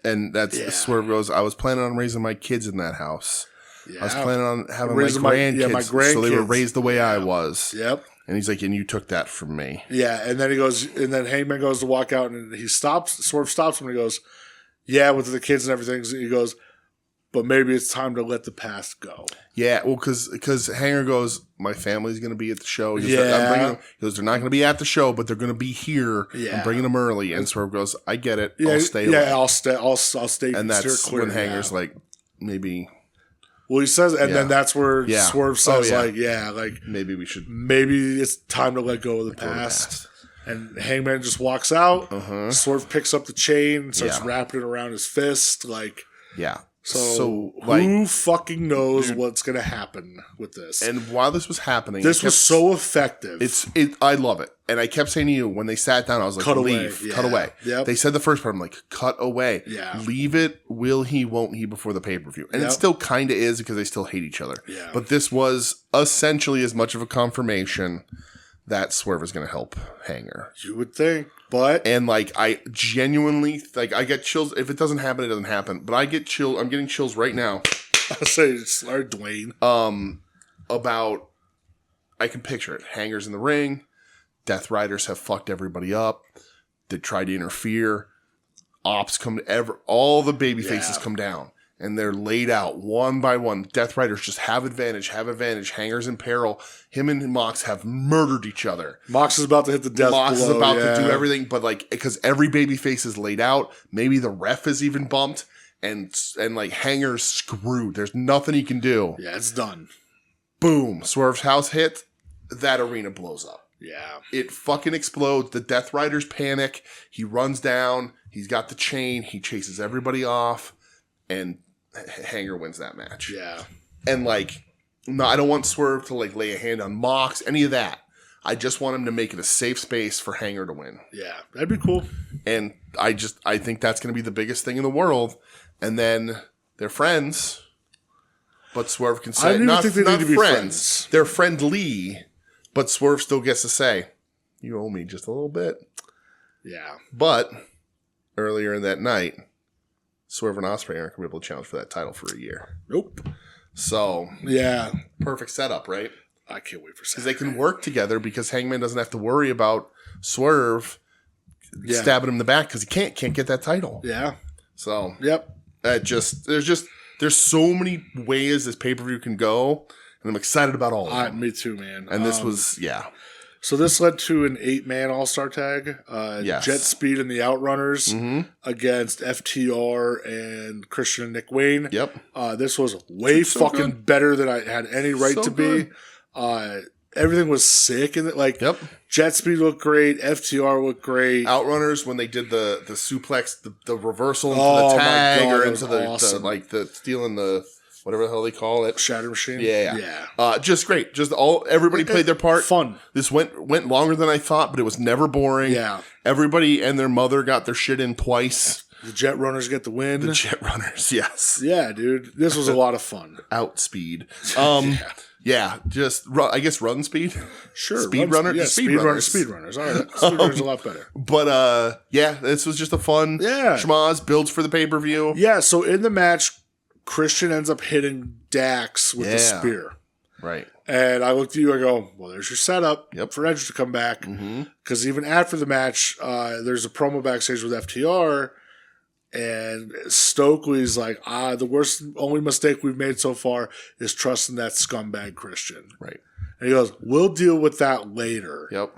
And that's Swerve goes, I was planning on raising my kids in that house. Yeah. I was planning on having my grandkids so they were raised the way I was. Yep. And he's like, and you took that from me. Yeah. And then he goes, and then Hangman goes to walk out and he stops, Swerve stops him and he goes, yeah, with the kids and everything. He goes, but maybe it's time to let the past go. Yeah, well, because Hanger goes, my family's going to be at the show. He goes, Yeah. He goes, they're not going to be at the show, but they're going to be here. Yeah. I'm bringing them early. And Swerve goes, I get it. Yeah, I'll stay. Yeah, away. I'll stay. I'll stay. And that's clear when Hanger's like, maybe. Well, he says, and then that's where Swerve says, maybe we should. Maybe it's time to let go of the past. And Hangman just walks out. Swerve picks up the chain and starts wrapping it around his fist. Like, yeah. So who fucking knows what's going to happen with this? And while this was happening, this was so effective. I love it. And I kept saying to you when they sat down, I was like, cut away. Yep. They said the first part, I'm like, cut away. Yeah. Leave it, will he, won't he, before the pay-per-view. And it still kind of is because they still hate each other. Yeah. But this was essentially as much of a confirmation that Swerve is going to help Hanger. You would think. But and like I genuinely like I get chills. If it doesn't happen, it doesn't happen. But I get chill. I'm getting chills right now. I'll say sorry, Dwayne. About I can picture it. Hangers in the ring. Death Riders have fucked everybody up. They tried to interfere. Ops come to all the baby faces come down. And they're laid out one by one. Death Riders just have advantage. Hangers in peril. Him and Mox have murdered each other. Mox is about to hit the death blow. Mox is about to do everything, but like, because every baby face is laid out. Maybe the ref is even bumped. And like, Hanger's screwed. There's nothing he can do. Yeah, it's done. Boom. Swerve's house hit. That arena blows up. Yeah. It fucking explodes. The Death Riders panic. He runs down. He's got the chain. He chases everybody off. And Hanger wins that match. Yeah. And like, no, I don't want Swerve to like lay a hand on Mox, any of that. I just want him to make it a safe space for Hanger to win. Yeah, that'd be cool. And I think that's going to be the biggest thing in the world. And then they're friends, but Swerve can say, I don't even think they need to be friends. They're friendly, but Swerve still gets to say, you owe me just a little bit. Yeah. But earlier in that night, Swerve and Ospreay aren't going to be able to challenge for that title for a year. Nope. So, yeah. Perfect setup, right? I can't wait for Saturday. Because they can work together because Hangman doesn't have to worry about Swerve stabbing him in the back because he can't get that title. Yeah. So, yep. There's so many ways this pay-per-view can go, and I'm excited about all of them. Me too, man. And this was, So this led to an 8-man All-Star tag. Jet Speed and the Outrunners against FTR and Christian and Nick Wayne. Yep. This was way fucking better than I had any right to be. Everything was sick. And Jet Speed looked great. FTR looked great. Outrunners, when they did the suplex, the reversal into the tag or into the stealing the... whatever the hell they call it. Shatter Machine? Yeah. Just great. Everybody played their part. Fun. This went longer than I thought, but it was never boring. Yeah. Everybody and their mother got their shit in twice. The Jet Runners get the win. The Jet Runners, yes. Yeah, dude. This was a lot of fun. Outspeed. Just, I guess run speed? Sure. Speed Runners? Yeah, Speed Runners. All right. Speed Runners a lot better. But, this was just a fun schmoz. Builds for the pay-per-view. Yeah, so in the match, Christian ends up hitting Dax with the spear. Right. And I looked at you, I go, well, there's your setup for Edge to come back. Because even after the match, there's a promo backstage with FTR, and Stokely's like, the worst, only mistake we've made so far is trusting that scumbag Christian. Right. And he goes, we'll deal with that later. Yep.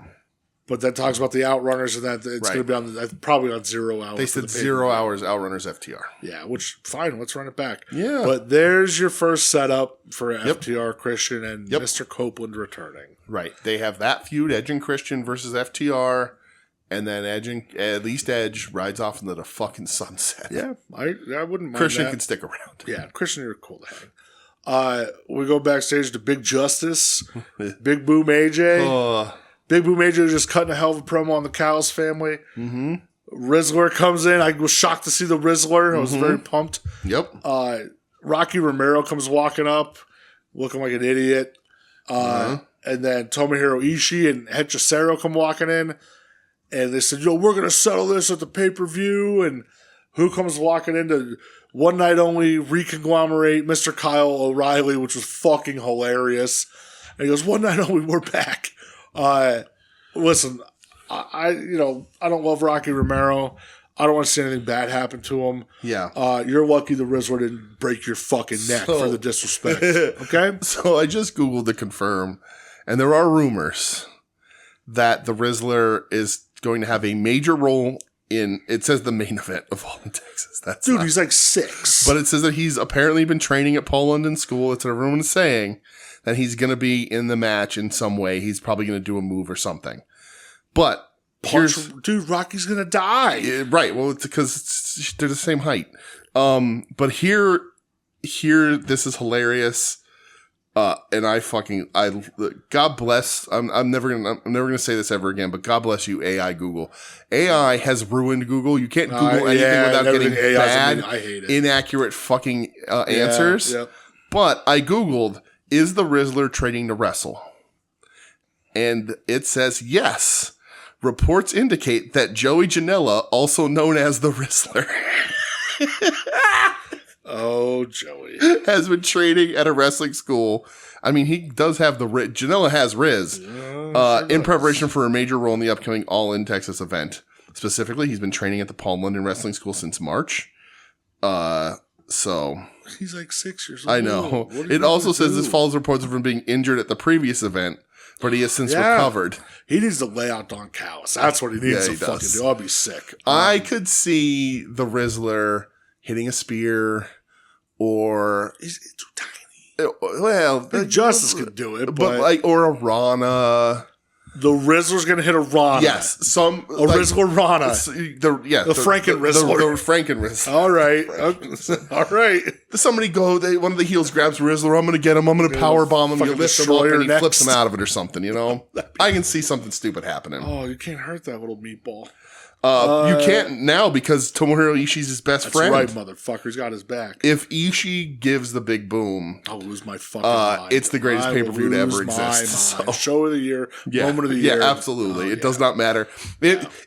But that talks about the Outrunners and that it's going to be on probably on 0 hours. They said 0 hours Outrunners FTR. Yeah, which fine. Let's run it back. Yeah. But there's your first setup for FTR, Christian, and Mr. Copeland returning. Right. They have that feud, Edge and Christian versus FTR, and then at least Edge rides off into the fucking sunset. Yeah, I wouldn't mind Christian that. can stick around. Yeah, Christian, you're cool to hang. We go backstage to Big Justice, Big Boom AJ. Big Boom AJ was just cutting a hell of a promo on the Cowles family. Mm-hmm. Rizzler comes in. I was shocked to see the Rizzler. I was very pumped. Yep. Rocky Romero comes walking up, looking like an idiot. And then Tomohiro Ishii and Hechicero come walking in. And they said, we're going to settle this at the pay-per-view. And who comes walking into one night only reconglomerate Mr. Kyle O'Reilly, which was fucking hilarious. And he goes, one night only, we're back. Listen, I don't love Rocky Romero. I don't want to see anything bad happen to him. Yeah. You're lucky the Rizzler didn't break your fucking neck for the disrespect. Okay? So I just Googled to confirm, and there are rumors that the Rizzler is going to have a major role in, it says the main event of All in Texas. That's Dude, he's like 6. But it says that he's apparently been training at Paul London School. It's what everyone is saying. That he's going to be in the match in some way. He's probably going to do a move or something. But dude, Rocky's going to die. Right. Well, it's because they're the same height. But here, this is hilarious. And God bless. I'm never gonna say this ever again. But God bless you, AI Google. AI has ruined Google. You can't Google anything without getting bad, I hate it. inaccurate fucking answers. Yeah. But I Googled, is the Rizzler training to wrestle? And it says yes. Reports indicate that Joey Janela, also known as the Rizzler, oh, Joey, has been training at a wrestling school. I mean, he does have the Riz. Janela has Riz in preparation for a major role in the upcoming All in Texas event. Specifically, he's been training at the Palm London Wrestling School since March. So he's like 6 years old. I know. It also says this follows reports of him being injured at the previous event, but he has since recovered. He needs to lay out Don Callis. That's what he needs to fucking do. I'll be sick. I could see the Rizzler hitting a spear, or he's too tiny. Well, the Justice could do it, but or a Rana. The Rizzler's going to hit a Rana. Yes, Rizzler Rana. The Franken Rizzler. The Franken Rizzler. All right. All right. Somebody one of the heels grabs Rizzler. I'm going to get him. I'm going to power bomb him. He'll lift him up and he flips him out of it or something, I can see something stupid happening. Oh, you can't hurt that little meatball. You can't now because Tomohiro Ishii's his best friend. That's right, motherfucker. He's got his back. If Ishii gives the big boom, I'll lose my fucking mind. It's the greatest pay-per-view to ever exist. So. Show of the year, moment of the year. Yeah, absolutely. It does not matter. If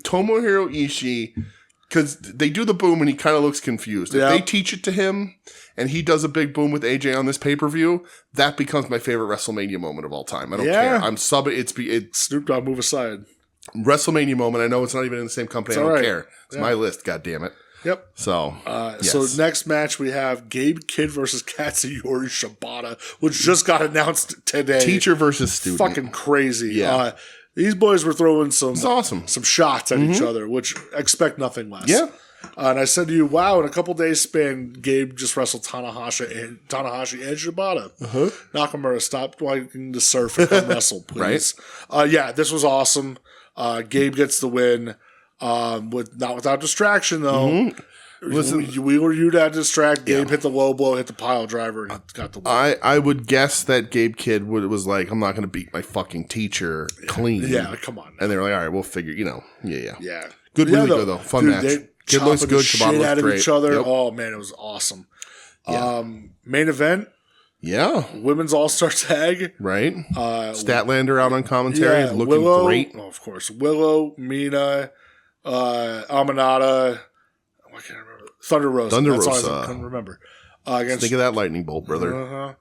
Tomohiro Ishii, because they do the boom and he kind of looks confused. If they teach it to him and he does a big boom with AJ on this pay-per-view, that becomes my favorite WrestleMania moment of all time. I don't care. I'm subbing. It's Snoop Dogg, move aside. WrestleMania moment. I know it's not even in the same company. I don't care. It's my list. God damn it. Yep. So, so next match we have Gabe Kidd versus Katsuyori Shibata, which just got announced today. Teacher versus student. Fucking crazy. Yeah. These boys were throwing some shots at each other, which expect nothing less. Yeah. And I said to you, wow, in a couple days span, Gabe just wrestled Tanahashi and Shibata. Nakamura, stop liking to surf and come wrestle, please. Right. This was awesome. Gabe gets the win. Without distraction though. Listen, we were you to distract. Gabe hit the low blow, hit the pile driver, and got the win. I would guess that Gabe Kidd was like, I'm not going to beat my fucking teacher clean. Yeah, come on. And they were like, all right, we'll figure. Yeah. Good, really good though. Fun match. Kid looks good. Shit out of great. each other. Yep. Oh man, it was awesome. Yeah. Main event. Yeah. Women's All-Star Tag. Right. Statlander out on commentary. Looking Willow, great. Oh, of course. Willow, Mina, Aminata. I can't remember. Thunder Rosa. That's all I couldn't remember. Think of that lightning bolt, brother.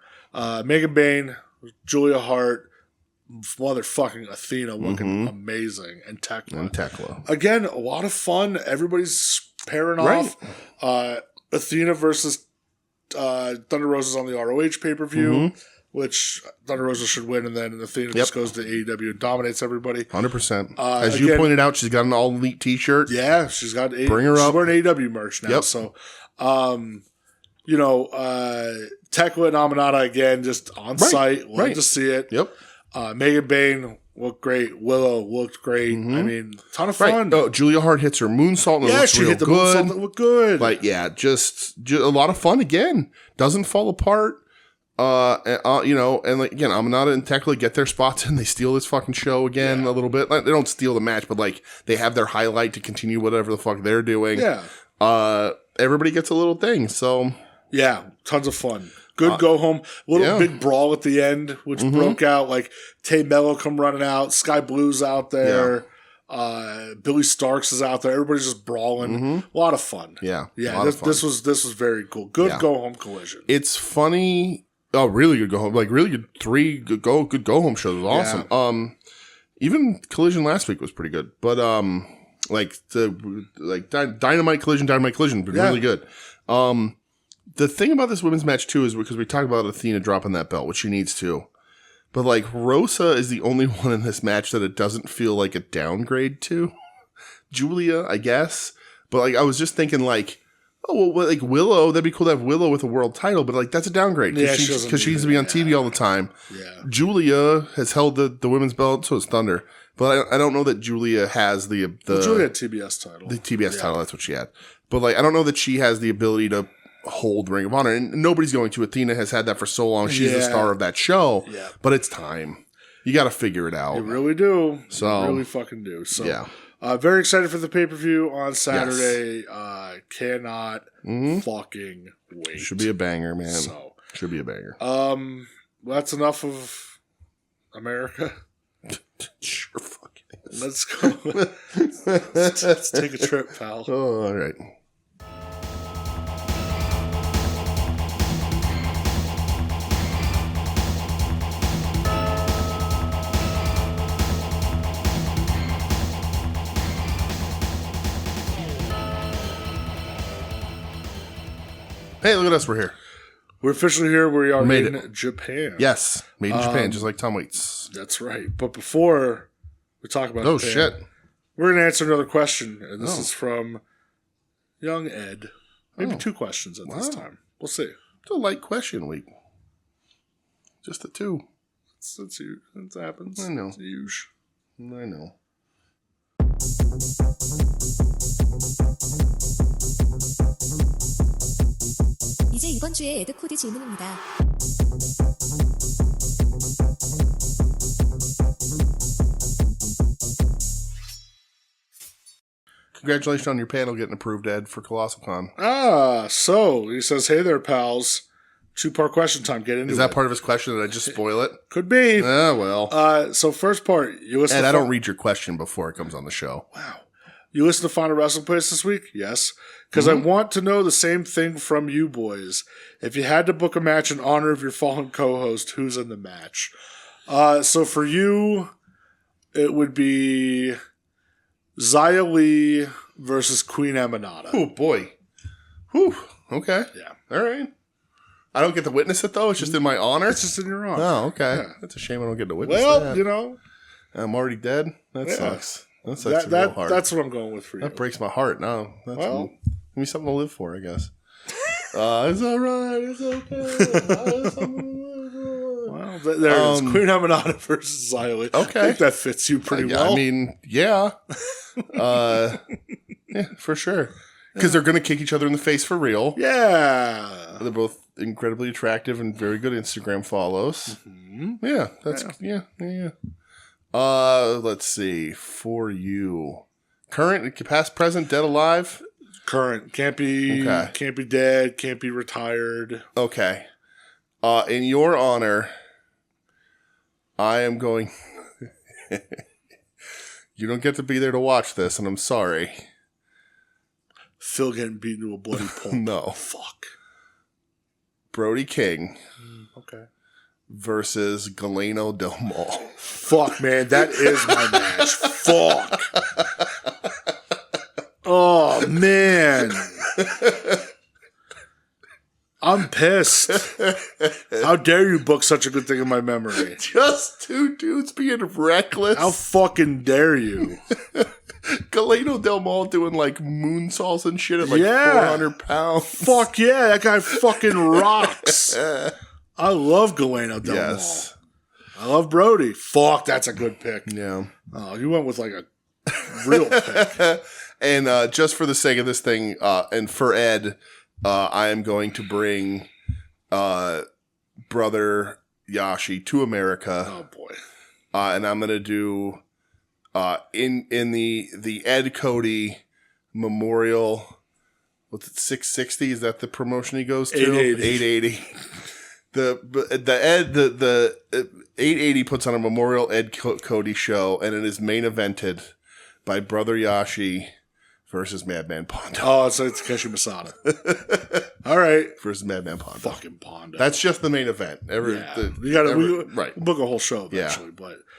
Megan Bayne, Julia Hart, motherfucking Athena looking amazing. And Tekla. Again, a lot of fun. Everybody's pairing off. Athena versus Thunder Rosa's on the ROH pay-per-view. which Thunder Rosa should win, and then Athena just goes to AEW and dominates everybody. 100%. As you pointed out, she's got an All Elite T-shirt. Yeah, she's got Bring her up. She's wearing AEW merch now. Yep. So, Tekla and Amanada again, just on site. Love to see it. Yep. Megan Bain looked great. Willow looked great. I mean, ton of fun. Oh, Julia Hart hits her moonsault and it looks real hit the good. moonsault that looked good. Like, yeah, just a lot of fun again. Doesn't fall apart. And like, again, Amanada and Tekla get their spots and they steal this fucking show again a little bit. Like, they don't steal the match, but like they have their highlight to continue whatever the fuck they're doing. Yeah. Everybody gets a little thing. So yeah, tons of fun. Good go home. Little big brawl at the end, which broke out. Like Tay Mello come running out. Sky Blue's out there. Billy Starks is out there. Everybody's just brawling. A lot of fun. Yeah. This was very cool. Good go home collision. It's funny. Oh, really good go home. Like really good. 3 good go home shows was awesome. Yeah. Even Collision last week was pretty good. But Dynamite Collision, but really good. The thing about this women's match too is because we talked about Athena dropping that belt, which she needs to. But like Rosa is the only one in this match that it doesn't feel like a downgrade to. Julia, I guess. But like I was just thinking like, oh well, like Willow, that'd be cool to have Willow with a world title, but like that's a downgrade because she needs to be on TV all the time. Yeah. Julia has held the women's belt, so it's Thunder. But I don't know that Julia has the Julia had TBS title. The TBS title, that's what she had. But like I don't know that she has the ability to hold Ring of Honor, and nobody's going to. Athena has had that for so long. She's the star of that show. Yeah. But it's time. You got to figure it out. You really do. So you really fucking do. So yeah. Very excited for the pay-per-view on Saturday. Yes. Cannot fucking wait. Should be a banger, man. So should be a banger. Well, that's enough of America. Sure fucking is. Let's go. let's take a trip, pal. Oh, all right. Hey, look at us. We're here. We're officially here. We are made in Japan. Yes. Made in Japan, just like Tom Waits. That's right. But before we talk about Japan, shit, we're going to answer another question. And this is from young Ed. Maybe 2 questions at this time. We'll see. It's a light question week. Just the 2. It happens. I know. It's huge. I know. 이제 이번 주에 에드 코드 질문입니다. Congratulations on your panel getting approved, Ed, for Colossal Con. So he says, hey there, pals. 2-part question time. Get into it. Is that part of his question? Did I just spoil it? Could be. Well. So first part, you listen Ed, to I don't read your question before it comes on the show. Wow. You listen to Find a Wrestling Place this week? Yes. Because I want to know the same thing from you boys. If you had to book a match in honor of your fallen co-host, who's in the match? So for you, it would be Xia Li versus Queen Emanata. Oh, boy. Whew. Okay. Yeah. All right. I don't get to witness it, though? It's just in my honor? It's just in your honor. Oh, okay. Yeah. That's a shame I don't get to witness that. Well, you know. I'm already dead? That sucks. That sucks real hard. That's what I'm going with for you. That breaks my heart. No. Give me something to live for, I guess. It's all right. It's okay. Well, there it is. Queen Emanata versus Xia Li. Okay. I think that fits you pretty well. I mean, yeah. Yeah, for sure. Because they're going to kick each other in the face for real. Yeah. They're both incredibly attractive and very good Instagram follows. Mm-hmm. Yeah. That's, yeah. Let's see. For you. Current, past, present, dead, alive? Current. Can't be dead, can't be retired. Okay. In your honor, I am going... You don't get to be there to watch this, and I'm sorry. Phil getting beaten to a bloody pulp. No. Fuck. Brody King. Okay. Versus Galeno Del Mal. Fuck, man. That is my match. Fuck. Oh, man. I'm pissed. How dare you book such a good thing in my memory? Just two dudes being reckless. How fucking dare you? Galeno Del Mal doing like moonsaults and shit at like Yeah. 400 pounds. Fuck yeah, that guy fucking rocks. I love Galeno Del Yes. Mal. I love Brody. Fuck, that's a good pick. Yeah. Oh, you went with like a real pick. And just for the sake of this thing, and for Ed, I am going to bring brother Yashi to America. Oh boy. And I'm gonna do in the Ed Cody Memorial. What's it? 660? Is that the promotion he goes to? 880. The 880 puts on a Memorial Ed Cody show, and it is main evented by Brother Yashi versus Madman Pondo. Oh, it's Takeshi Masada. All right. Versus Madman Pondo. Fucking Pondo. That's just the main event. Yeah. Right. We'll book a whole show eventually,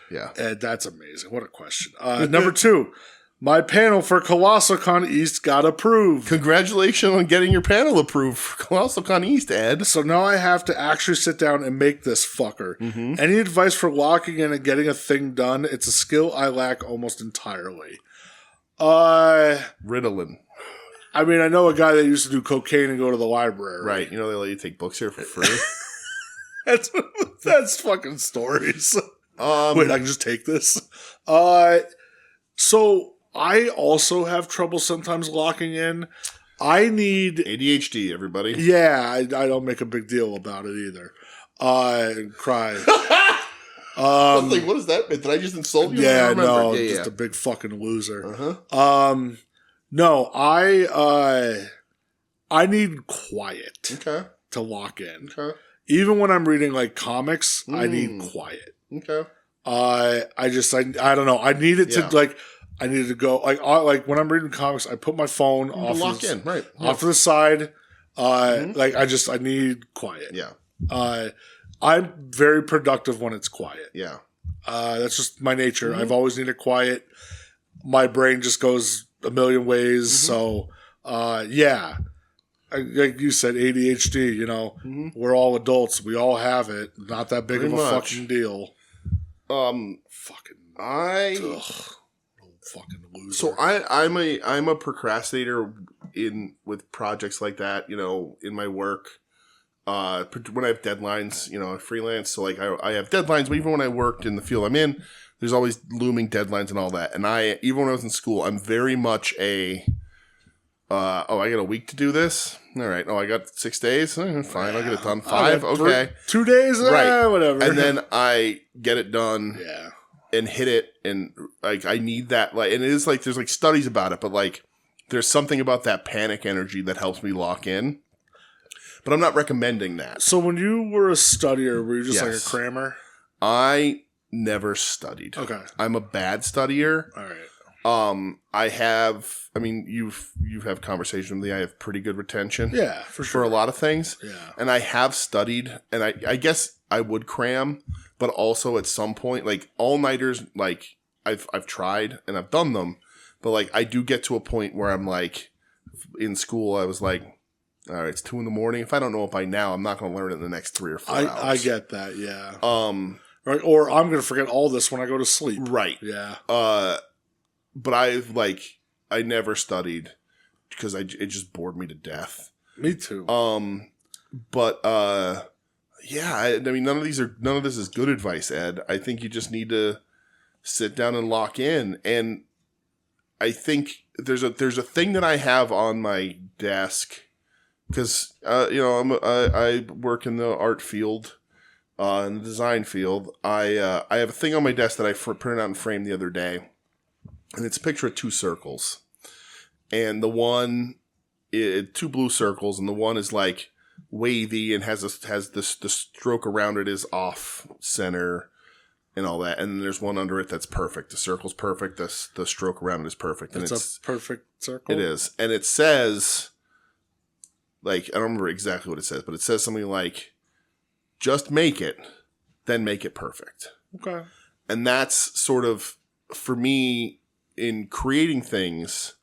Yeah. but that's amazing. What a question. Number 2. My panel for Colossal Con East got approved. Congratulations on getting your panel approved for Colossal Con East, Ed. So now I have to actually sit down and make this fucker. Mm-hmm. Any advice for locking in and getting a thing done? It's a skill I lack almost entirely. Ritalin. I mean, I know a guy that used to do cocaine and go to the library. Right. You know they let you take books here for free? That's fucking stories. Um, Wait, I can just take this? So I also have trouble sometimes locking in. I need... ADHD, everybody. Yeah, I don't make a big deal about it either. Cry. I was like, what does that mean? Did I just insult you? Yeah, I don't remember. no, Yeah, just a big fucking loser. Uh-huh. No, I need quiet Okay. to lock in. Okay. Even when I'm reading like comics, I need quiet. Okay. I don't know. I need it Yeah. to like. I need to go like when I'm reading comics. I put my phone off lock to the, in, right? off to the side. Like I need quiet. Yeah. I'm very productive when it's quiet. Yeah. That's just my nature. I've always needed quiet. My brain just goes a million ways. So, yeah. Like you said, ADHD, you know, we're all adults. We all have it. Not that big Pretty of a much. fucking deal. Fucking fucking loser. So I'm a procrastinator with projects like that, you know, in my work. When I have deadlines, you know, I freelance, so like I have deadlines, but even when I worked in the field I'm in, there's always looming deadlines and all that. And even when I was in school, I'm very much I got a week to do this. All right. Oh, I got 6 days. Fine, I'll get it done. 5. Okay. 2 days. Right. Whatever. And then I get it done. yeah. And hit it, and like I need that, like, and it is like there's like studies about it, but like there's something about that panic energy that helps me lock in. But I'm not recommending that. So when you were a studier, were you just like a Yes. crammer? I never studied. Okay. I'm a bad studier. All right. I mean, you have conversation with me. I have pretty good retention. Yeah, for For sure. a lot of things. Yeah. And I have studied, and I guess I would cram, but also at some point, like all-nighters, like I've tried and I've done them, but like I do get to a point where I'm like, in school, I was like, all right, it's 2 a.m. If I don't know it by now, I'm not going to learn it in the next 3 or 4 hours. I get that. Yeah. Right. Or I'm going to forget all this when I go to sleep. Right. Yeah. But I never studied because it just bored me to death. Me too. But yeah, I mean, none of this is good advice, Ed. I think you just need to sit down and lock in. And I think there's a thing that I have on my desk because you know I work in the art field, in the design field. I have a thing on my desk that I printed out and framed the other day, and it's a picture of 2 circles, and the one, 2 blue circles, and the one is like wavy and has the stroke around it is off center and all that, and then there's one under it that's perfect. The circle's perfect. The stroke around it is perfect. And it's a perfect circle. It is, and it says, like, I don't remember exactly what it says, but it says something like, "Just make it, then make it perfect." Okay. And that's sort of, for me, in creating things,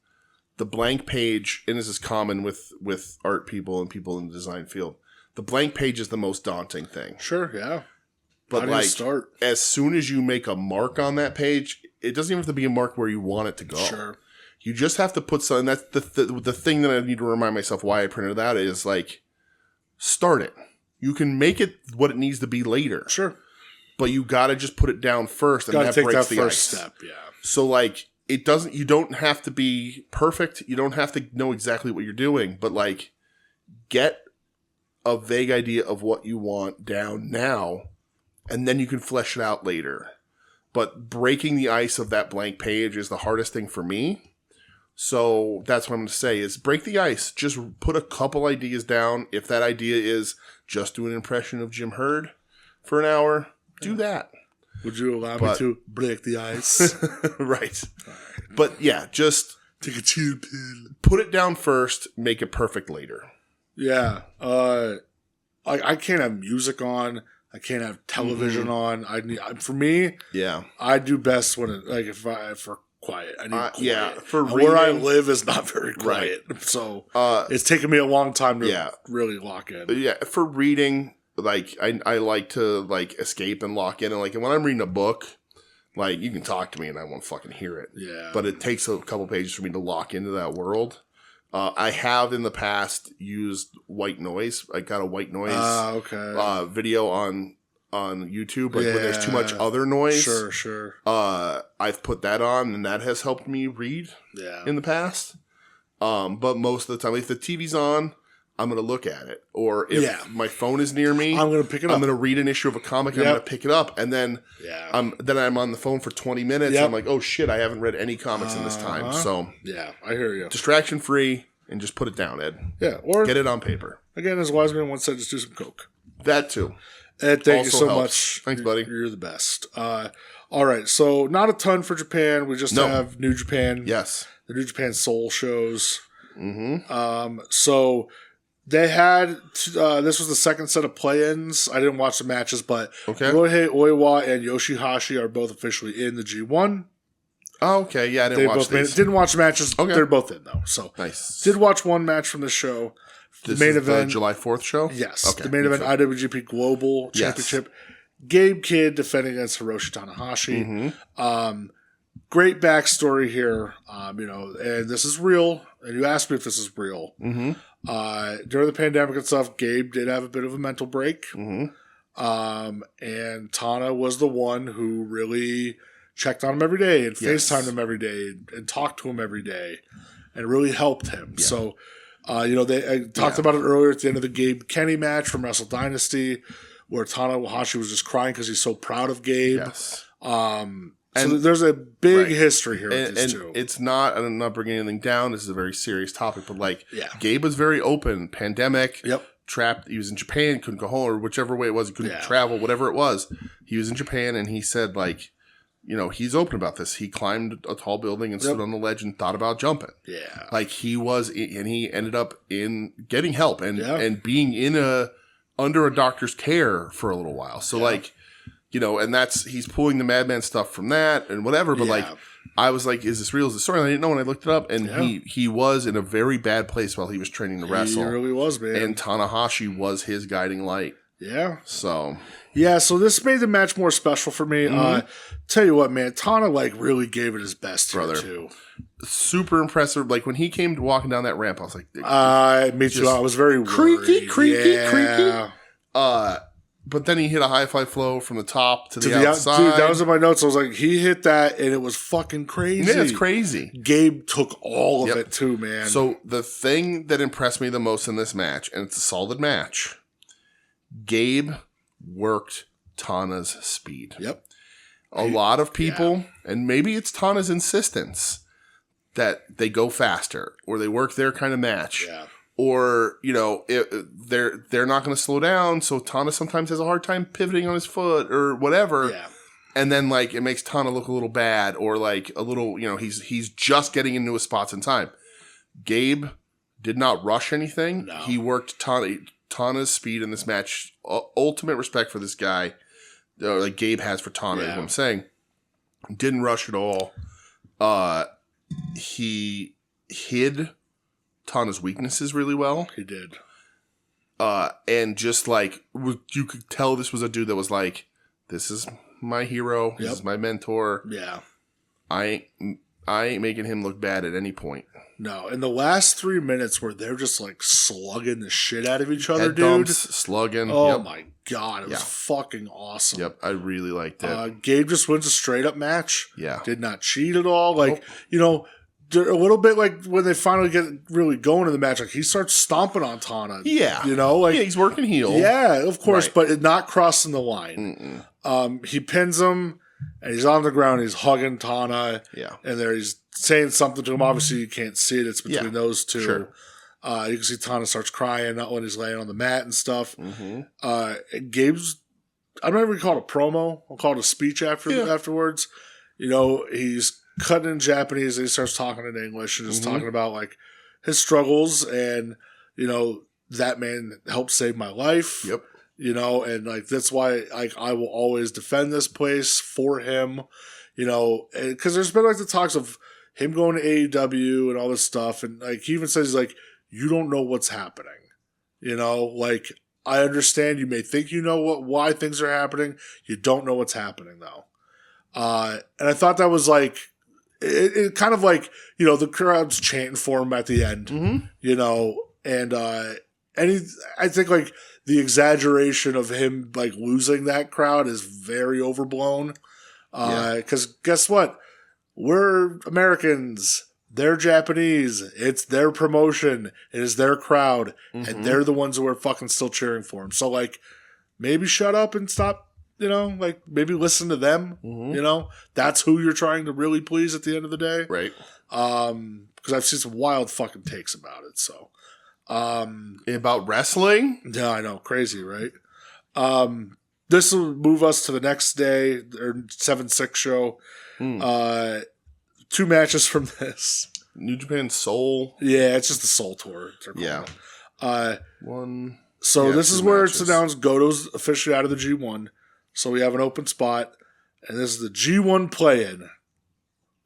the blank page, and this is common with art people and people in the design field, the blank page is the most daunting thing. Sure, yeah. But How do you start? as soon as you make a mark on that page, it doesn't even have to be a mark where you want it to go. Sure. You just have to put something. That's the thing that I need to remind myself why I printed that is like, start it. You can make it what it needs to be later. Sure. But you got to just put it down first, and that take breaks that the first ice. step, yeah. So like, you don't have to be perfect. You don't have to know exactly what you're doing, but like, get a vague idea of what you want down now, and then you can flesh it out later. But breaking the ice of that blank page is the hardest thing for me. So that's what I'm going to say is break the ice. Just put a couple ideas down. If that idea is just do an impression of Jim Herd for an hour, do that. Would you allow me to break the ice? Right. But yeah, just take a chill pill. Put it down first, make it perfect later. Yeah. I can't have music on. I can't have television on. For me, yeah, I do best when if for quiet. I need quiet. Yeah, for where I live is not very quiet, right. So it's taken me a long time to really lock in. Yeah, for reading, like I like to like escape and lock in, and like when I'm reading a book, like you can talk to me and I won't fucking hear it. Yeah, but it takes a couple pages for me to lock into that world. I have in the past used white noise. I got a white noise video on YouTube, like when there's too much other noise. Sure. I've put that on, and that has helped me read in the past. But most of the time, if the TV's on, I'm going to look at it. Or if my phone is near me, I'm going to pick it up. I'm going to read an issue of a comic, and I'm going to pick it up. And then I'm on the phone for 20 minutes. And I'm like, oh shit, I haven't read any comics in this time. So yeah, I hear you. Distraction free, and just put it down, Ed. Yeah, or get it on paper. Again, as Wise Man once said, just do some coke. That too. Ed, thank you so much. Thanks, buddy. You're the best. All right, so not a ton for Japan. We just have New Japan. Yes. The New Japan Soul shows. So they had, this was the second set of play-ins. I didn't watch the matches, but Ryohei Oiwa and Yoshihashi are both officially in the G1. Oh, okay. Yeah, I didn't watch these. Didn't watch matches. Okay. They're both in, though. So nice. Did watch one match from the show. The main event. The July 4th show? Yes. Okay. The main event, IWGP Global Championship. Gabe Kidd defending against Hiroshi Tanahashi. Great backstory here. And this is real. And you asked me if this is real. During the pandemic and stuff, Gabe did have a bit of a mental break. And Tana was the one who really checked on him every day and FaceTimed him every day and talked to him every day and really helped him. Yeah. So, I talked about it earlier at the end of the Gabe Kenny match from Wrestle Dynasty where Tanahashi was just crying because he's so proud of Gabe. Yes. So there's a big history here with these two. It's not, I'm not bringing anything down. This is a very serious topic, but Gabe was very open. Pandemic. Yep. Trapped. He was in Japan, couldn't go home, or whichever way it was. He couldn't travel, whatever it was. He was in Japan, and he said, he's open about this. He climbed a tall building and stood on the ledge and thought about jumping. Yeah. He was, and he ended up in getting help and being under a doctor's care for a little while. So and he's pulling the Madman stuff from that and whatever. But I was like, is this real? Is this story? And I didn't know when I looked it up. And he was in a very bad place while he was training to wrestle. He really was, man. And Tanahashi was his guiding light. Yeah. So this made the match more special for me. Tell you what, man, Tana really gave it his best here too. Super impressive. Like when he came walking down that ramp, I was like, me too. I was very creaky. But then he hit a high fly flow from the top to the outside. Dude, that was in my notes. I was like, he hit that and it was fucking crazy. Yeah, it's crazy. Gabe took all of it too, man. So the thing that impressed me the most in this match, and it's a solid match, Gabe worked Tana's speed. Yep. A lot of people, and maybe it's Tana's insistence that they go faster or they work their kind of match. Yeah. Or, they're not going to slow down, so Tana sometimes has a hard time pivoting on his foot or whatever. Yeah. And then, it makes Tana look a little bad or, a little, he's just getting into his spots in time. Gabe did not rush anything. No. He worked Tana's speed in this match. Ultimate respect for this guy, Gabe has for Tana, is what I'm saying. Didn't rush at all. He hid Tana's weaknesses really well. He did. And just like, you could tell this was a dude that was like, this is my hero. This is my mentor. Yeah. I ain't making him look bad at any point. No, in the last 3 minutes where they're just like slugging the shit out of each other, Head dude. dumps, slugging. Oh Yep. my God, it was fucking awesome. Yep, I really liked it. Gabe just wins a straight up match. Yeah. Did not cheat at all. Like, you know, a little bit like when they finally get really going in the match, like he starts stomping on Tana. Yeah. You know, like. Yeah, he's working heel. Yeah, of course, Right. but not crossing the line. He pins him and he's on the ground. He's hugging Tana. Yeah. And there he's saying something to him. Obviously, you can't see it. It's between those two. Sure. You can see Tana starts crying when he's laying on the mat and stuff. Mm-hmm. Gabe's, I'm not even call it a promo. I'll call it a speech afterwards. You know, he's cutting in Japanese and he starts talking in English and just talking about like his struggles and, you know, that man helped save my life. Yep. You know, and like that's why I will always defend this place for him. You know, because there's been like the talks of him going to AEW and all this stuff, and like he even says he's like, you don't know what's happening. You know, like I understand you may think you know why things are happening. You don't know what's happening though. And I thought that was like it kind of like, you know, the crowd's chanting for him at the end. You know, and I think like the exaggeration of him like losing that crowd is very overblown. Because guess what? We're Americans. They're Japanese. It's their promotion. It is their crowd. And they're the ones who are fucking still cheering for him. So, like, maybe shut up and stop, you know? Like, maybe listen to them, you know? That's who you're trying to really please at the end of the day. Right. Because I've seen some wild fucking takes about it, so. About wrestling? Yeah, I know. Crazy, right? This will move us to the next day, or 7-6 show. 2 matches from this. New Japan Soul. Yeah, it's just the Soul Tour. Yeah. So this is where matches. it's announced Goto's officially out of the G1. So we have an open spot. And this is the G1 play-in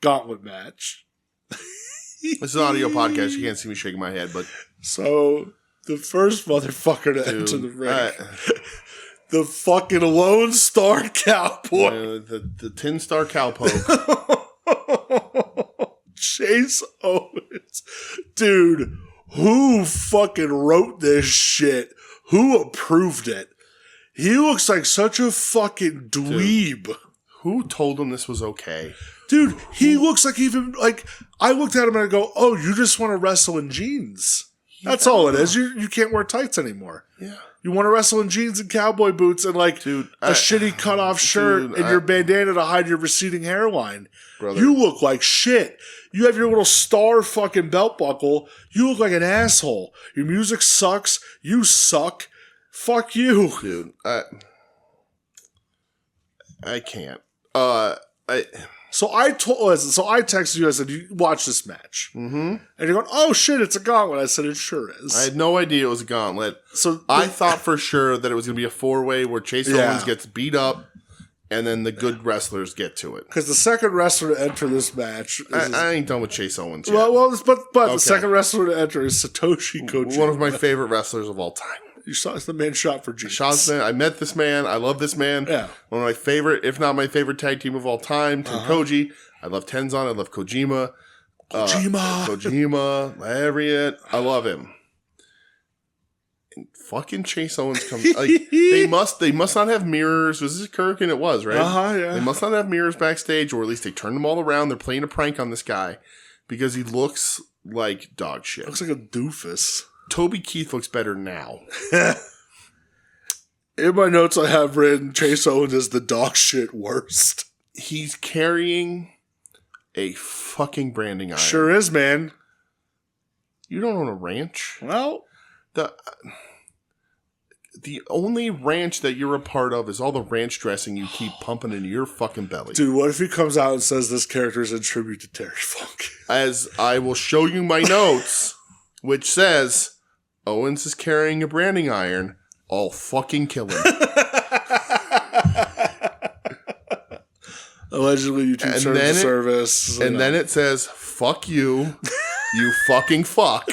gauntlet match. This is an audio podcast. You can't see me shaking my head, but... So the first motherfucker to enter the ring. The fucking Lone Star Cowboy. The Tin Star Cowpoke. Chase Owens. Dude, who fucking wrote this shit? Who approved it? He looks like such a fucking dweeb. Dude, who told him this was okay? Dude, he looks like even, like, I looked at him and I go, oh, you just want to wrestle in jeans. That's all it is. You can't wear tights anymore. Yeah. You want to wrestle in jeans and cowboy boots and like Dude, a shitty cutoff shirt and your bandana to hide your receding hairline. Brother. You look like shit. You have your little star fucking belt buckle. You look like an asshole. Your music sucks. You suck. Fuck you. Dude, I can't. So I texted you, I said, you watch this match. And you're going, oh shit, it's a gauntlet. I said, it sure is. I had no idea it was a gauntlet. So I thought for sure that it was going to be a 4-way where Chase Owens gets beat up and then the good wrestlers get to it. Because the second wrestler to enter this match is... I ain't done with Chase Owens yet. Well, but the second wrestler to enter is Satoshi Kojima. One of my favorite wrestlers of all time. You saw the man shot for Jesus. I met this man. I love this man. Yeah. One of my favorite, if not my favorite tag team of all time, Tenkoji. I love Tenzan. I love Kojima. Kojima. Lariat. I love him. And fucking Chase Owens comes. Like, they must not have mirrors. Was this Kirk? And it was, right? Yeah. They must not have mirrors backstage, or at least they turned them all around. They're playing a prank on this guy because he looks like dog shit. Looks like a doofus. Toby Keith looks better now. In my notes, I have written Chase Owens is the dog shit worst. He's carrying a fucking branding iron. Sure is, man. You don't own a ranch. Well, the only ranch that you're a part of is all the ranch dressing you keep pumping into your fucking belly. dude, what if he comes out and says this character is in tribute to Terry Funk? As I will show you my notes, which says Owens is carrying a branding iron. I'll fucking kill him. Allegedly, YouTube terms of service. And then it says, fuck you. You fucking fuck.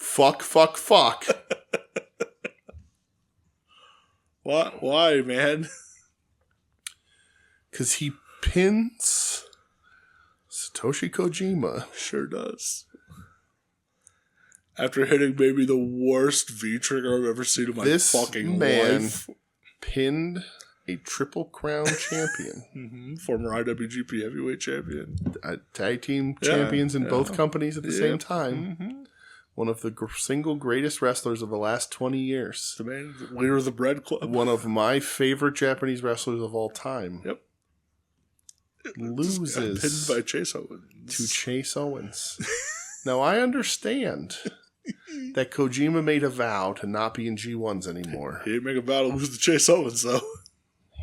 Fuck. What? Why, man? Because he pins Satoshi Kojima. Sure does. After hitting maybe the worst V-trigger I've ever seen in my fucking life. Pinned a Triple Crown champion. Former IWGP Heavyweight Champion. Tag team champions in both companies at the same time. One of the single greatest wrestlers of the last 20 years. The man, leader of the Bread Club. One of my favorite Japanese wrestlers of all time. Yep. Loses pinned by Chase Owens. to Chase Owens. Now, I understand that Kojima made a vow to not be in G1s anymore. He didn't make a vow to lose to Chase Owens, though.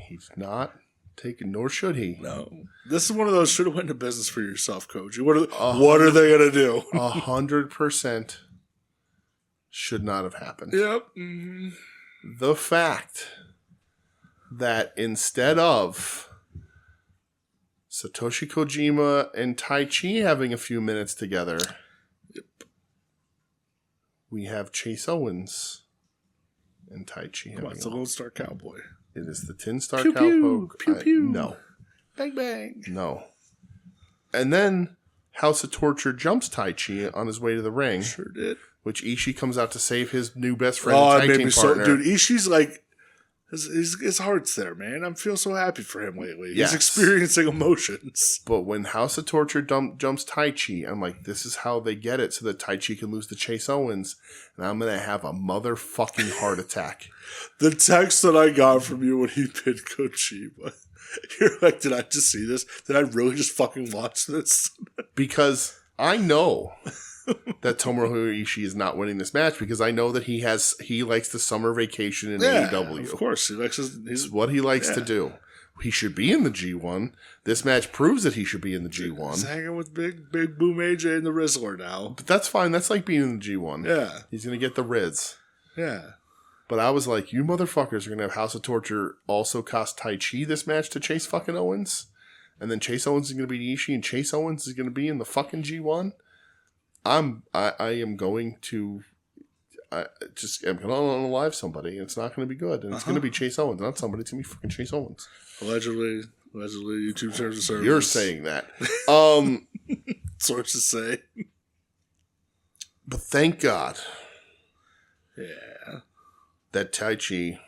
He's not taken, nor should he. No. This is one of those should have went into business for yourself, Koji. What are they going to do? 100% should not have happened. Yep. The fact that instead of Satoshi Kojima and Tai Chi having a few minutes together, we have Chase Owens and Tai Chi. Come on, it's a Lone Star Cowboy. It is the Tin Star Pew, Cowboy. pew, pew. No. Bang, bang. No. And then House of Torture jumps Tai Chi on his way to the ring. Sure did. Which Ishii comes out to save his new best friend Oh, and it tag made team me partner. so... Dude, Ishii's like... His heart's there, man. I feel so happy for him lately. Yes. He's experiencing emotions. But when House of Torture jumps Tai Chi, I'm like, this is how they get it so that Tai Chi can lose to Chase Owens. And I'm going to have a motherfucking heart attack. The text that I got from you when he pinned Kojima, you're like, did I just see this? Did I really just fucking watch this? Because I know that Tomohiro Ishii is not winning this match because I know that he likes the summer vacation in AEW. Of course. He likes It's what he likes to do. He should be in the G1. This match proves that he should be in the G1. He's hanging with Big Boom AJ and the Rizzler now. But that's fine. That's like being in the G1. Yeah. He's going to get the Riz. Yeah. But I was like, you motherfuckers are going to have House of Torture also cost Tai Chi this match to Chase fucking Owens? And then Chase Owens is going to be Ishii and Chase Owens is going to be in the fucking G1? I am going to I'm going to unalive somebody and it's not going to be good. And it's going to be Chase Owens, not somebody. It's going to be fucking Chase Owens. Allegedly, YouTube terms of service. You're saying that. Sources say. But thank God. Yeah. That Tai Chi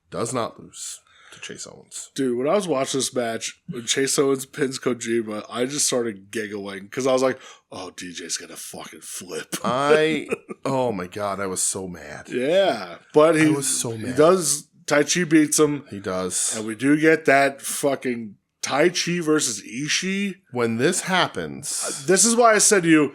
does not lose to Chase Owens. Dude, when I was watching this match, when Chase Owens pins Kojima, I just started giggling because I was like, oh, DJ's going to fucking flip. Oh my God, I was so mad. Yeah. But I was so mad. He does, Tai Chi beats him. He does. And we do get that fucking Tai Chi versus Ishii. When this happens. This is why I said to you,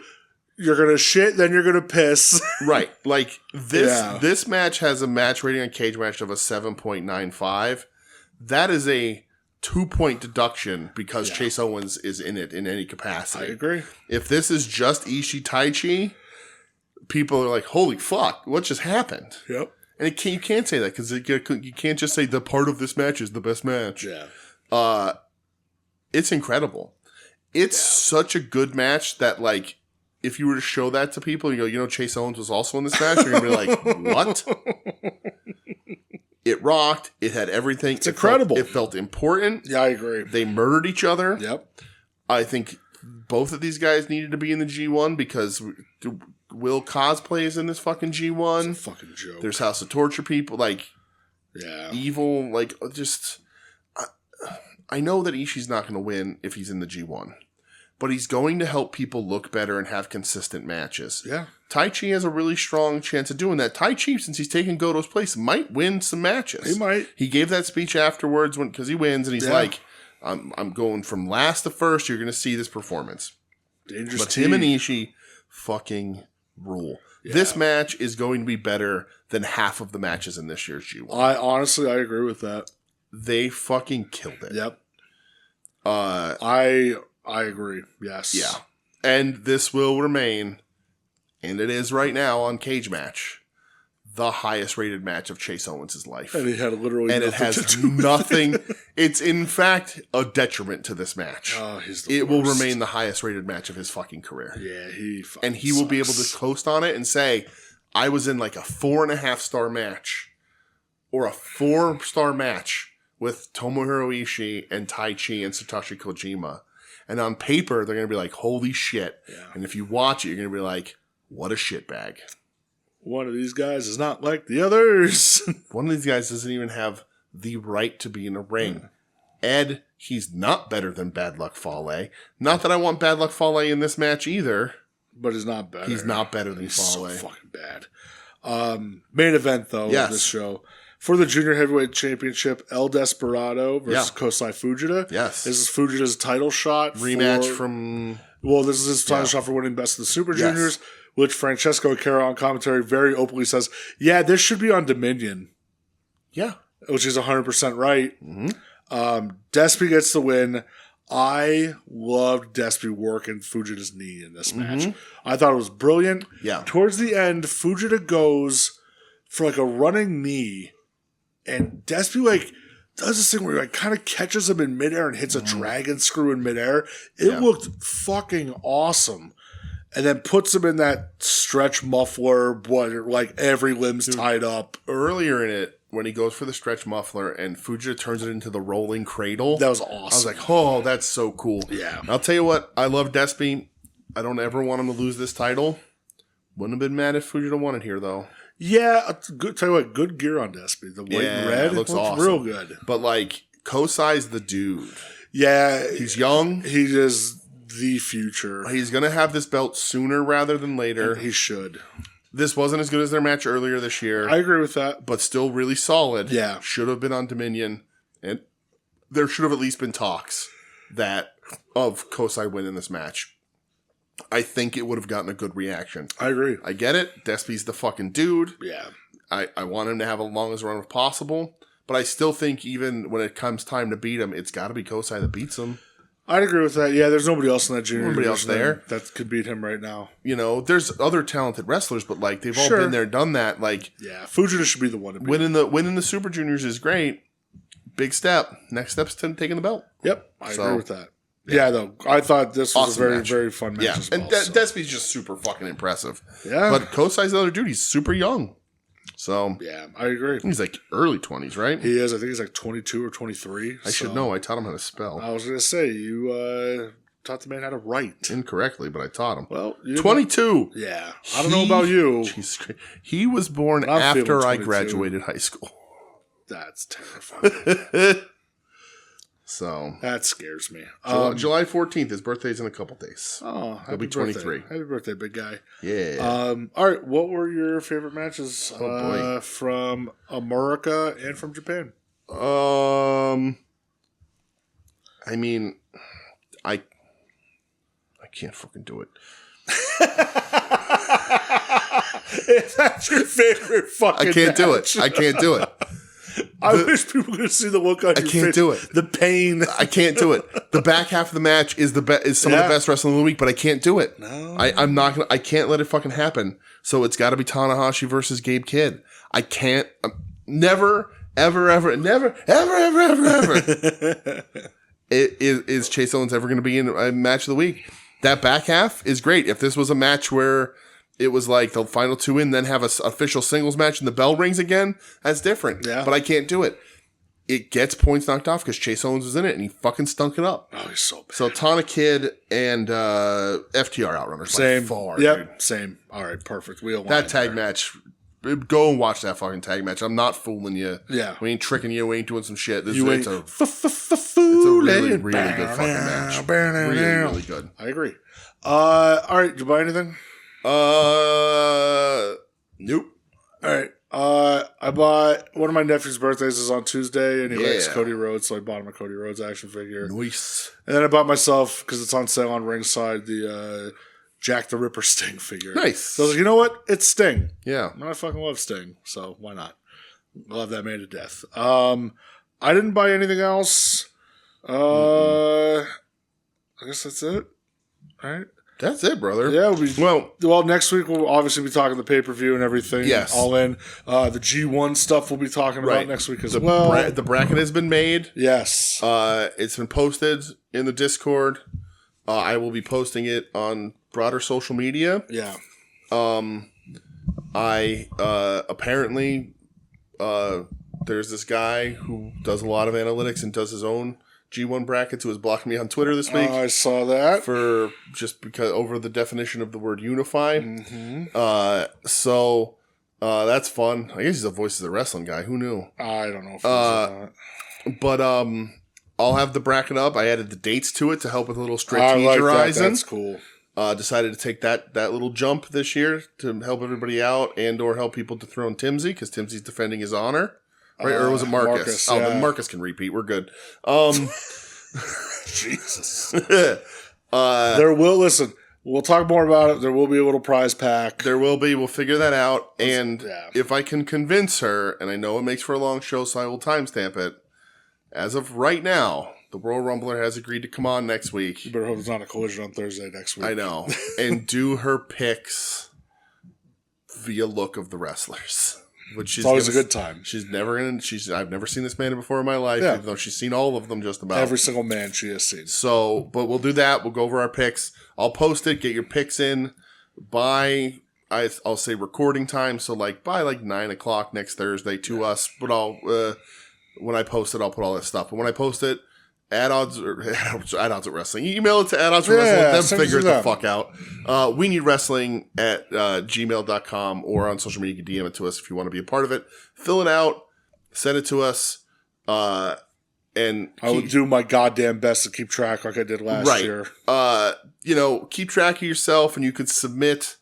you're going to shit, then you're going to piss. Right. Like, this match has a match rating on Cage Match of a 7.95. That is a 2-point deduction because Chase Owens is in it in any capacity. I agree. If this is just Ishii Tai Chi, people are like, holy fuck, what just happened? Yep. And you can't say that because you can't just say the part of this match is the best match. Yeah. It's incredible. It's such a good match that, like, if you were to show that to people, you go, Chase Owens was also in this match, you're going to be like, what? It rocked. It had everything. It's incredible. It felt important. Yeah, I agree. They murdered each other. Yep. I think both of these guys needed to be in the G1 because Will Cosplay is in this fucking G1. It's a fucking joke. There's House of Torture people, like, evil, like, just... I know that Ishii's not going to win if he's in the G1. But he's going to help people look better and have consistent matches. Yeah. Tai Chi has a really strong chance of doing that. Tai Chi, since he's taken Goto's place, might win some matches. He might. He gave that speech afterwards because he wins, and he's like, I'm going from last to first. You're going to see this performance. Dangerous But team. him and Ishii fucking rule. Yeah. This match is going to be better than half of the matches in this year's G1. I agree with that. They fucking killed it. Yep. I agree. Yes. Yeah. And this will remain, and it is right now on Cage Match, the highest rated match of Chase Owens' life. And he had literally and it has nothing. It's in fact a detriment to this match. Oh, he's it will remain the highest rated match of his fucking career. Yeah, he will be able to coast on it and say, I was in like a 4.5-star match or a 4-star match with Tomohiro Ishii and Tai Chi and Satoshi Kojima. And on paper, they're going to be like, holy shit. Yeah. And if you watch it, you're going to be like, what a shitbag. One of these guys is not like the others. One of these guys doesn't even have the right to be in a ring. Ed, he's not better than Bad Luck Fale. Not that I want Bad Luck Fale in this match either. But he's not better. He's not better than Fale. So fucking bad. Main event, though, of this show. For the Junior Heavyweight Championship, El Desperado versus Kosai Fujita. Yes. This is Fujita's title shot. Rematch from... Well, this is his title shot for winning Best of the Super Juniors, which Francesco Cara on commentary very openly says, yeah, this should be on Dominion. Yeah. Which is 100% right. Mm-hmm. Despy gets the win. I loved Despy working Fujita's knee in this match. I thought it was brilliant. Yeah. Towards the end, Fujita goes for like a running knee, and Despy like does this thing where he like kind of catches him in midair and hits a dragon screw in midair. It looked fucking awesome. And then puts him in that stretch muffler, like every limb's tied up. Earlier in it, when he goes for the stretch muffler and Fujita turns it into the rolling cradle. That was awesome. I was like, oh, that's so cool. Yeah. I'll tell you what, I love Despy. I don't ever want him to lose this title. Wouldn't have been mad if Fujita won it here, though. Yeah, good. Tell you what, good gear on Despy. The white and red looks awesome. Real good. But like, Kosai's the dude. Yeah. He's young. He is the future. He's going to have this belt sooner rather than later. And he should. This wasn't as good as their match earlier this year. I agree with that. But still really solid. Yeah. Should have been on Dominion. And there should have at least been talks of Kosai winning this match. I think it would have gotten a good reaction. I agree. I get it. Despy's the fucking dude. Yeah. I want him to have a longest run as possible. But I still think even when it comes time to beat him, it's got to be Kosai that beats him. I'd agree with that. Yeah, there's nobody else in that junior. Nobody else there that could beat him right now. You know, there's other talented wrestlers, but like they've all been there, done that. Like, yeah, Fujita should be the one to beat winning the Super Juniors is great. Big step. Next step's taking the belt. Yep, I agree with that. Yeah, though I thought this was awesome a very very fun match. Yeah, as well, and Despy's just super fucking impressive. Yeah, but Kosai's the other dude. He's super young. So yeah, I agree. He's like early 20s, right? He is. I think he's like 22 or 23. I should know. I taught him how to spell. I was going to say you taught the man how to write incorrectly, but I taught him. Well, 22. Yeah, I don't know about you. He was born after I graduated high school. That's terrifying. So that scares me. July 14th. His birthday's in a couple days. Oh, he'll be 23. Happy birthday, big guy. Yeah. All right. What were your favorite matches from America and from Japan? I mean, I can't fucking do it. If that's your favorite fucking I can't do it. I can't do it. I wish people could see the look on your face. I can't do it. The pain. I can't do it. The back half of the match is some of the best wrestling of the week, but I can't do it. No. I'm not gonna. I can't let it fucking happen. So it's got to be Tanahashi versus Gabe Kidd. I can't. Never, ever, ever, never, ever, ever, ever, ever. Is Chase Owens ever going to be in a match of the week? That back half is great. If this was a match where it was like the final two in, then have an official singles match and the bell rings again, that's different. Yeah. But I can't do it. It gets points knocked off because Chase Owens was in it and he fucking stunk it up. Oh, he's so bad. So Tana Kid and FTR Outrunners. Same. By far, yep. dude. Same. All right. Perfect. That tag match. Go and watch that fucking tag match. I'm not fooling you. Yeah. We ain't tricking you. We ain't doing some shit. It's a really, really good fucking match. Really, really good. I agree. All right. Did you buy anything? Nope. All right. I bought one of my nephew's birthdays is on Tuesday, and he likes Cody Rhodes, so I bought him a Cody Rhodes action figure. Nice. And then I bought myself, because it's on sale on Ringside, the Jack the Ripper Sting figure. Nice. So I was like, you know what? It's Sting. Yeah. I fucking love Sting, so why not? Love that man to death. I didn't buy anything else. I guess that's it. All right. That's it, brother. Yeah, well, next week we'll obviously be talking the pay-per-view and everything. Yes. All in. The G1 stuff we'll be talking about next week as well. well. The bracket has been made. Yes. It's been posted in the Discord. I will be posting it on broader social media. Yeah. I apparently there's this guy who does a lot of analytics and does his own G1 brackets who was blocking me on Twitter this week. I saw that. For just because over the definition of the word unify. Mm-hmm. So that's fun. I guess he's a Voices of Wrestling guy. Who knew? I don't know if not. But I'll have the bracket up. I added the dates to it to help with a little I like strategizing. that. That's cool. Decided to take that little jump this year to help everybody out and or help people dethrone Timsy because Timsy's defending his honor. Right? Or was it Marcus? Then Marcus can repeat. We're good. Jesus. Listen, we'll talk more about it. There will be a little prize pack. There will be. We'll figure that out. And if I can convince her, and I know it makes for a long show, so I will timestamp it. As of right now, the World Rumbler has agreed to come on next week. You better hope it's not a collision on Thursday next week. I know. And do her picks via look of the wrestlers. Which it's always a good time. I've never seen this man before in my life, even though she's seen all of them just about. Every single man she has seen. So, but we'll do that. We'll go over our picks. I'll post it. Get your picks in by, I'll say recording time. So by 9 o'clock next Thursday to us. But when I post it, I'll put all that stuff. But when I post it, at odds at wrestling. Email it to at odds wrestling. Let them figure it the fuck out. WeNeedWrestling at gmail.com or on social media. You can DM it to us if you want to be a part of it. Fill it out. Send it to us. And I will do my goddamn best to keep track like I did last year. Keep track of yourself and you could submit.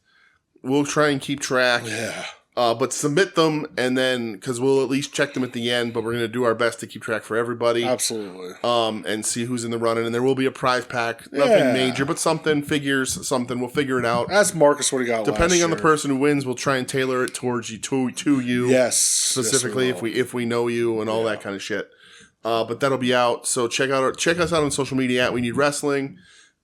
We'll try and keep track. Yeah. But submit them, and then, because we'll at least check them at the end, but we're going to do our best to keep track for everybody. Absolutely. And see who's in the running, and there will be a prize pack. Nothing major, but something. We'll figure it out. Ask Marcus what he got Depending on the person who wins, we'll try and tailor it towards you, to you. Yes. Specifically, if we know you and all that kind of shit. But that'll be out. So check us out on social media at We Need Wrestling.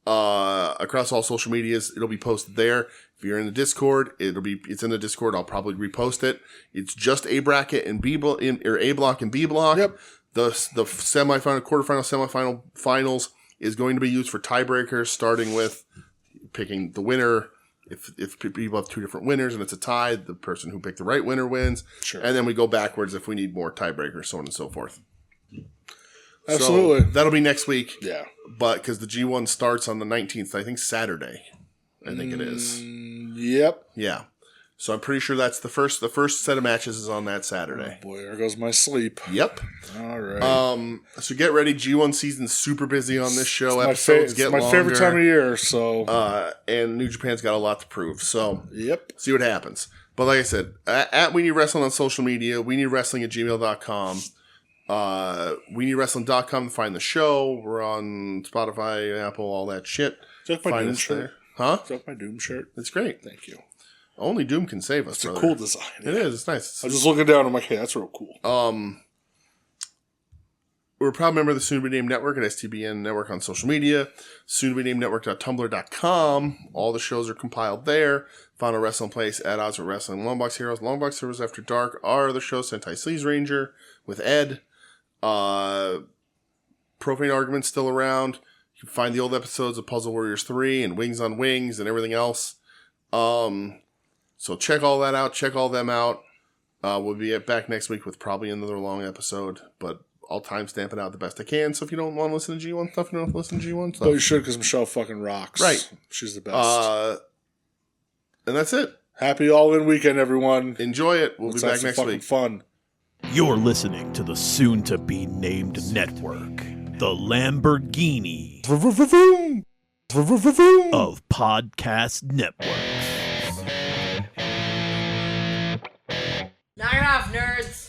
Across all social medias, it'll be posted there. If you're in the Discord, it's in the Discord. I'll probably repost it. It's just A bracket and A block and B block. Yep. The semifinal, quarterfinal, finals is going to be used for tiebreakers, starting with picking the winner. If people have two different winners and it's a tie, the person who picked the right winner wins. Sure. And then we go backwards if we need more tiebreakers, so on and so forth. Absolutely. So that'll be next week. Yeah. But because the G1 starts on the 19th, I think Saturday. I think it is. Yep. Yeah. So I'm pretty sure that's the first set of matches is on that Saturday. Oh boy, there goes my sleep. Yep. All right. So get ready. G1 season's super busy on this show. Episodes get longer. It's my favorite time of year. So and New Japan's got a lot to prove. So yep. See what happens. But like I said, at We Need Wrestling on social media, WeNeedWrestling at gmail.com. WeNeedWrestling.com to find the show. We're on Spotify, Apple, all that shit. Is that my Doom shirt? Huh? Is that my Doom shirt? It's great. Thank you. Only Doom can save us. It's a cool design. It is. It's nice. I was just looking down. I'm like, hey, that's real cool. We're a proud member of the Soon to Be Named Network at STBN Network on social media. Soon to Be Named Network.tumblr.com. All the shows are compiled there. Found a wrestling place at Odds with Wrestling. Longbox Heroes. Longbox Heroes After Dark. Our other show, Sentai Sleaze Ranger with Ed. Profane Argument's still around. You can find the old episodes of Puzzle Warriors 3 and Wings on Wings and everything else. So check all that out. Check all them out. We'll be back next week with probably another long episode, but I'll timestamp it out the best I can. So if you don't want to listen to G1 stuff, you don't have to listen to G1 stuff. But you should, because Michelle fucking rocks. Right. She's the best. And that's it. Happy all-in weekend, everyone. Enjoy it. We'll be back next week. Fun. You're listening to the soon-to-be-named network, the Lamborghini of podcast networks. Knock it off, nerds!